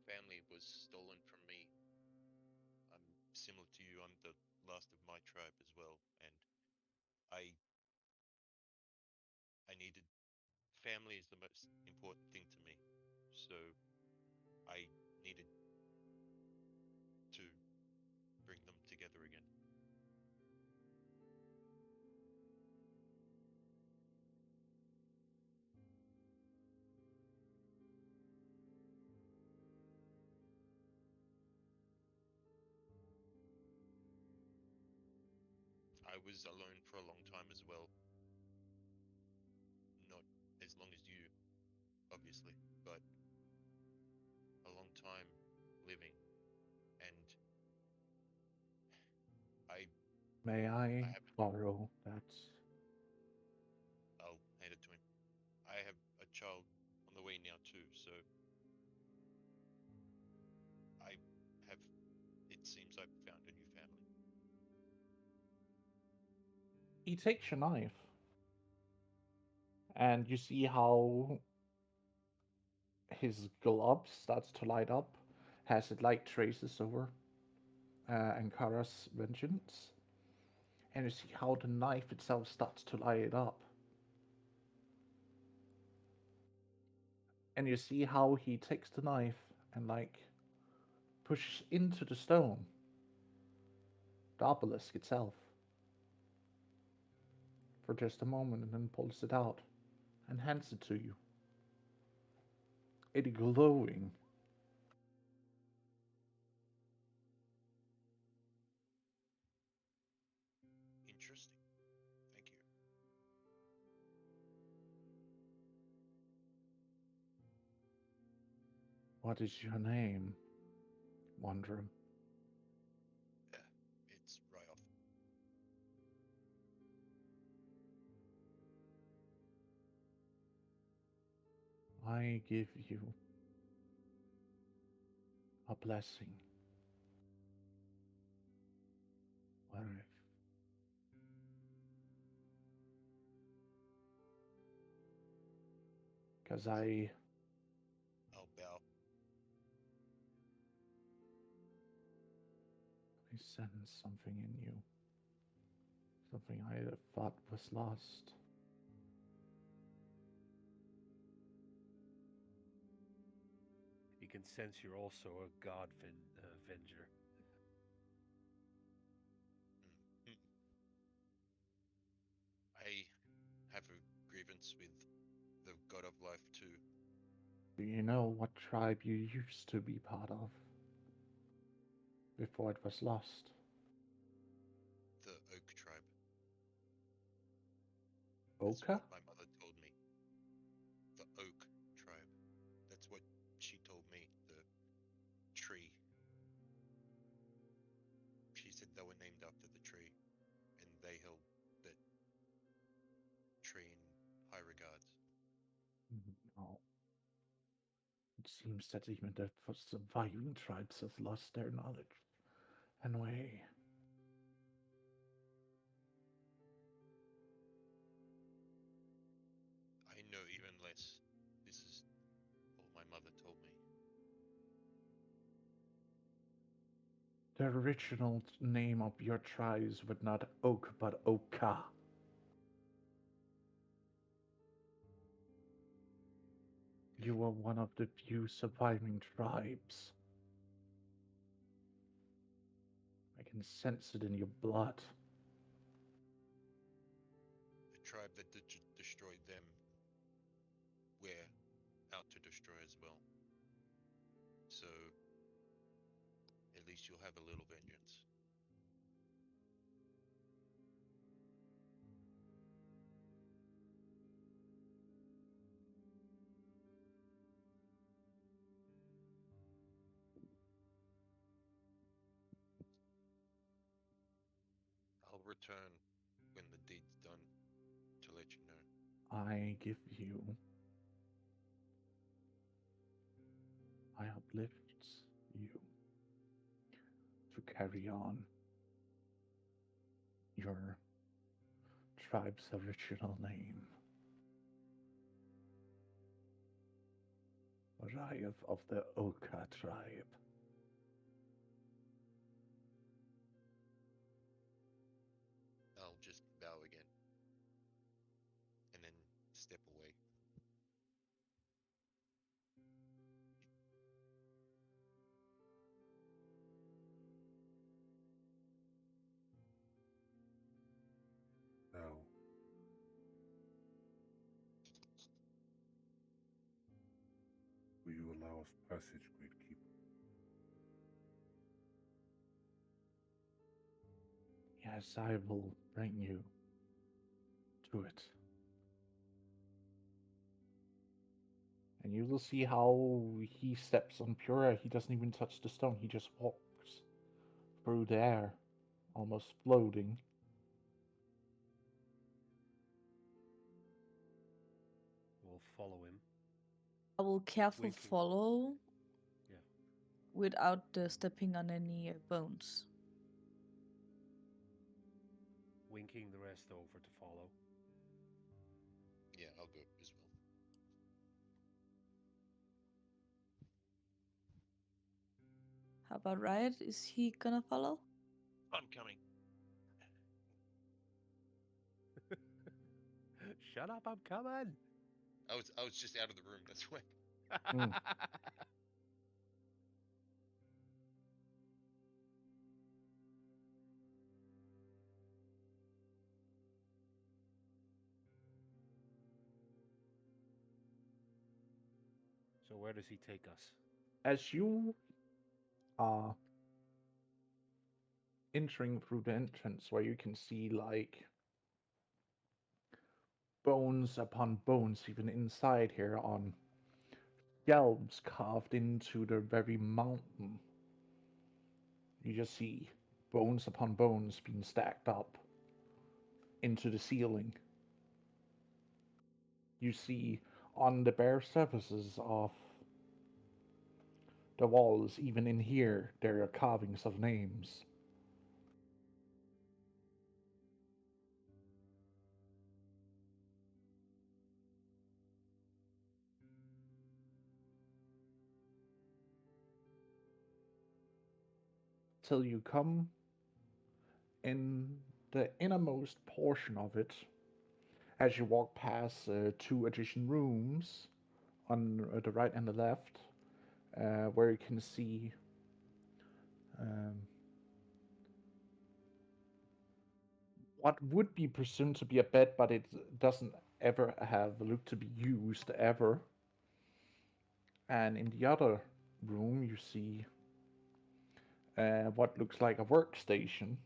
family was stolen from me. I'm similar to you. I'm the last of my tribe as well, and I I needed family is the most important thing to me. So I needed to bring them together again. I was alone for a long time as well. Not as long as you, obviously, but a long time living. And I May I I have borrow that? I'll hand it to him. I have a child on the way now too, so I have it seems I've found a new family. He takes your knife, and you see how his glove starts to light up, has it like traces over Ankara's vengeance, and you see how the knife itself starts to light up, and you see how he takes the knife and like pushes into the stone, the obelisk itself, for just a moment, and then pulls it out and hands it to you. It glowing. Interesting. Thank you. What is your name, Wanderer? Yeah, it's right off. I give you a blessing. Wheref, because I'll bow. I sense something in you, something I thought was lost. You can sense you're also a venger. Mm. I have a grievance with the god of life too. Do you know what tribe you used to be part of before it was lost? The Oak tribe. That's Oka? what my mother told me. The Oak tribe. That's what she told me. The tree. She said they were named after the tree, and they held that tree in high regards. No. It seems that even the surviving tribes have lost their knowledge and way. I know even less. This is all my mother told me. The original name of your tribes was not Oak but Oka. You were one of the few surviving tribes. I can sense it in your blood. The tribe that destroyed them, we're out to destroy as well. So at least you'll have a little vengeance. I'll return when the deed's done to let you know. I give you. I uplift you to carry on your tribe's original name, Rive of the Oka tribe. I'll just bow again and then step away. Now, will you allow us passage, Great Keeper? Yes, I will bring you to it. And you will see how he steps on pure air. He doesn't even touch the stone, he just walks through the air, almost floating. We'll follow him. I will careful Winking. follow Yeah. without stepping on any bones. Winking the rest over to follow. Yeah, I'll go as well. How about Riot? Is he gonna follow? I'm coming. Shut up, I'm coming. I was just out of the room. That's why. Mm. So where does he take us? As you are entering through the entrance, where you can see like bones upon bones, even inside here, on shelves carved into the very mountain. You just see bones upon bones being stacked up into the ceiling. You see on the bare surfaces of the walls, even in here, there are carvings of names. Till you come in the innermost portion of it, as you walk past two adjacent rooms on the right and the left, where you can see um, what would be presumed to be a bed, but it doesn't ever have looked to be used ever. And in the other room, you see what looks like a workstation.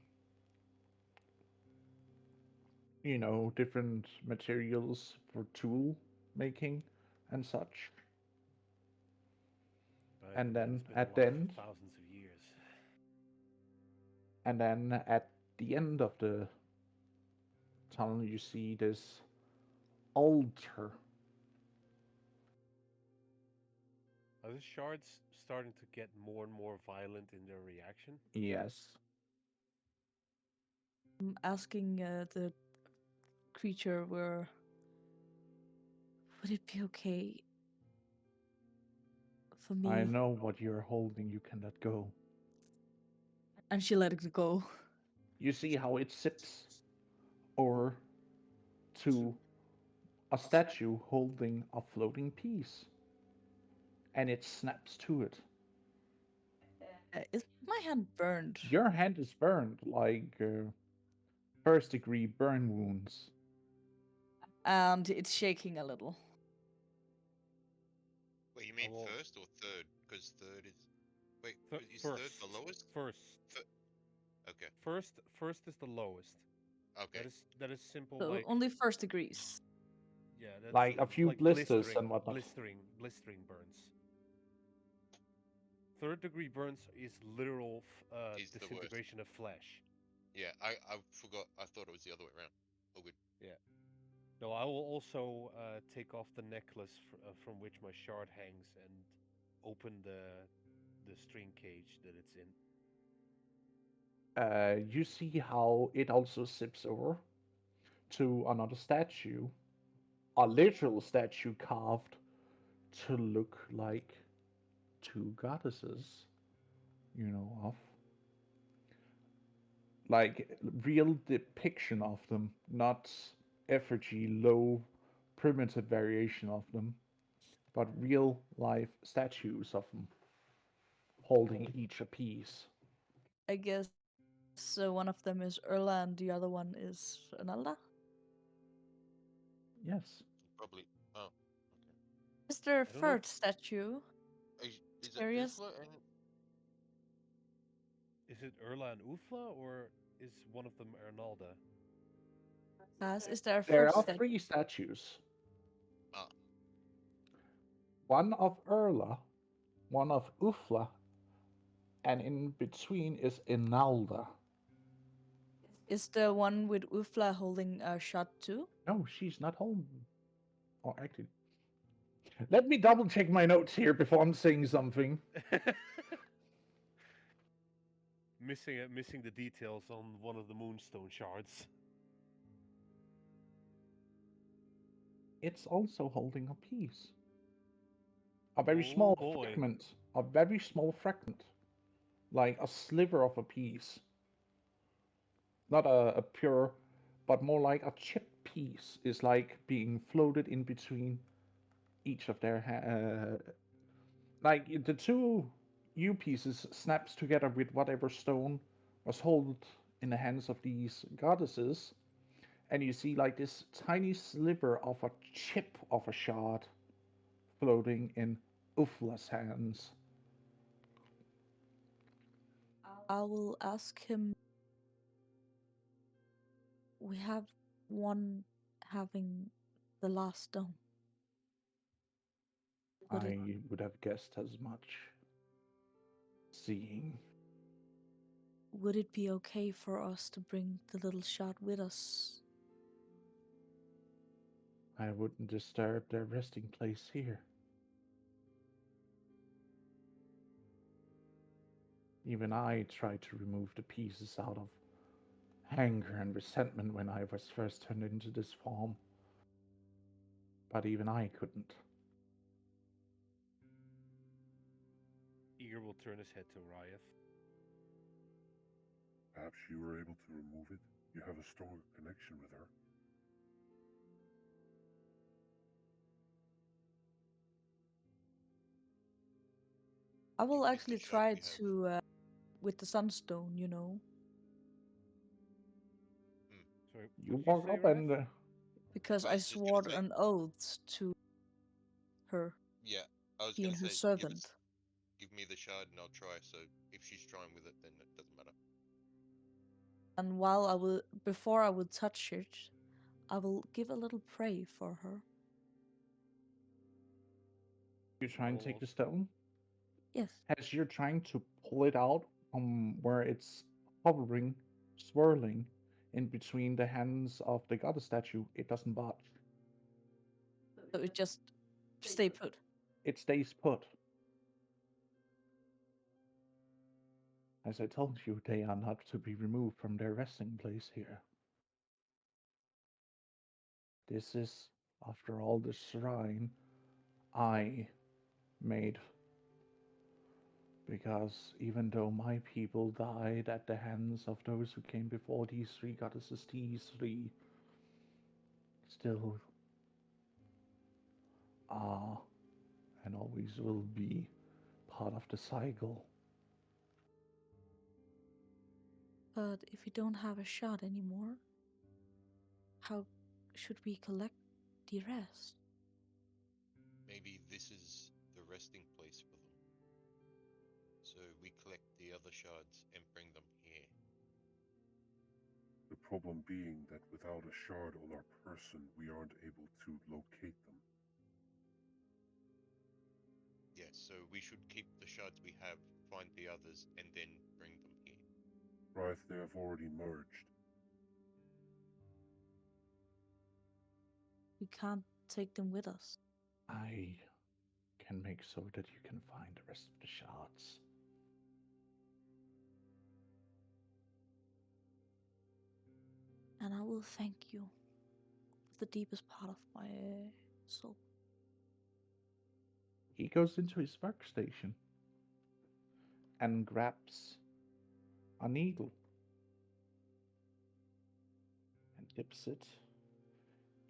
You know, different materials for tool making and such. Right, And the man's then been at the alive end, for thousands of years. and then at the end of the tunnel, you see this altar. Are the shards starting to get more and more violent in their reaction? Yes. I'm asking the creature where would it be okay for I me? know what you're holding, you can let go. And she let it go. You see how it sips over to a statue holding a floating piece. And it snaps to it. Is my hand burned? Your hand is burned, like first degree burn wounds. And it's shaking a little. Wait, you mean will- first or third? Because third is. Wait, is first. third the lowest? First. Okay. First is the lowest. Okay. That is simple. So Like only first degrees. yeah, that's Like a few like blisters and whatnot. blistering burns. Third degree burns is literal Is the worst. disintegration of flesh. Yeah, I forgot. I thought it was the other way around. Oh, good. Yeah. No, I will also take off the necklace from which my shard hangs and open the string cage that it's in. you see how it also zips over to another statue, a literal statue carved to look like two goddesses, of like real depiction of them, not effigy, low, primitive variation of them, but real life statues of them holding each a piece. I guess one of them is Erla and the other one is Ronalda. Yes, Probably. Oh, okay. Is there a I don't know. third statue? Is it Curious. Uthla and Is it Erla and Ufla, or is one of them Ernalda? As is there a there third are statue? three statues: ah? one of Erla, one of Ufla, and in between is Inalda. Is the one with Ufla holding a shot too? No, she's not home. Oh, actually, let me double check my notes here before I'm saying something. Missing the details on one of the moonstone shards. It's also holding a piece. A very Oh small boy. fragment. A very small fragment. Like a sliver of a piece. Not a pure, but more like a chipped piece is like being floated in between each of their like the two U pieces snaps together with whatever stone was held in the hands of these goddesses, and you see like this tiny sliver of a chip of a shard floating in Ufla's hands. I will ask him. We have one having the last stone. Would it I would have guessed as much. Seeing, would it be okay for us to bring the little shot with us? I wouldn't disturb their resting place here. Even I tried to remove the pieces out of anger and resentment when I was first turned into this form, but even I couldn't. Eager will turn his head to Ryeth. Perhaps you were able to remove it. You have a stronger connection with her. I will Give me the actually shard try we have. to with the sunstone, you know, Hmm. Sorry, You what did you walk say, up Ryeth? and because I I was just gonna swore say, an oath to her yeah. I was being gonna her say, servant. give me the shard and I'll try. So if she's trying with it, then it doesn't matter. And while I will, before I will touch it, I will give a little pray for her. you try I and will take the also. stone. Yes. As you're trying to pull it out from where it's hovering, swirling in between the hands of the goddess statue, it doesn't budge. So it just stay put. It stays put. As I told you, they are not to be removed from their resting place here. This is, after all, the shrine I made, because even though my people died at the hands of those who came before these three goddesses, these three still are and always will be part of the cycle. But if we don't have a shot anymore, how should we collect the rest? Maybe this is the resting place for them. So we collect the other shards and bring them here. The problem being that without a shard on our person, we aren't able to locate them. Yes, so we should keep the shards we have, find the others, and then bring them here. Right, they have already merged. We can't take them with us. I can make so that you can find the rest of the shards. and I will thank you with the deepest part of my soul. He goes into his workstation and grabs a needle and dips it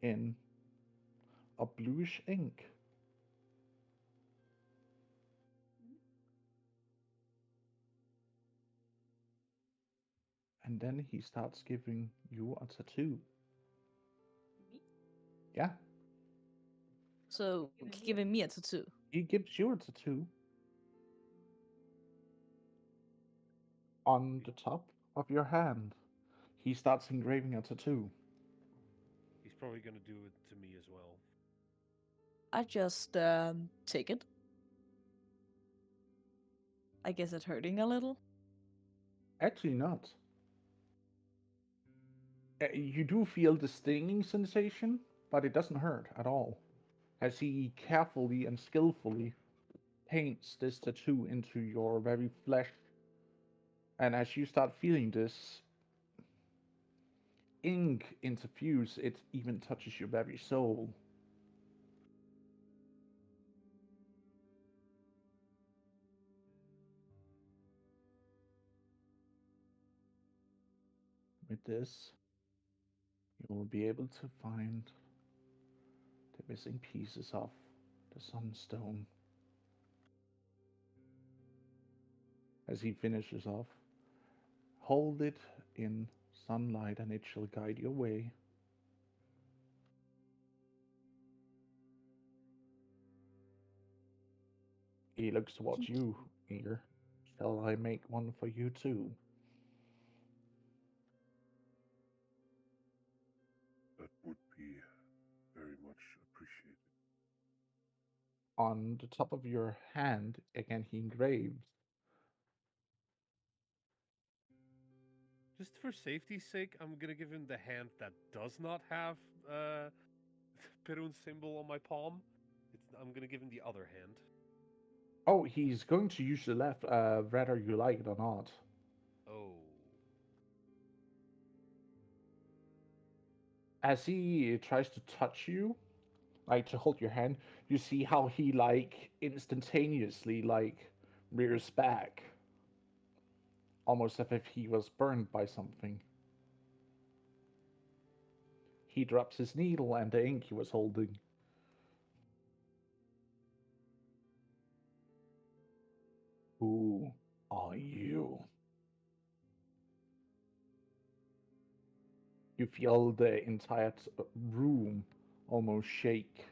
in a bluish ink. And then he starts giving you a tattoo. Yeah, So giving me a tattoo. he gives you a tattoo on the top of your hand. He starts engraving a tattoo. He's probably gonna do it to me as well. I just take it. I guess it's hurting a little. Actually, not. You do feel the stinging sensation, but it doesn't hurt at all. As he carefully and skillfully paints this tattoo into your very flesh, and as you start feeling this ink interfuse, it even touches your very soul. With this, you will be able to find the missing pieces of the sunstone. As he finishes off, hold it in sunlight and it shall guide your way. He looks towards you, eager. Shall I make one for you too? That would be very much appreciated. On the top of your hand, again, he engraves. Just for safety's sake, I'm gonna give him the hand that does not have Perun's symbol on my palm. I'm gonna give him the other hand. Oh, he's going to use the left, whether you like it or not. Oh. As he tries to touch you, like to hold your hand, you see how he like instantaneously like rears back, almost as if he was burned by something. He drops his needle and the ink he was holding. Who are you? You feel the entire room almost shake.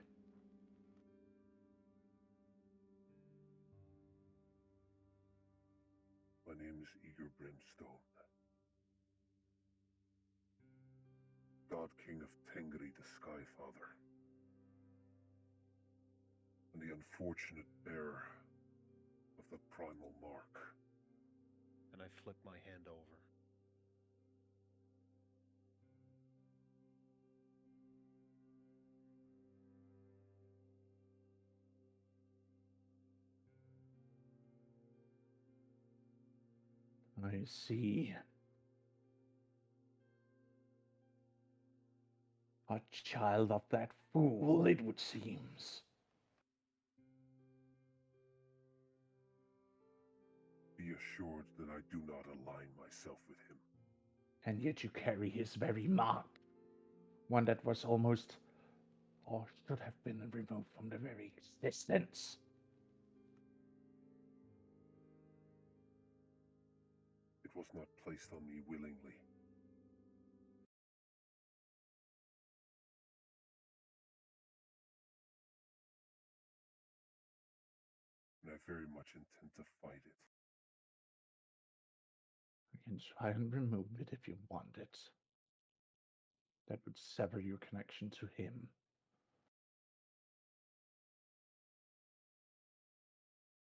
My name is Eager Brimstone, God King of Tengri, the Sky Father, and the unfortunate bearer of the primal mark. And I flip my hand over. I see. A child of that fool, it would seems. Be assured that I do not align myself with him. And yet you carry his very mark. One that was almost, or should have been removed from the very existence. It was not placed on me willingly. And I very much intend to fight it. I can try and remove it if you want it. That would sever your connection to him.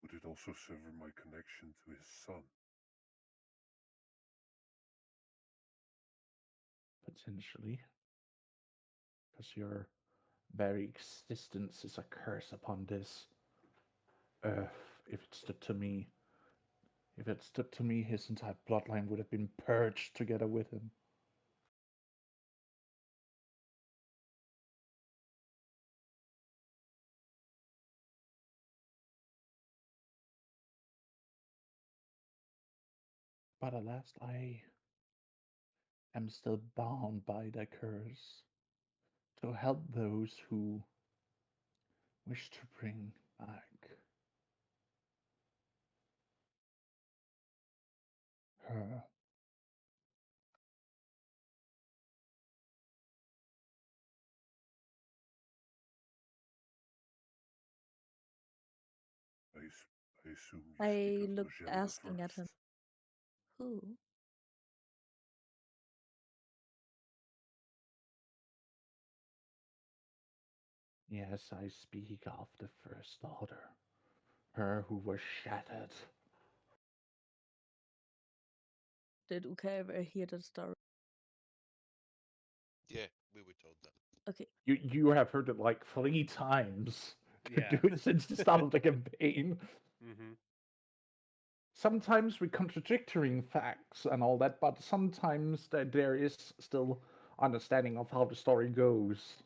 Would it also sever my connection to his son? Potentially. Because your very existence is a curse upon this earth. If it stood to me, if it stood to me, his entire bloodline would have been purged together with him. But alas, I am still bound by the curse to help those who wish to bring back her. I assume you speak I of look Mojella the asking at him. First. Who? Yes, I speak of the first daughter, her who was shattered. Did Uka ever hear that story? Yeah, we were told that. Okay. You have heard it like 3 times Yeah. since the start of the campaign. Mm-hmm. Sometimes with contradictory facts and all that, but sometimes there is still understanding of how the story goes.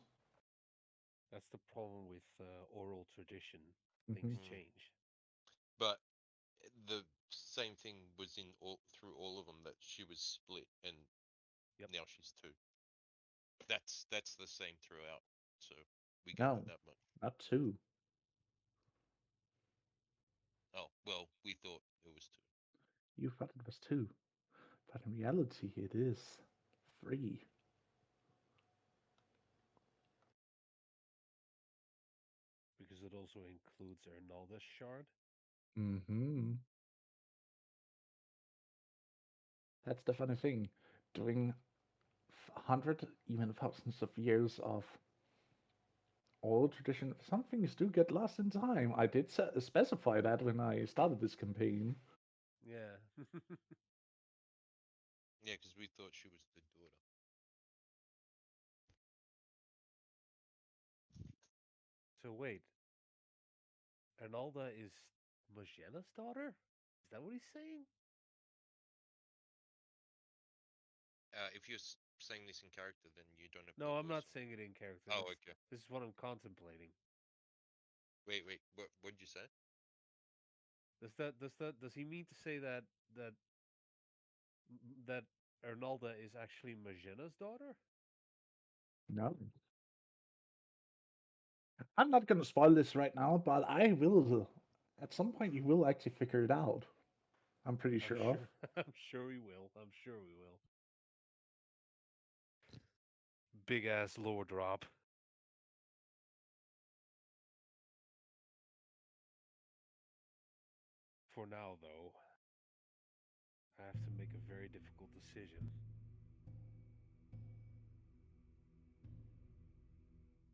That's the problem with oral tradition. Things Hmm. Mm. change. But the same thing was in all through all of them that she was split and Yep. now she's two. That's the same throughout. So we gathered No, that much. not two. Oh well, we thought it was two. You thought it was two, but in reality, it is three. Because it also includes Arnalda's shard. Hmm. That's the funny thing. During hundred, even thousands of years of oral tradition, some things do get lost in time. I did specify that when I started this campaign. Yeah. Yeah, because we thought she was the daughter. So wait, Arnalda is Magella's daughter? Is that what he's saying? If you're saying this in character, then you don't have No, the I'm voice not on. saying it in character. Oh, That's okay. this is what I'm contemplating. Wait. What'd you say? Does he mean to say that that Arnalda is actually Magella's daughter? No, I'm not going to spoil this right now, but I will. At some point, you will actually figure it out. I'm pretty I'm sure of. sure. I'm sure we will. I'm sure we will. Big ass lore drop. For now, though, I have to make a very difficult decision.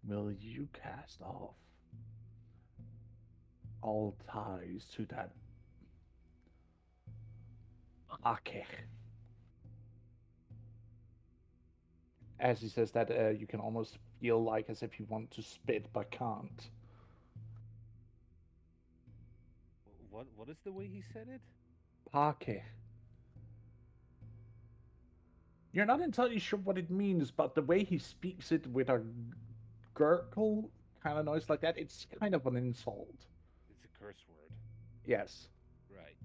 Will you cast off all ties to that Ake? As he says that, you can almost feel like as if you want to spit but can't. What is the way he said it? Pake. You're not entirely sure what it means, but the way he speaks it with a gurgle kind of noise like that, it's kind of an insult. It's a curse word. Yes. Right.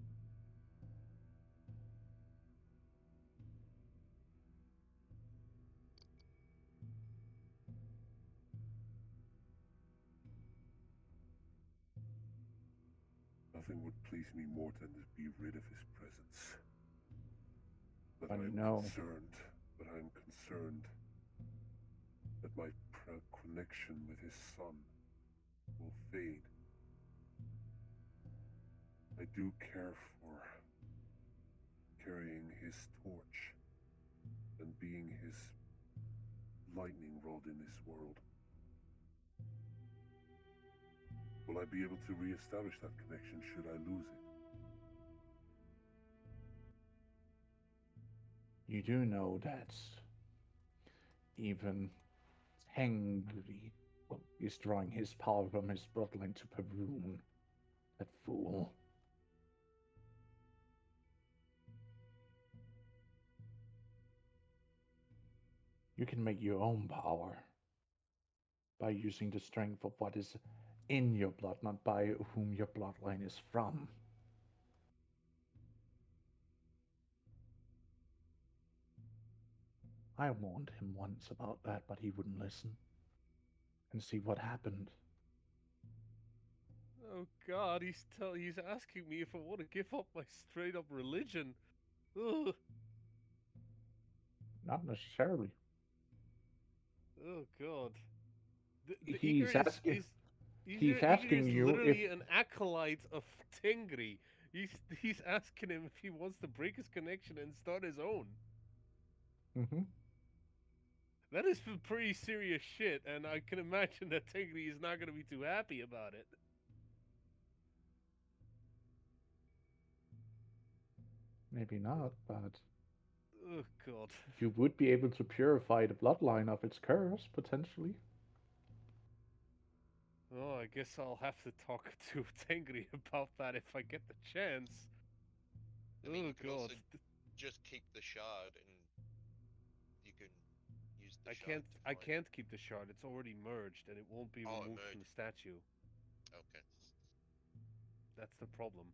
Nothing would please me more than to be rid of his presence. But Funny, I'm no. concerned. But I'm concerned that my connection with his son will fade. I do care for carrying his torch and being his lightning rod in this world. Will I be able to reestablish that connection should I lose it? You do know that even Tengri is drawing his power from his bloodline to Perun. That fool. You can make your own power by using the strength of what is in your blood, not by whom your bloodline is from. I warned him once about that, but he wouldn't listen. And see what happened. Oh God, he's asking me if I want to give up my straight up religion. Ugh. Not necessarily. Oh God. The Eager He's asking. is He's Eager asking is you if. literally an acolyte of Tengri. He's asking him if he wants to break his connection and start his own. Mhm. That is some pretty serious shit, and I can imagine that Tengri is not going to be too happy about it. Maybe not, but Oh God. you would be able to purify the bloodline of its curse, potentially. Oh, I guess I'll have to talk to Tengri about that if I get the chance. I mean, Oh you can God. also just keep the shard, and you can use the I shard can't to I find. can't keep the shard. It's already merged and it won't be Oh, removed from the emerge. statue. Okay. That's the problem.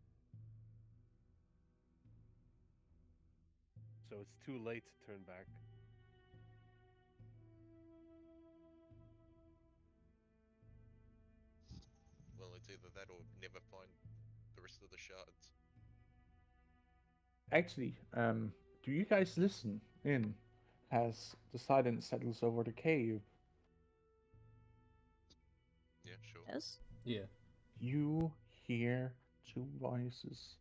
So it's too late to turn back. Well, it's either that or never find the rest of the shards. Actually, do you guys listen in as the silence settles over the cave? Yeah, sure. Yes. Yeah. You hear two voices.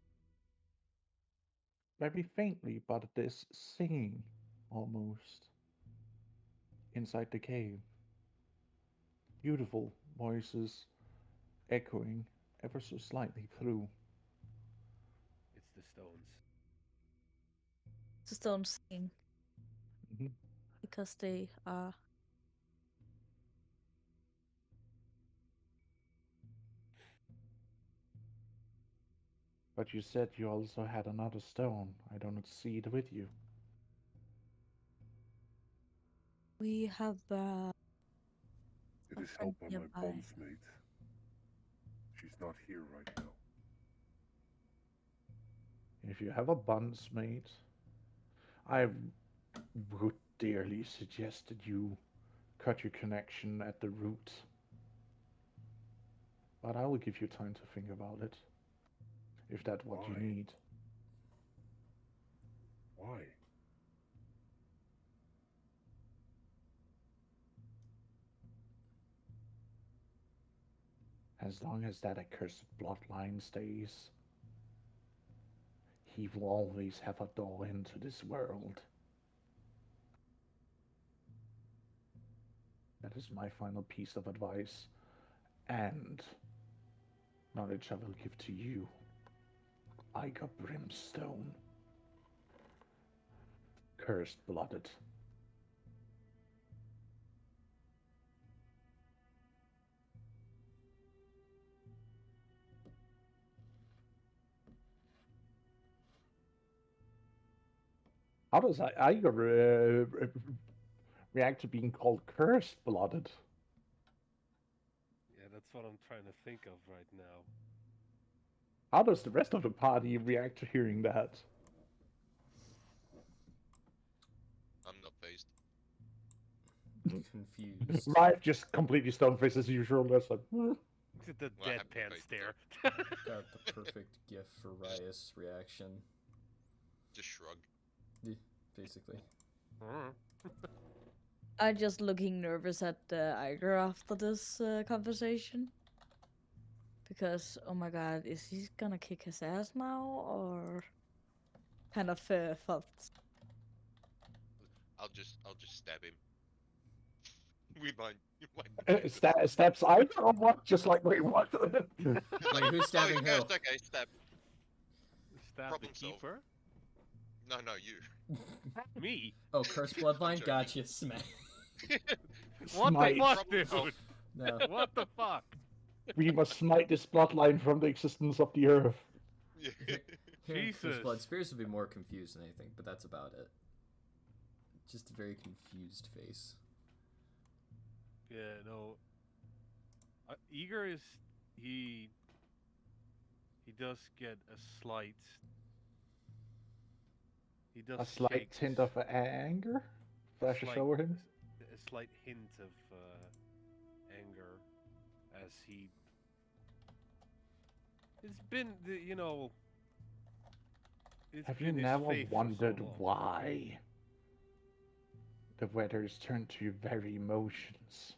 Very faintly, but this singing almost inside the cave. Beautiful voices echoing ever so slightly through. It's the stones. Just don't sing Mhm. because they are. But you said you also had another stone. I do not see it with you. We have It a is friend held by my nearby. bondsmate. She's not here right now. If you have a bondsmate, I would dearly suggest that you cut your connection at the root. But I will give you time to think about it, if that's what you Why? need. Why? As long as that accursed bloodline stays, he will always have a door into this world. That is my final piece of advice and knowledge I will give to you. I got brimstone, cursed blooded. How does Iger react to being called cursed blooded? Yeah, that's what I'm trying to think of right now. How does the rest of the party react to hearing that? I'm not phased. Confused. Rife just completely stone faced as usual. That's like, The Well, I have deadpan faith, stare. Got the perfect gif for Riot's reaction. Just shrug. Yeah, basically. I'm just looking nervous at Iger after this conversation. Because, oh my god, is he gonna kick his ass now? Or kind of thoughts? I'll just stab him. With my stabs Iger or what? Just like, wait, what? Wait, who's stabbing oh, who? it's okay, stab. Stab Problem the solved. keeper? No, you. Me? Oh, cursed bloodline? joking. Gotcha, smack. What the Smite. fuck, Problem solved. dude? No. What the fuck? We must smite this bloodline from the existence of the earth. Hearing cursed Jesus. blood spears would be more confused than anything, but that's about it. Just a very confused face. Yeah, no. Eager is he does get a slight. He does A slight shake tint his- of anger a flashes slight over him. a slight hint of anger as he. It's been it's Have you been his never faith for so wondered long. why the weather has turned to your very emotions?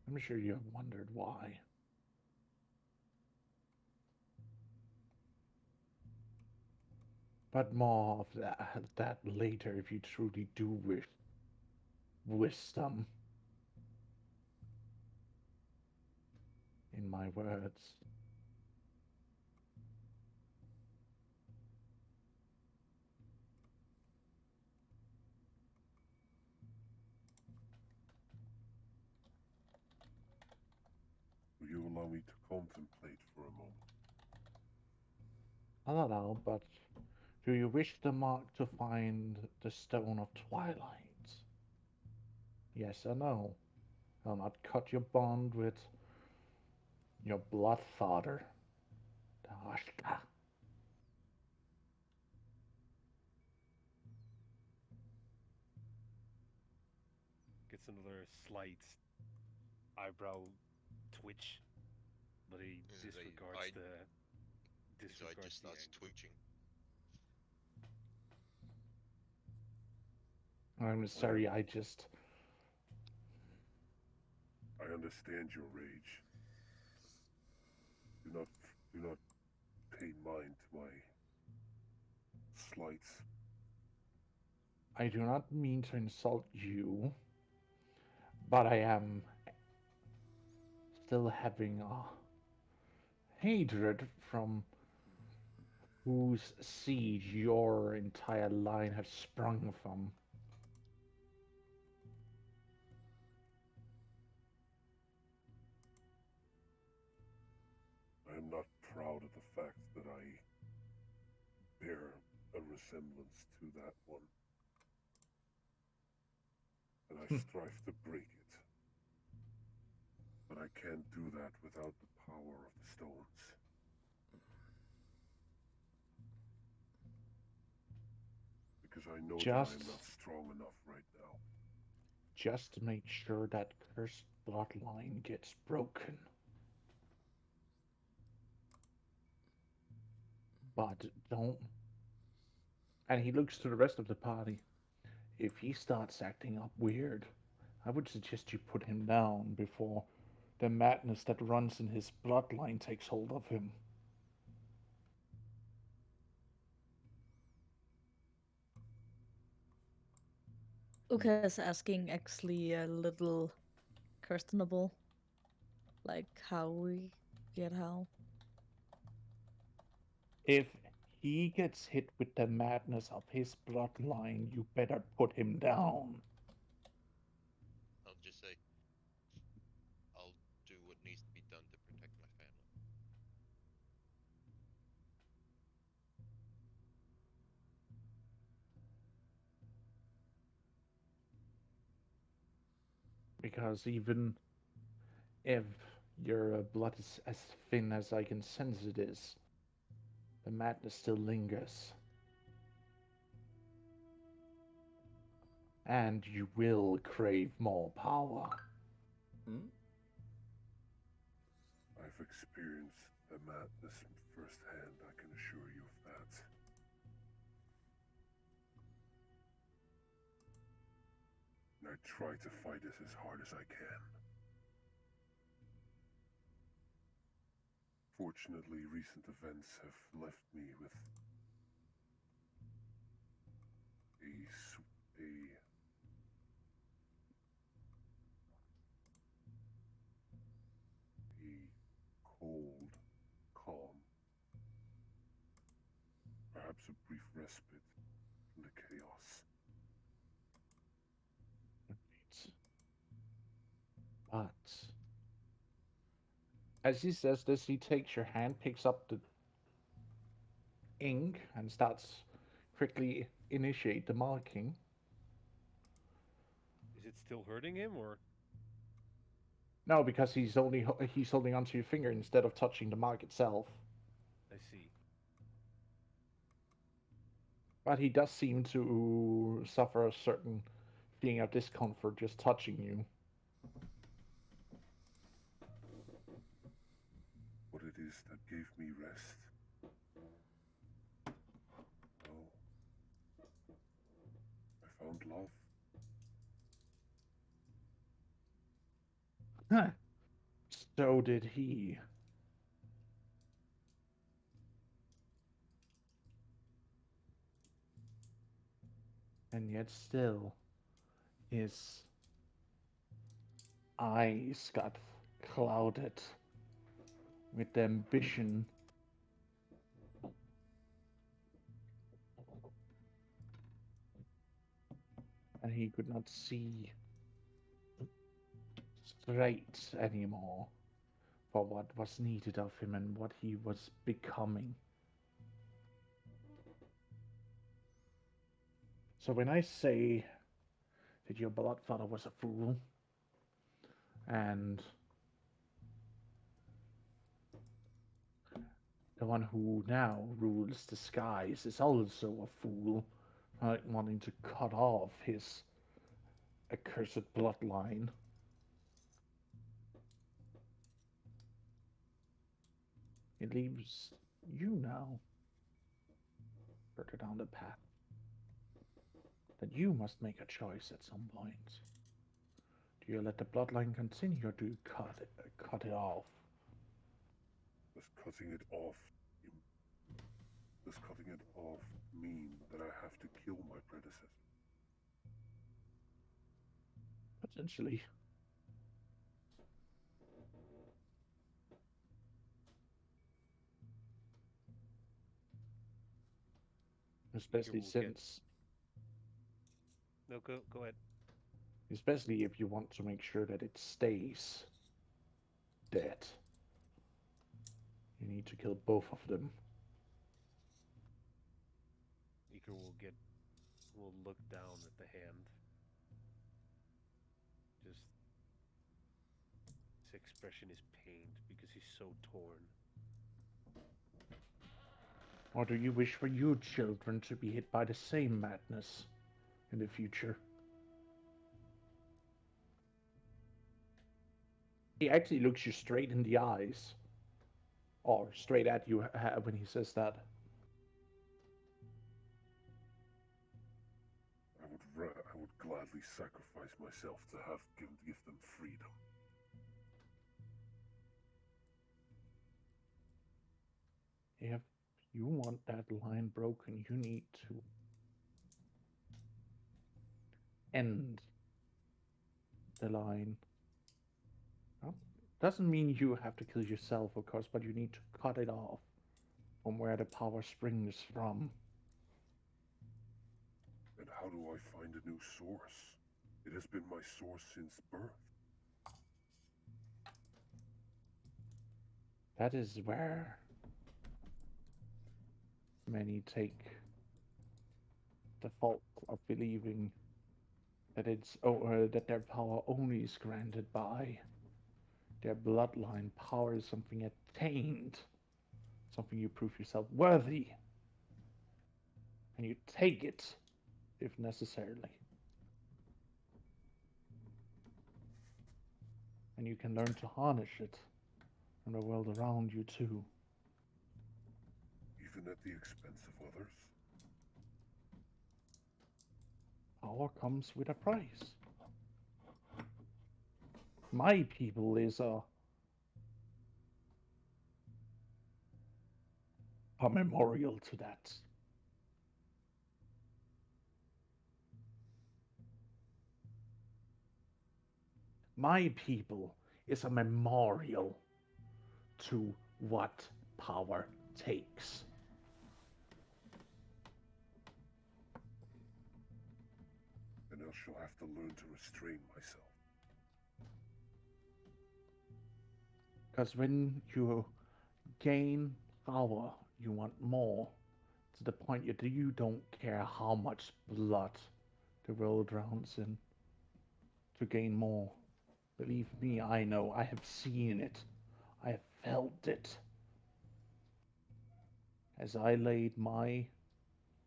I'm sure you have wondered why. But more of that later if you truly do wish wisdom in my words. Will you allow me to contemplate for a moment? I'll allow, but do you wish the mark to find the Stone of Twilight? Yes or no? I'll not cut your bond with your blood father, the Ashka. Gets another slight eyebrow twitch, but he His disregards eye, the his eye just disregards the starts anger. twitching. I'm sorry, I just. I understand your rage. Do not, do not pay mind to my slights. I do not mean to insult you, but I am still having a hatred from whose seed your entire line has sprung from. I am not proud of the fact that I bear a resemblance to that one, and I strive to break it. But I can't do that without the power of the stones. Because I know that I am not Just, strong enough right now. just to make sure that cursed bloodline gets broken. But don't. And he looks to the rest of the party. If he starts acting up weird, I would suggest you put him down before the madness that runs in his bloodline takes hold of him. Uka's asking actually a little questionable, like how we get how. If he gets hit with the madness of his bloodline, you better put him down. I'll just say, I'll do what needs to be done to protect my family. Because even if your blood is as thin as I can sense it is, the madness still lingers. And you will crave more power. Hmm? I've experienced the madness firsthand, I can assure you of that. And I try to fight it as hard as I can. Fortunately, recent events have left me with a cold calm, perhaps a brief respite from the chaos. But as he says this, he takes your hand, picks up the ink, and starts quickly initiate the marking. Is it still hurting him, or No, because he's holding onto your finger instead of touching the mark itself. see. But he does seem to suffer a certain feeling of discomfort just touching you. What it is that gave me rest? Oh, I found love. Huh. So did he. And yet still, his eyes got clouded with the ambition and he could not see straight anymore for what was needed of him and what he was becoming. So when I say that your bloodfather was a fool and the one who now rules the skies is also a fool, wanting to cut off his accursed bloodline, it leaves you now further down the path that you must make a choice at some point. Do you let the bloodline continue or do you cut it off? Does cutting it off does cutting it off mean that I have to kill my predecessor? Potentially. Especially will get. since, No, go ahead. especially if you want to make sure that it stays dead, you need to kill both of them. Iker will look down at the hand. Just his expression is pained because he's so torn. Or do you wish for your children to be hit by the same madness in the future? He actually looks you straight in the eyes, or straight at you when he says that. I would gladly sacrifice myself to give them freedom. If you want that line broken, you need to end the line. Well, doesn't mean you have to kill yourself, of course, but you need to cut it off from where the power springs from. And how do I find a new source? It has been my source since birth. That is where many take the fault of believing that that their power only is granted by their bloodline. Power is something attained, something you prove yourself worthy, and you take it if necessarily. And you can learn to harness it from the world around you too. Even at the expense of others? Power comes with a price. My people is a memorial to that. My people is a memorial to what power takes. Then I shall have to learn to restrain myself. Because when you gain power, you want more. To the point that you don't care how much blood the world drowns in to gain more. Believe me, I know. I have seen it. I have felt it. as I laid my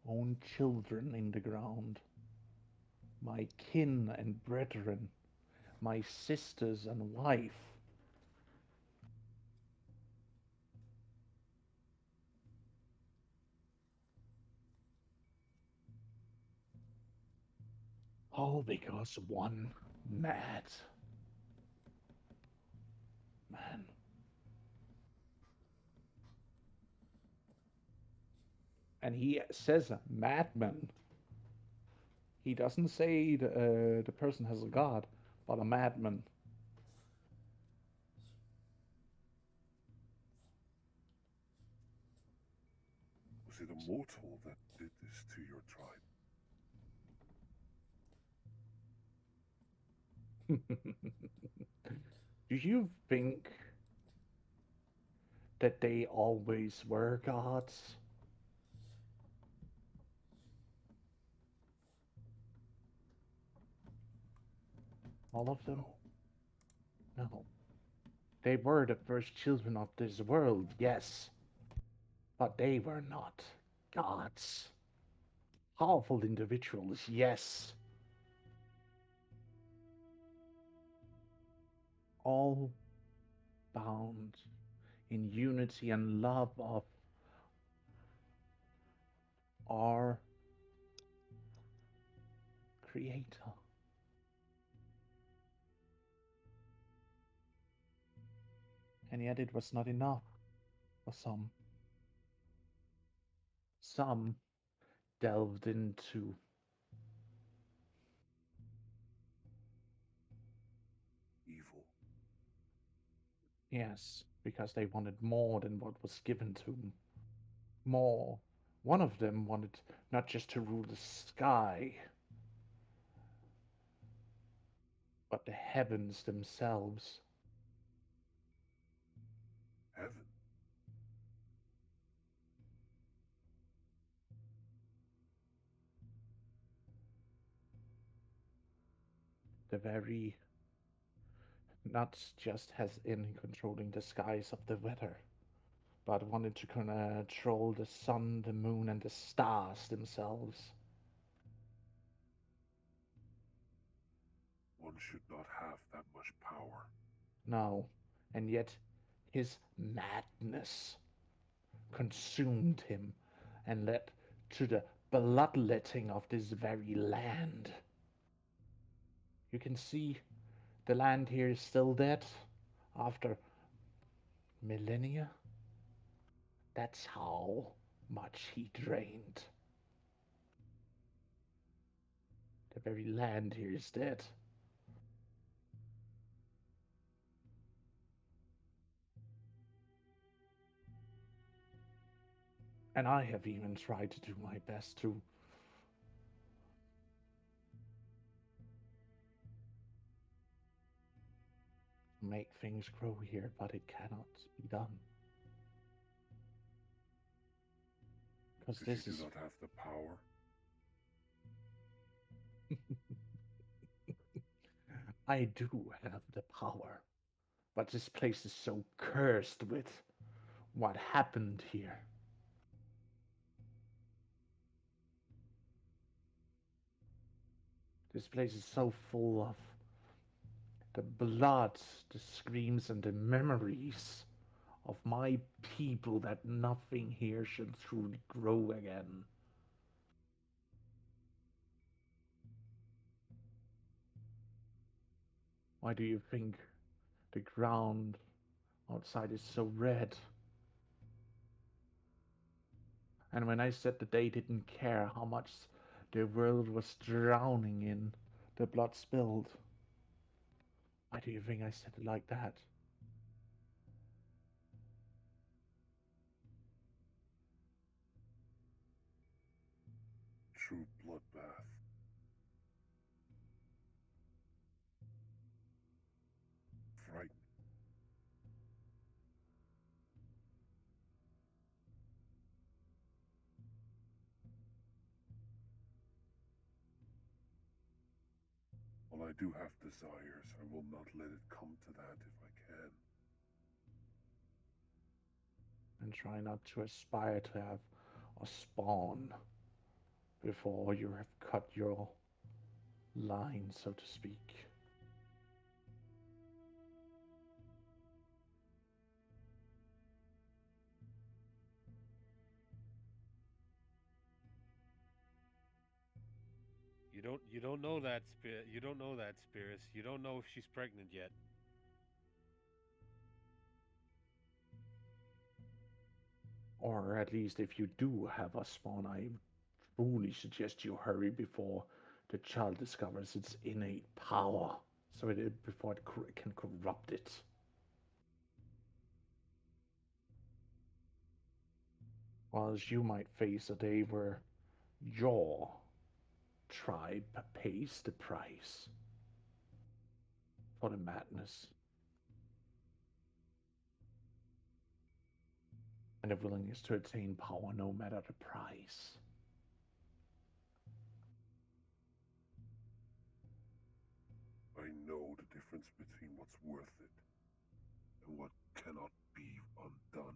own children in the ground, my kin and brethren, my sisters and wife. All because one mad man. And he says madman. He doesn't say the person has a god, but a madman. Was it a mortal that did this to your tribe? Do you think that they always were gods? All of them? No. No. They were the first children of this world, yes, but they were not gods. Powerful individuals, yes, all bound in unity and love of our Creator. And yet it was not enough for some. Some delved into, Evil. yes, because they wanted more than what was given to them. More. One of them wanted not just to rule the sky, but the heavens themselves. Heaven. The very, not just as in controlling the skies of the weather, but wanted to control the sun, the moon, and the stars themselves. One should not have that much power. No, and yet his madness consumed him and led to the bloodletting of this very land. You can see the land here is still dead after millennia. That's how much he drained. The very land here is dead. And I have even tried to do my best to make things grow here, but it cannot be done. Because Because this you is. do not have the power. I do have the power, but this place is so cursed with what happened here. This place is so full of the blood, the screams, and the memories of my people that nothing here should truly grow again. Why do you think the ground outside is so red? And when I said that they didn't care how much the world was drowning in the blood spilled, why do you think I said it like that? True bloodbath. Frightened. While I do have desires, I will not let it come to that if I can. and try not to aspire to have a spawn before you have cut your line, so to speak. You don't know that spirit. You don't know that Spears. You don't know if she's pregnant yet. Or at least if you do have a spawn, I truly suggest you hurry before the child discovers its innate power, so before can corrupt it. Whilst you might face a day where your tribe pays the price for the madness and the willingness to attain power no matter the price. I know the difference between what's worth it and what cannot be undone.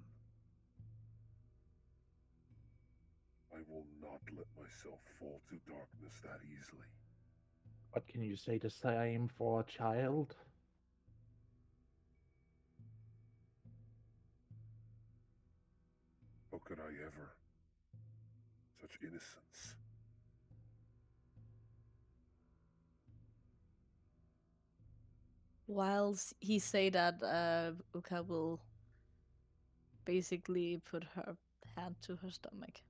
I will not let myself fall to darkness that easily. What can you say the same for a child? How could I ever? Such innocence. Whilst he say that, Uka will basically put her hand to her stomach.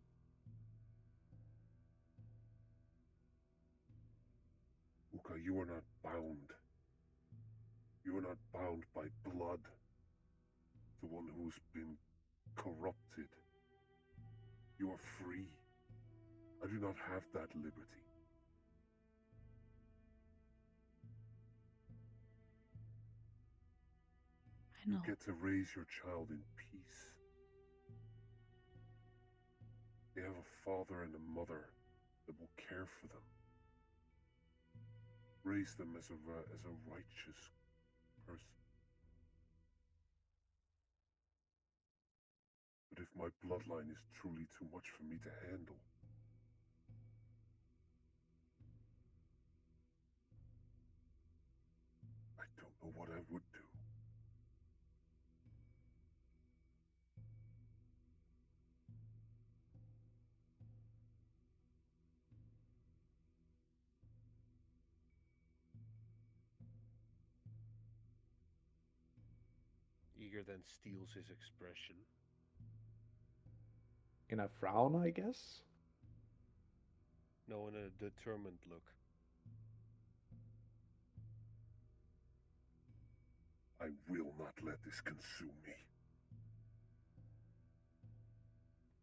Uka, you are not bound. You are not bound by blood to one who's been corrupted. You are free. I do not have that liberty. I You know. get to raise your child in peace. They have a father and a mother that will care for them. Raise them as a righteous person. But if my bloodline is truly too much for me to handle, I don't know what I would do. Eager then steals his expression. In a frown, I guess? No, in a determined look. I will not let this consume me.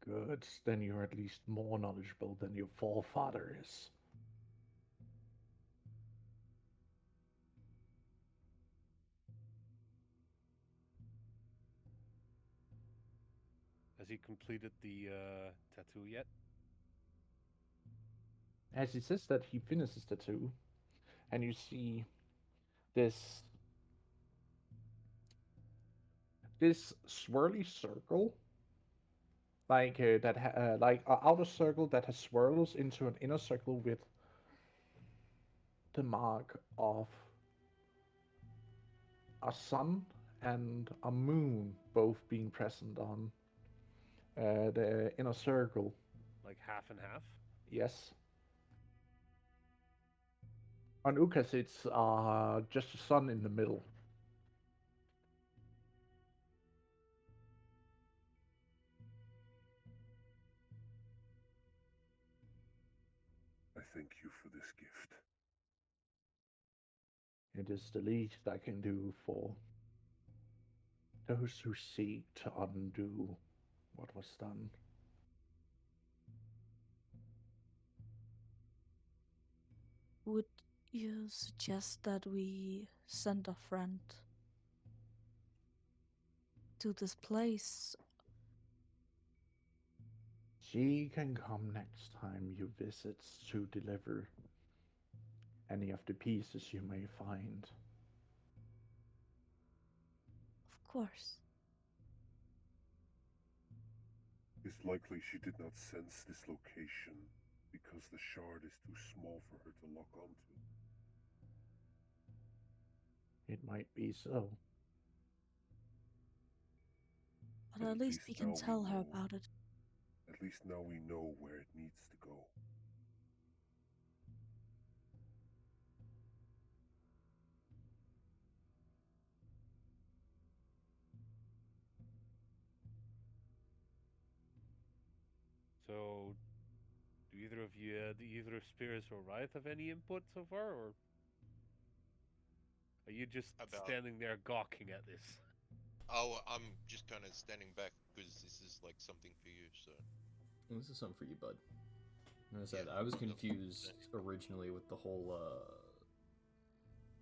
Good, then you're at least more knowledgeable than your forefather is. Has he completed the tattoo yet? As he says that, he finishes the two, and you see this this swirly circle, like an outer circle that has swirls into an inner circle with the mark of a sun and a moon both being present on the inner circle. Like half and half? Yes. On Ukas, it's just a sun in the middle. I thank you for this gift. It is the least I can do for those who seek to undo what was done. Would you suggest that we send a friend to this place? She can come next time you visit to deliver any of the pieces you may find. Of course. It's likely she did not sense this location because the shard is too small for her to lock onto. It might be so. But But at at least least we now can we tell her know. about it. At least now we know where it needs to go. So, do either of Spirits or Riot have any input so far, or are you just About standing there gawking at this? oh, I'm just kind of standing back because this is like something for you. So Well, this is something for you, bud. As I said, yeah, I was I'm confused standing. originally with the whole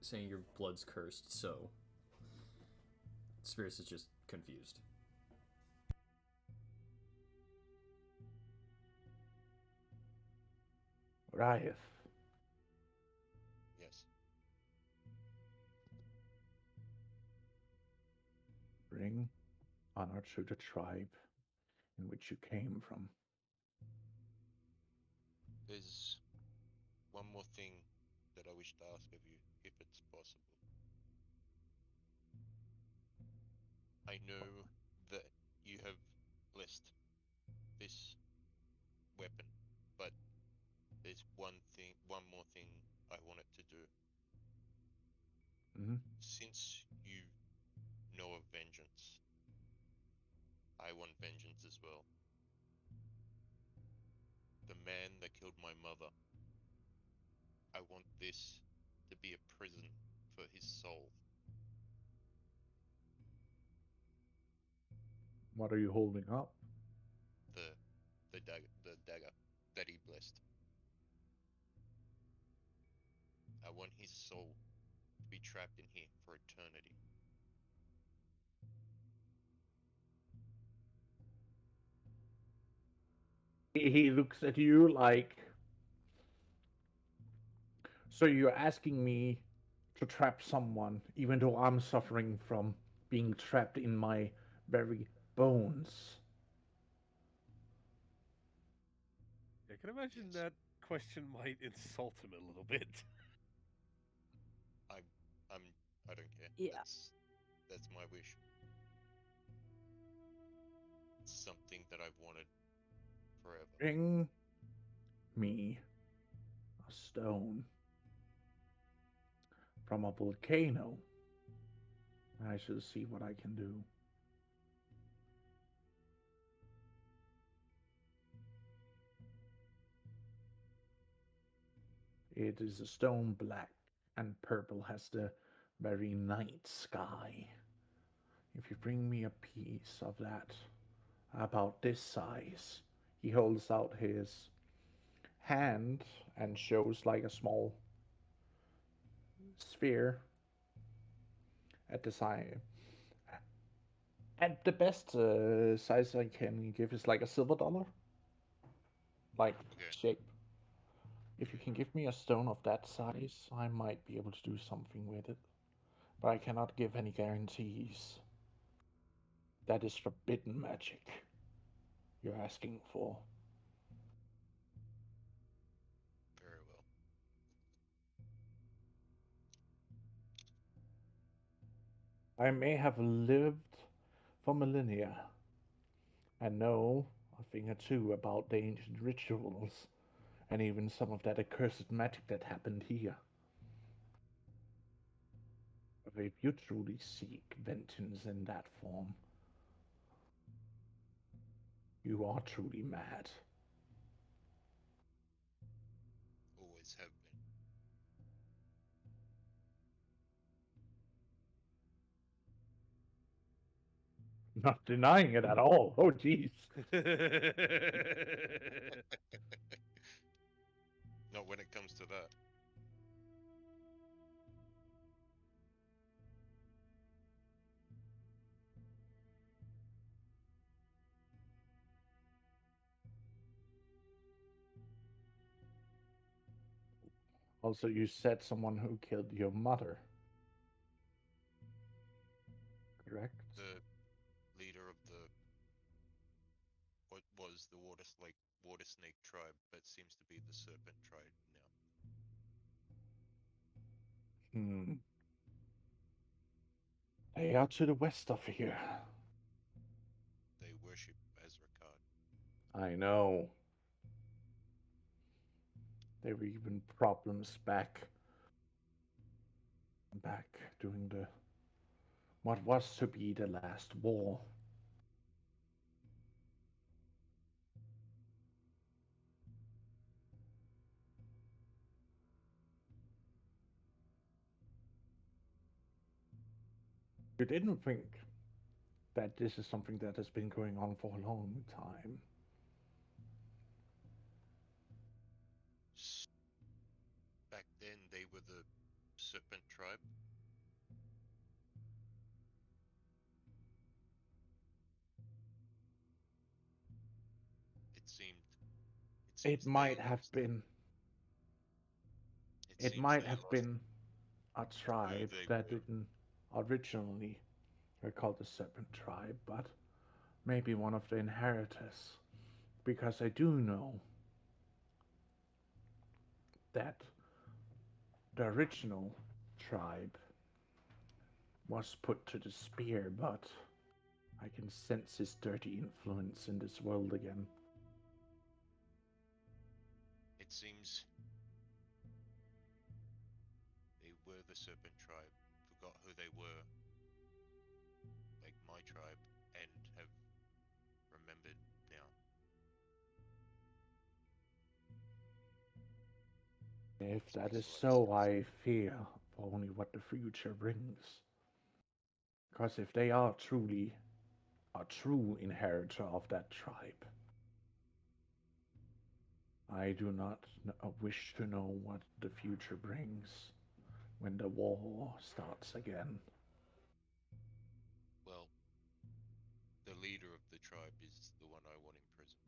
saying your blood's cursed, so Spirits is just confused. Riot, Yes. bring honor to the tribe in which you came from. There's one more thing that I wish to ask of you, if it's possible. I know that you have blessed this weapon, but there's one more thing I wanted to do. Hmm. Since you know of vengeance, I want vengeance as well. The man that killed my mother, I want this to be a prison for his soul. What are you holding up? The the dagger that he blessed. I want his soul to be trapped in here for eternity. He looks at you like, so you're asking me to trap someone, even though I'm suffering from being trapped in my very bones. I can imagine Yes. that question might insult him a little bit. I'm I'm I don't care. Yeah. That's my wish. It's something that I've wanted forever. Bring me a stone from a volcano. I shall see what I can do. It is a stone black and purple, has the very night sky. If you bring me a piece of that about this size, he holds out his hand and shows like a small sphere at the side. At the best size I can give is like a silver dollar, like Okay. shape. If you can give me a stone of that size, I might be able to do something with it. But I cannot give any guarantees. That is forbidden magic you're asking for. Very well. I may have lived for millennia and know a thing or two about the ancient rituals and even some of that accursed magic that happened here. But if you truly seek vengeance in that form, you are truly mad. Always have been. Not denying it at all. Oh, jeez. Not when it comes to that. Also, you said someone who killed your mother, correct? The leader of the was the water snake tribe, but seems to be the serpent tribe now. Hmm. They are to the west of here. They worship Azrakad. I know. There were even problems back during the what was to be the last war. You didn't think that this is something that has been going on for a long time. Back then, they were the serpent tribe. It seemed. It It seems they might have lost. been. It It seems might they have lost been a who tribe they that were. didn't originally were called the Serpent Tribe, but maybe one of the inheritors. Because I do know that the original tribe was put to the spear, but I can sense his dirty influence in this world again. It seems they were the serpent tribe. Forgot who they were, like my tribe, and have remembered now. If that Makes is a lot of so, sense. I fear for only what the future brings. Because if they are truly a true inheritor of that tribe, I do not wish to know what the future brings when the war starts again. Well, the leader of the tribe is the one I want imprisoned.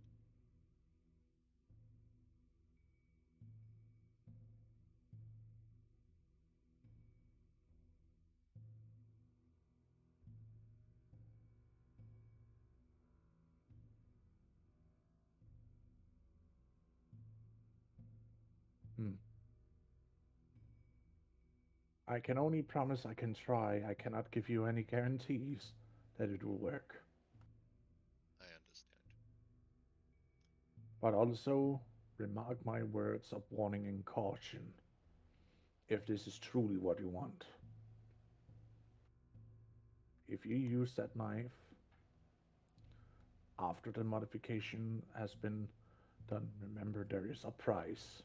Hmm. I can only promise I can try. I cannot give you any guarantees that it will work. I understand. But also, remark my words of warning and caution if this is truly what you want. If you use that knife after the modification has been done, remember there is a price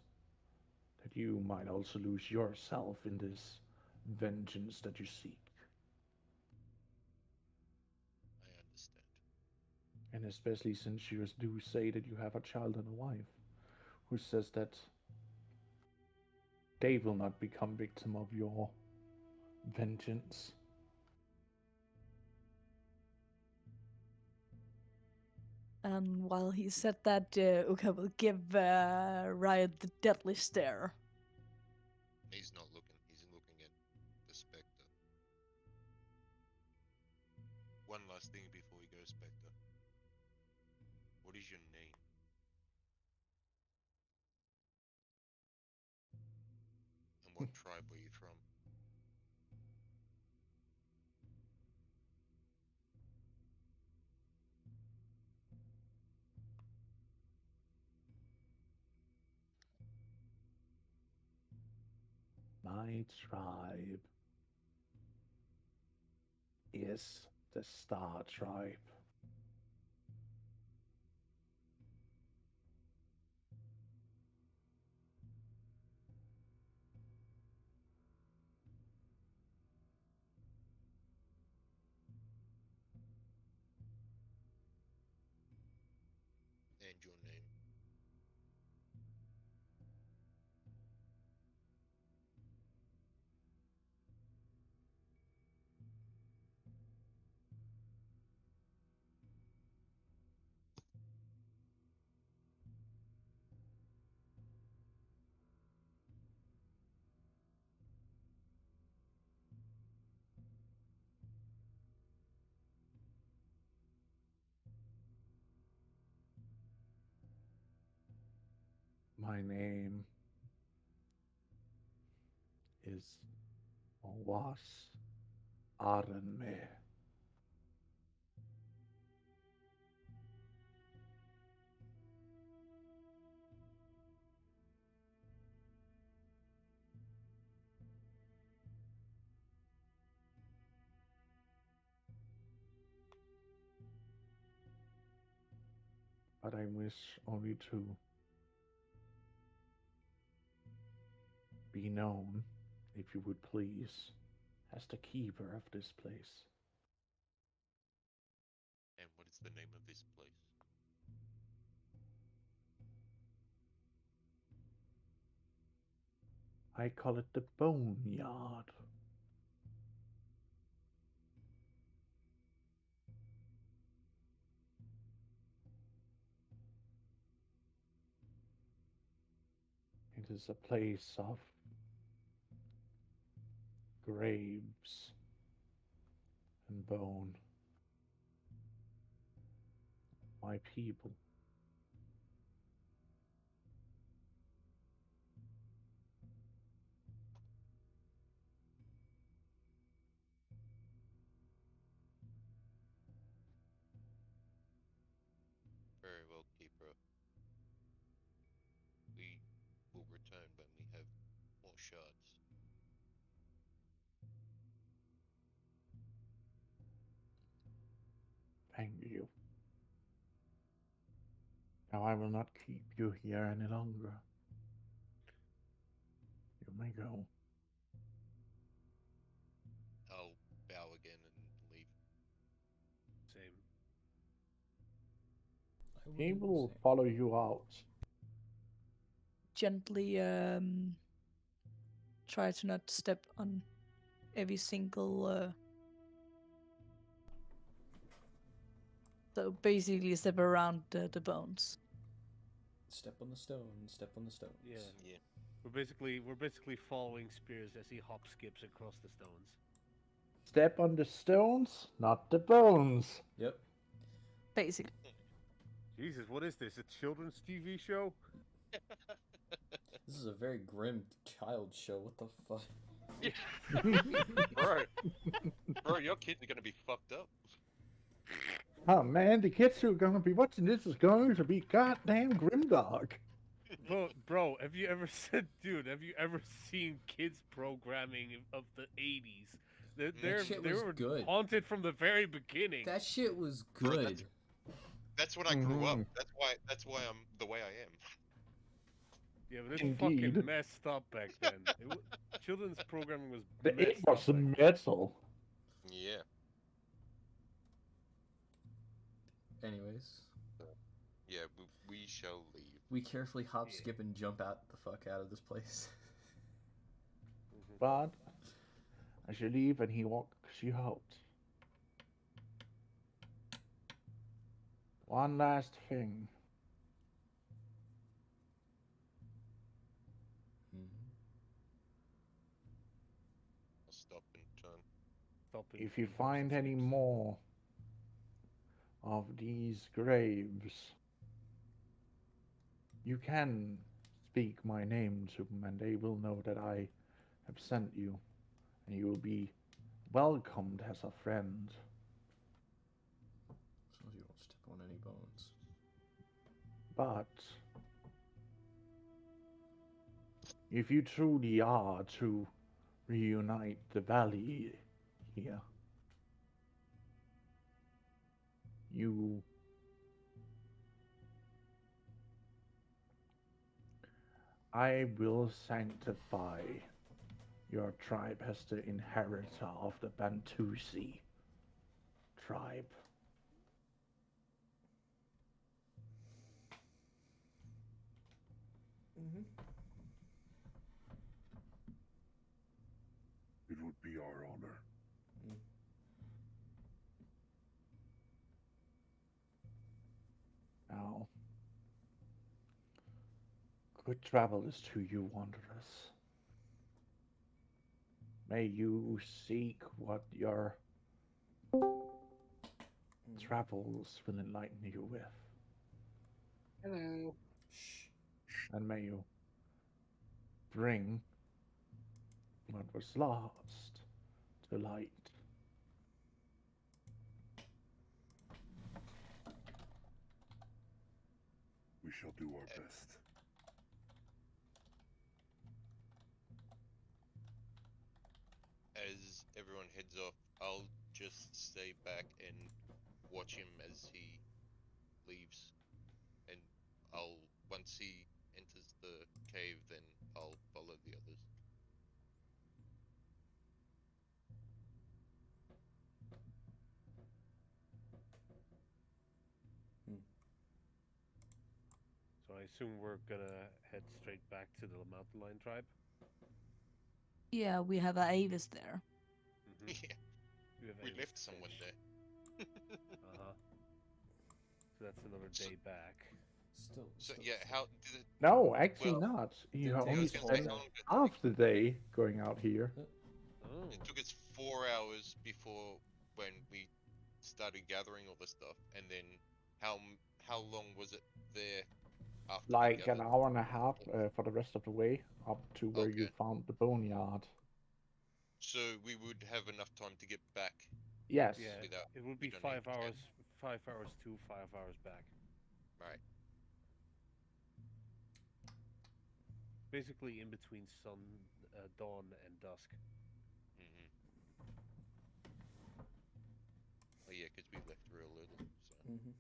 that you might also lose yourself in this vengeance that you seek. I understand. And especially since you do say that you have a child and a wife, who says that they will not become victim of your vengeance. And while he said that, Uka will give Riot the deadly stare. He's not looking. He's looking at the Spectre. One last thing before we go, Spectre. What is your name? And what tribe are you from? My tribe is the Star Tribe. And your name? My name is or was Arenme. But I wish only to be known, if you would please, as the keeper of this place. And what is the name of this place? I call it the Boneyard. It is a place of graves and bone. My people. Very well, keeper. We will return when we have more shards. Thank you. Now I will not keep you here any longer. You may go. I'll bow again and leave. Same. I will He do the will same. follow you out. Gently try to not step on every single so basically step around the bones. Step on the stone. Step on the stones. Yeah. Yeah. We're basically following Spears as he hop skips across the stones. Step on the stones, not the bones. Yep. Basically. Jesus, what is this? A children's TV show? This is a very grim child show. What the fuck? Bro, your kids are gonna be fucked up. Oh man, the kids who are gonna be watching this is going to be goddamn grimdark. Bro, have you ever said, dude? Have you ever seen kids programming of the '80s? shit They was were good. haunted from the very beginning. That shit was Bro, good. That's when I grew up. Mhm. That's why I'm the way I am. Yeah, but it's Indeed. fucking messed up back then. Children's programming was It messed was up. Back then. metal. Yeah. Anyways, Yeah, we shall leave. we carefully hop, Yeah. skip, and jump out the fuck out of this place. Mhm. But as you leave and he walks you out. One last thing. Mhm. I'll stop and turn. Stop and If you hops and find any skips. more of these graves, you can speak my name to them and they will know that I have sent you, and you will be welcomed as a friend. As long as you don't step on any bones. But if you truly are to reunite the valley here, you I will sanctify your tribe as the inheritor of the Bantusi tribe. Mm-hmm. It would be our honor. Now, good travels to you, wanderers. May you seek what your travels will enlighten you with. Hello. Shh. and may you bring what was lost to light. We shall do our best. As everyone heads off, I'll just stay back and watch him as he leaves. And I'll once he enters the cave, then I'll follow the others. So I assume we're gonna head straight back to the mountain lion tribe. Yeah, we have Avis there. Mm-hmm. Yeah, we left someone there. Uh huh. So that's another day back. So yeah, how did it? No, actually Well, not. You didn't take only us a whole spent day. half the day going out here. Oh. It took us 4 hours before when we started gathering all the stuff, and then how long was it there after we Like gathered? an hour and a half for the rest of the way up to where you Okay. found the boneyard. So we would have enough time to get back. Yes. Yeah, Without it would we be don't need 5 hours. 10. 5 hours to 5 hours back. Right. Basically, in between dawn and dusk. Mhm. Oh yeah, because we left real early. So Mm-hmm.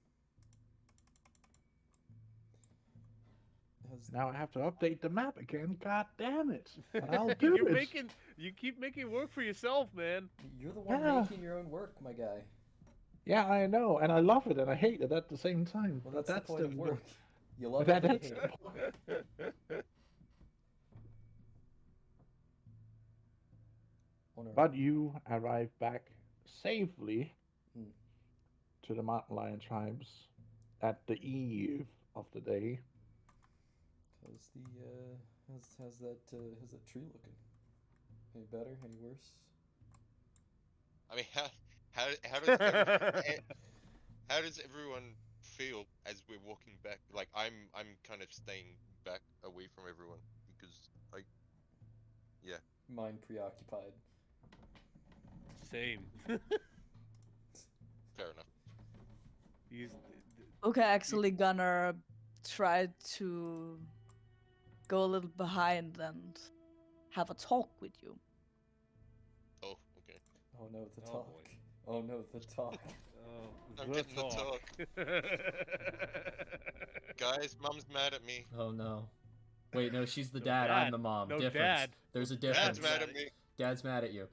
Now I have to update the map again. God damn it! But I'll do You're it. making. You keep making work for yourself, man. You're the one Yeah. making your own work, my guy. Yeah, I know, and I love it and I hate it at the same time. Well, But that's the point of work. You love that, it, but you that's hate the it. point. Oh, no. But you arrive back safely Hmm. to the mountain lion tribes at the eve of the day. How's that tree looking? Any better? Any worse? I mean, how does how does everyone feel as we're walking back? Like I'm kind of staying back away from everyone because like yeah. Mind preoccupied. Same. Fair enough. He's. Okay, actually gonna try to go a little behind and have a talk with you. Oh, okay. Oh no, the Oh, talk. boy. Oh no, the talk. Oh, I'm the getting the talk. Guys, Mum's mad at me. Oh no. Wait, no, she's the No, dad. I'm the Dad. mom. No, Difference. Dad. There's a Dad's difference. Dad's mad at me. Dad's mad at you.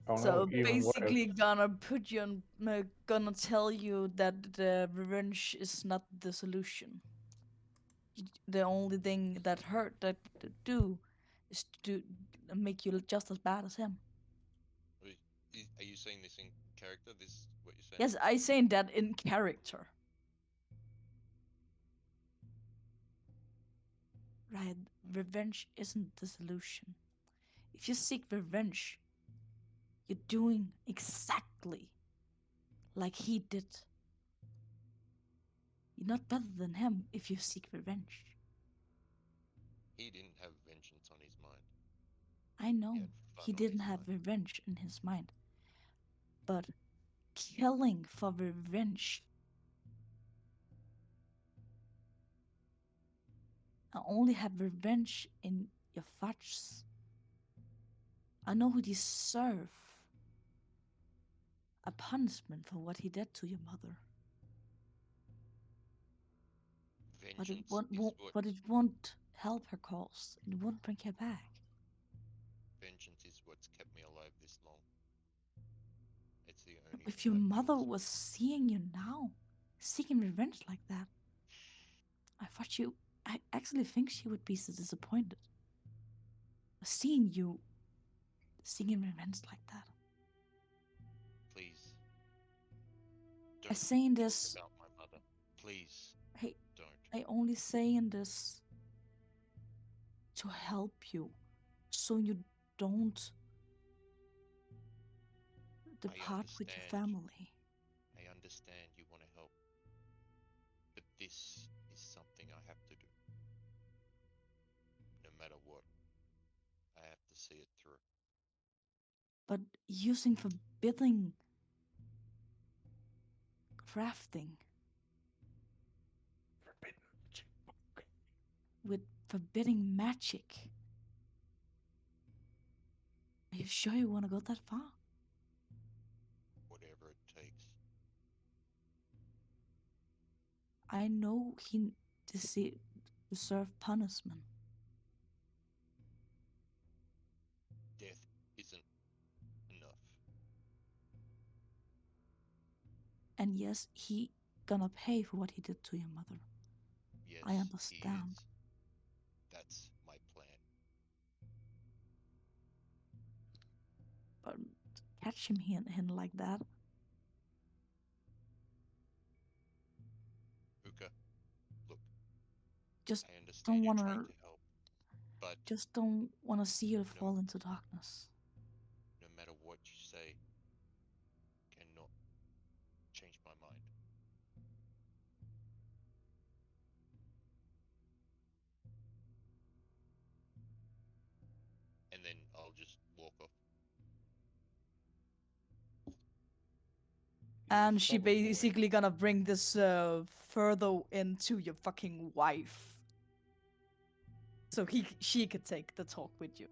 Oh So no, even worse. basically, gonna put you on, gonna tell you that the revenge is not the solution. The only thing that hurt that to do is to make you just as bad as him. Are you saying this in character? This is what you're saying? Yes, I saying that in character. Right, revenge isn't the solution. If you seek revenge, you're doing exactly like he did. You're not better than him if you seek revenge. He didn't have vengeance on his mind. I know had fun he on his didn't have mind. revenge in his mind. But killing for revenge, I only have revenge in your thoughts. I know who deserve a punishment for what he did to your mother. Vengeance is what But it won't help her cause. It won't bring her back. vengeance is what's kept me alive this long. It's the only If thing your I can mother listen. was seeing you now, seeking revenge like that, I actually think she would be so disappointed. Seeing you seeking revenge like that. Please. I Don't saying talk this, about my mother. Please hey, don't. I only saying this to help you, so you don't depart with your family. I understand you want to help. But this is something I have to do. matter what. I have to see it through. But using forbidding crafting Forbidden magic. with forbidding magic. Are you sure you want to go that far? Whatever it takes. I know he deserved punishment. Death isn't enough. And yes, he gonna pay for what he did to your mother. Yes, I he understand. is. That's my plan. But catch him here like that. Uka, look, Just I understand don't you're wanna trying to help, but just don't wanna see you fall into darkness. no matter what you say, cannot change my mind. And then I'll just walk off. And she Solid boy. basically gonna bring this further into your fucking wife. So she could take the talk with you.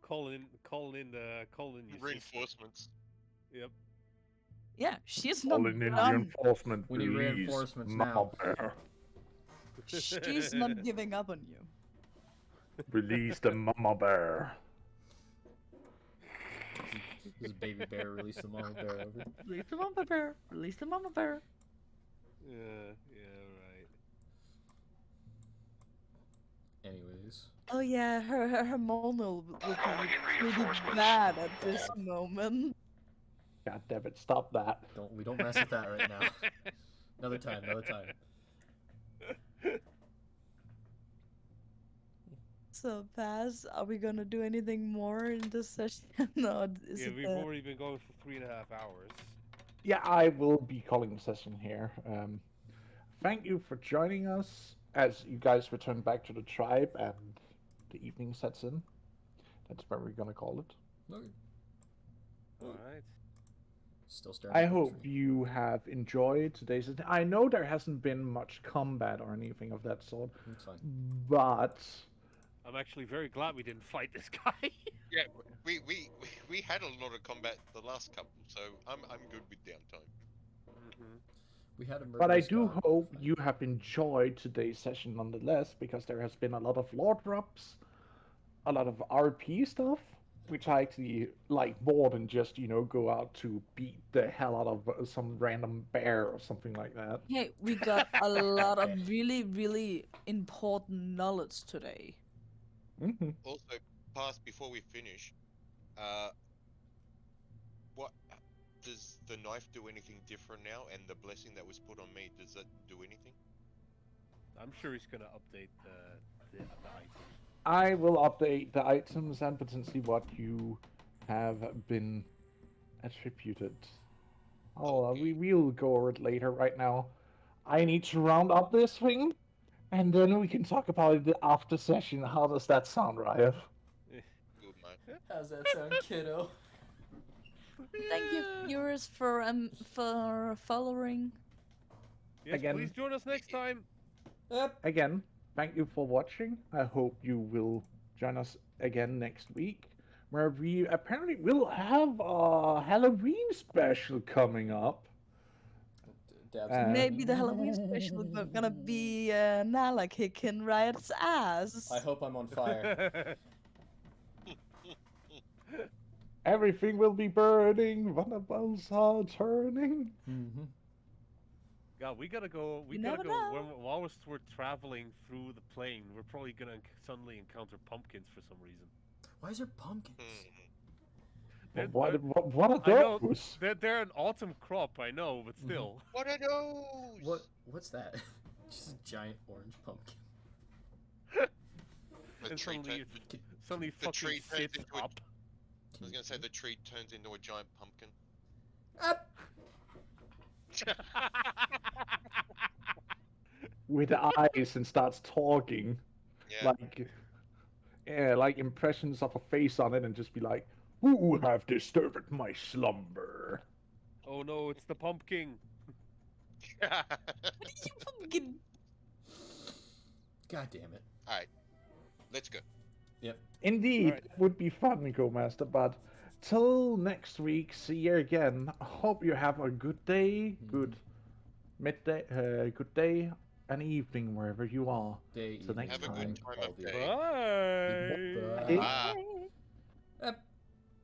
Call in your sister. Reinforcements. Yep. Yeah, she's not Calling in done. reinforcement. We need please, reinforcements Mama now. Bear. She's not giving up on you. Release the Mama Bear. This is baby bear. Release the mama bear. Over. Release the mama bear. Release the mama bear. Yeah, right. Anyways, Oh yeah, her mono will be pretty bad at this moment. God damn it! Stop that. we don't mess with that right now. Another time. So, Paz, are we gonna do anything more in this session? No, is Yeah, it we've the... already been going for 3.5 hours. Yeah, I will be calling the session here. Thank you for joining us as you guys return back to the tribe and the evening sets in. That's what we're gonna call it. Okay. Alright. Still staring. I at the hope tree. you have enjoyed today's. I know there hasn't been much combat or anything of that sort, It's fine. but I'm actually very glad we didn't fight this guy. Yeah, we had a lot of combat the last couple, so I'm good with downtime. We had a murderous but I do god. hope you have enjoyed today's session nonetheless, because there has been a lot of lore drops, a lot of RP stuff, which I actually like more than just go out to beat the hell out of some random bear or something like that. Hey, we got a lot of really, really important knowledge today. Mm-hmm. Also, past before we finish, uh, what does the knife do anything different now? And the blessing that was put on me, does that do anything? I'm sure he's gonna update the item. I will update the items and potentially what you have been attributed. Oh, Okay. we will go over it later. Right now, I need to round up this thing, and then we can talk about it after session. How does that sound, Ryan? Good, mate. How's that sound, kiddo? Thank you, viewers, for following. Yes, Again. please join us next time. Yep. Again, thank you for watching. I hope you will join us again next week, where we apparently will have a Halloween special coming up. Dabs Maybe the Halloween special is gonna be Nala kicking Riot's ass. I hope I'm on fire. Everything will be burning. One of us are turning. Mm-hmm. God, we gotta go. We You gotta never go. know. While we're traveling through the plane, we're probably gonna suddenly encounter pumpkins for some reason. Why is there pumpkins? They're- What are I know those? they're an autumn crop. I know, but still. What are those? What's that? Just a giant orange pumpkin. The And tree suddenly, turn- suddenly the fucking tree turns sits into a- up. I was gonna say the tree turns into a giant pumpkin. Up. With eyes and starts talking. Yeah. like impressions of a face on it, and just be like, "Who have disturbed my slumber?" Oh no, it's the pumpkin. What did you pumpkin? God damn it. All right, let's go. Yep. Indeed, Alright. it would be fun, Go Master. But till next week, see you again. I hope you have a good day, good midday, good day, and evening wherever you are. Day, Till evening, next Have a good time. time all of the day. Bye. Bye. Bye.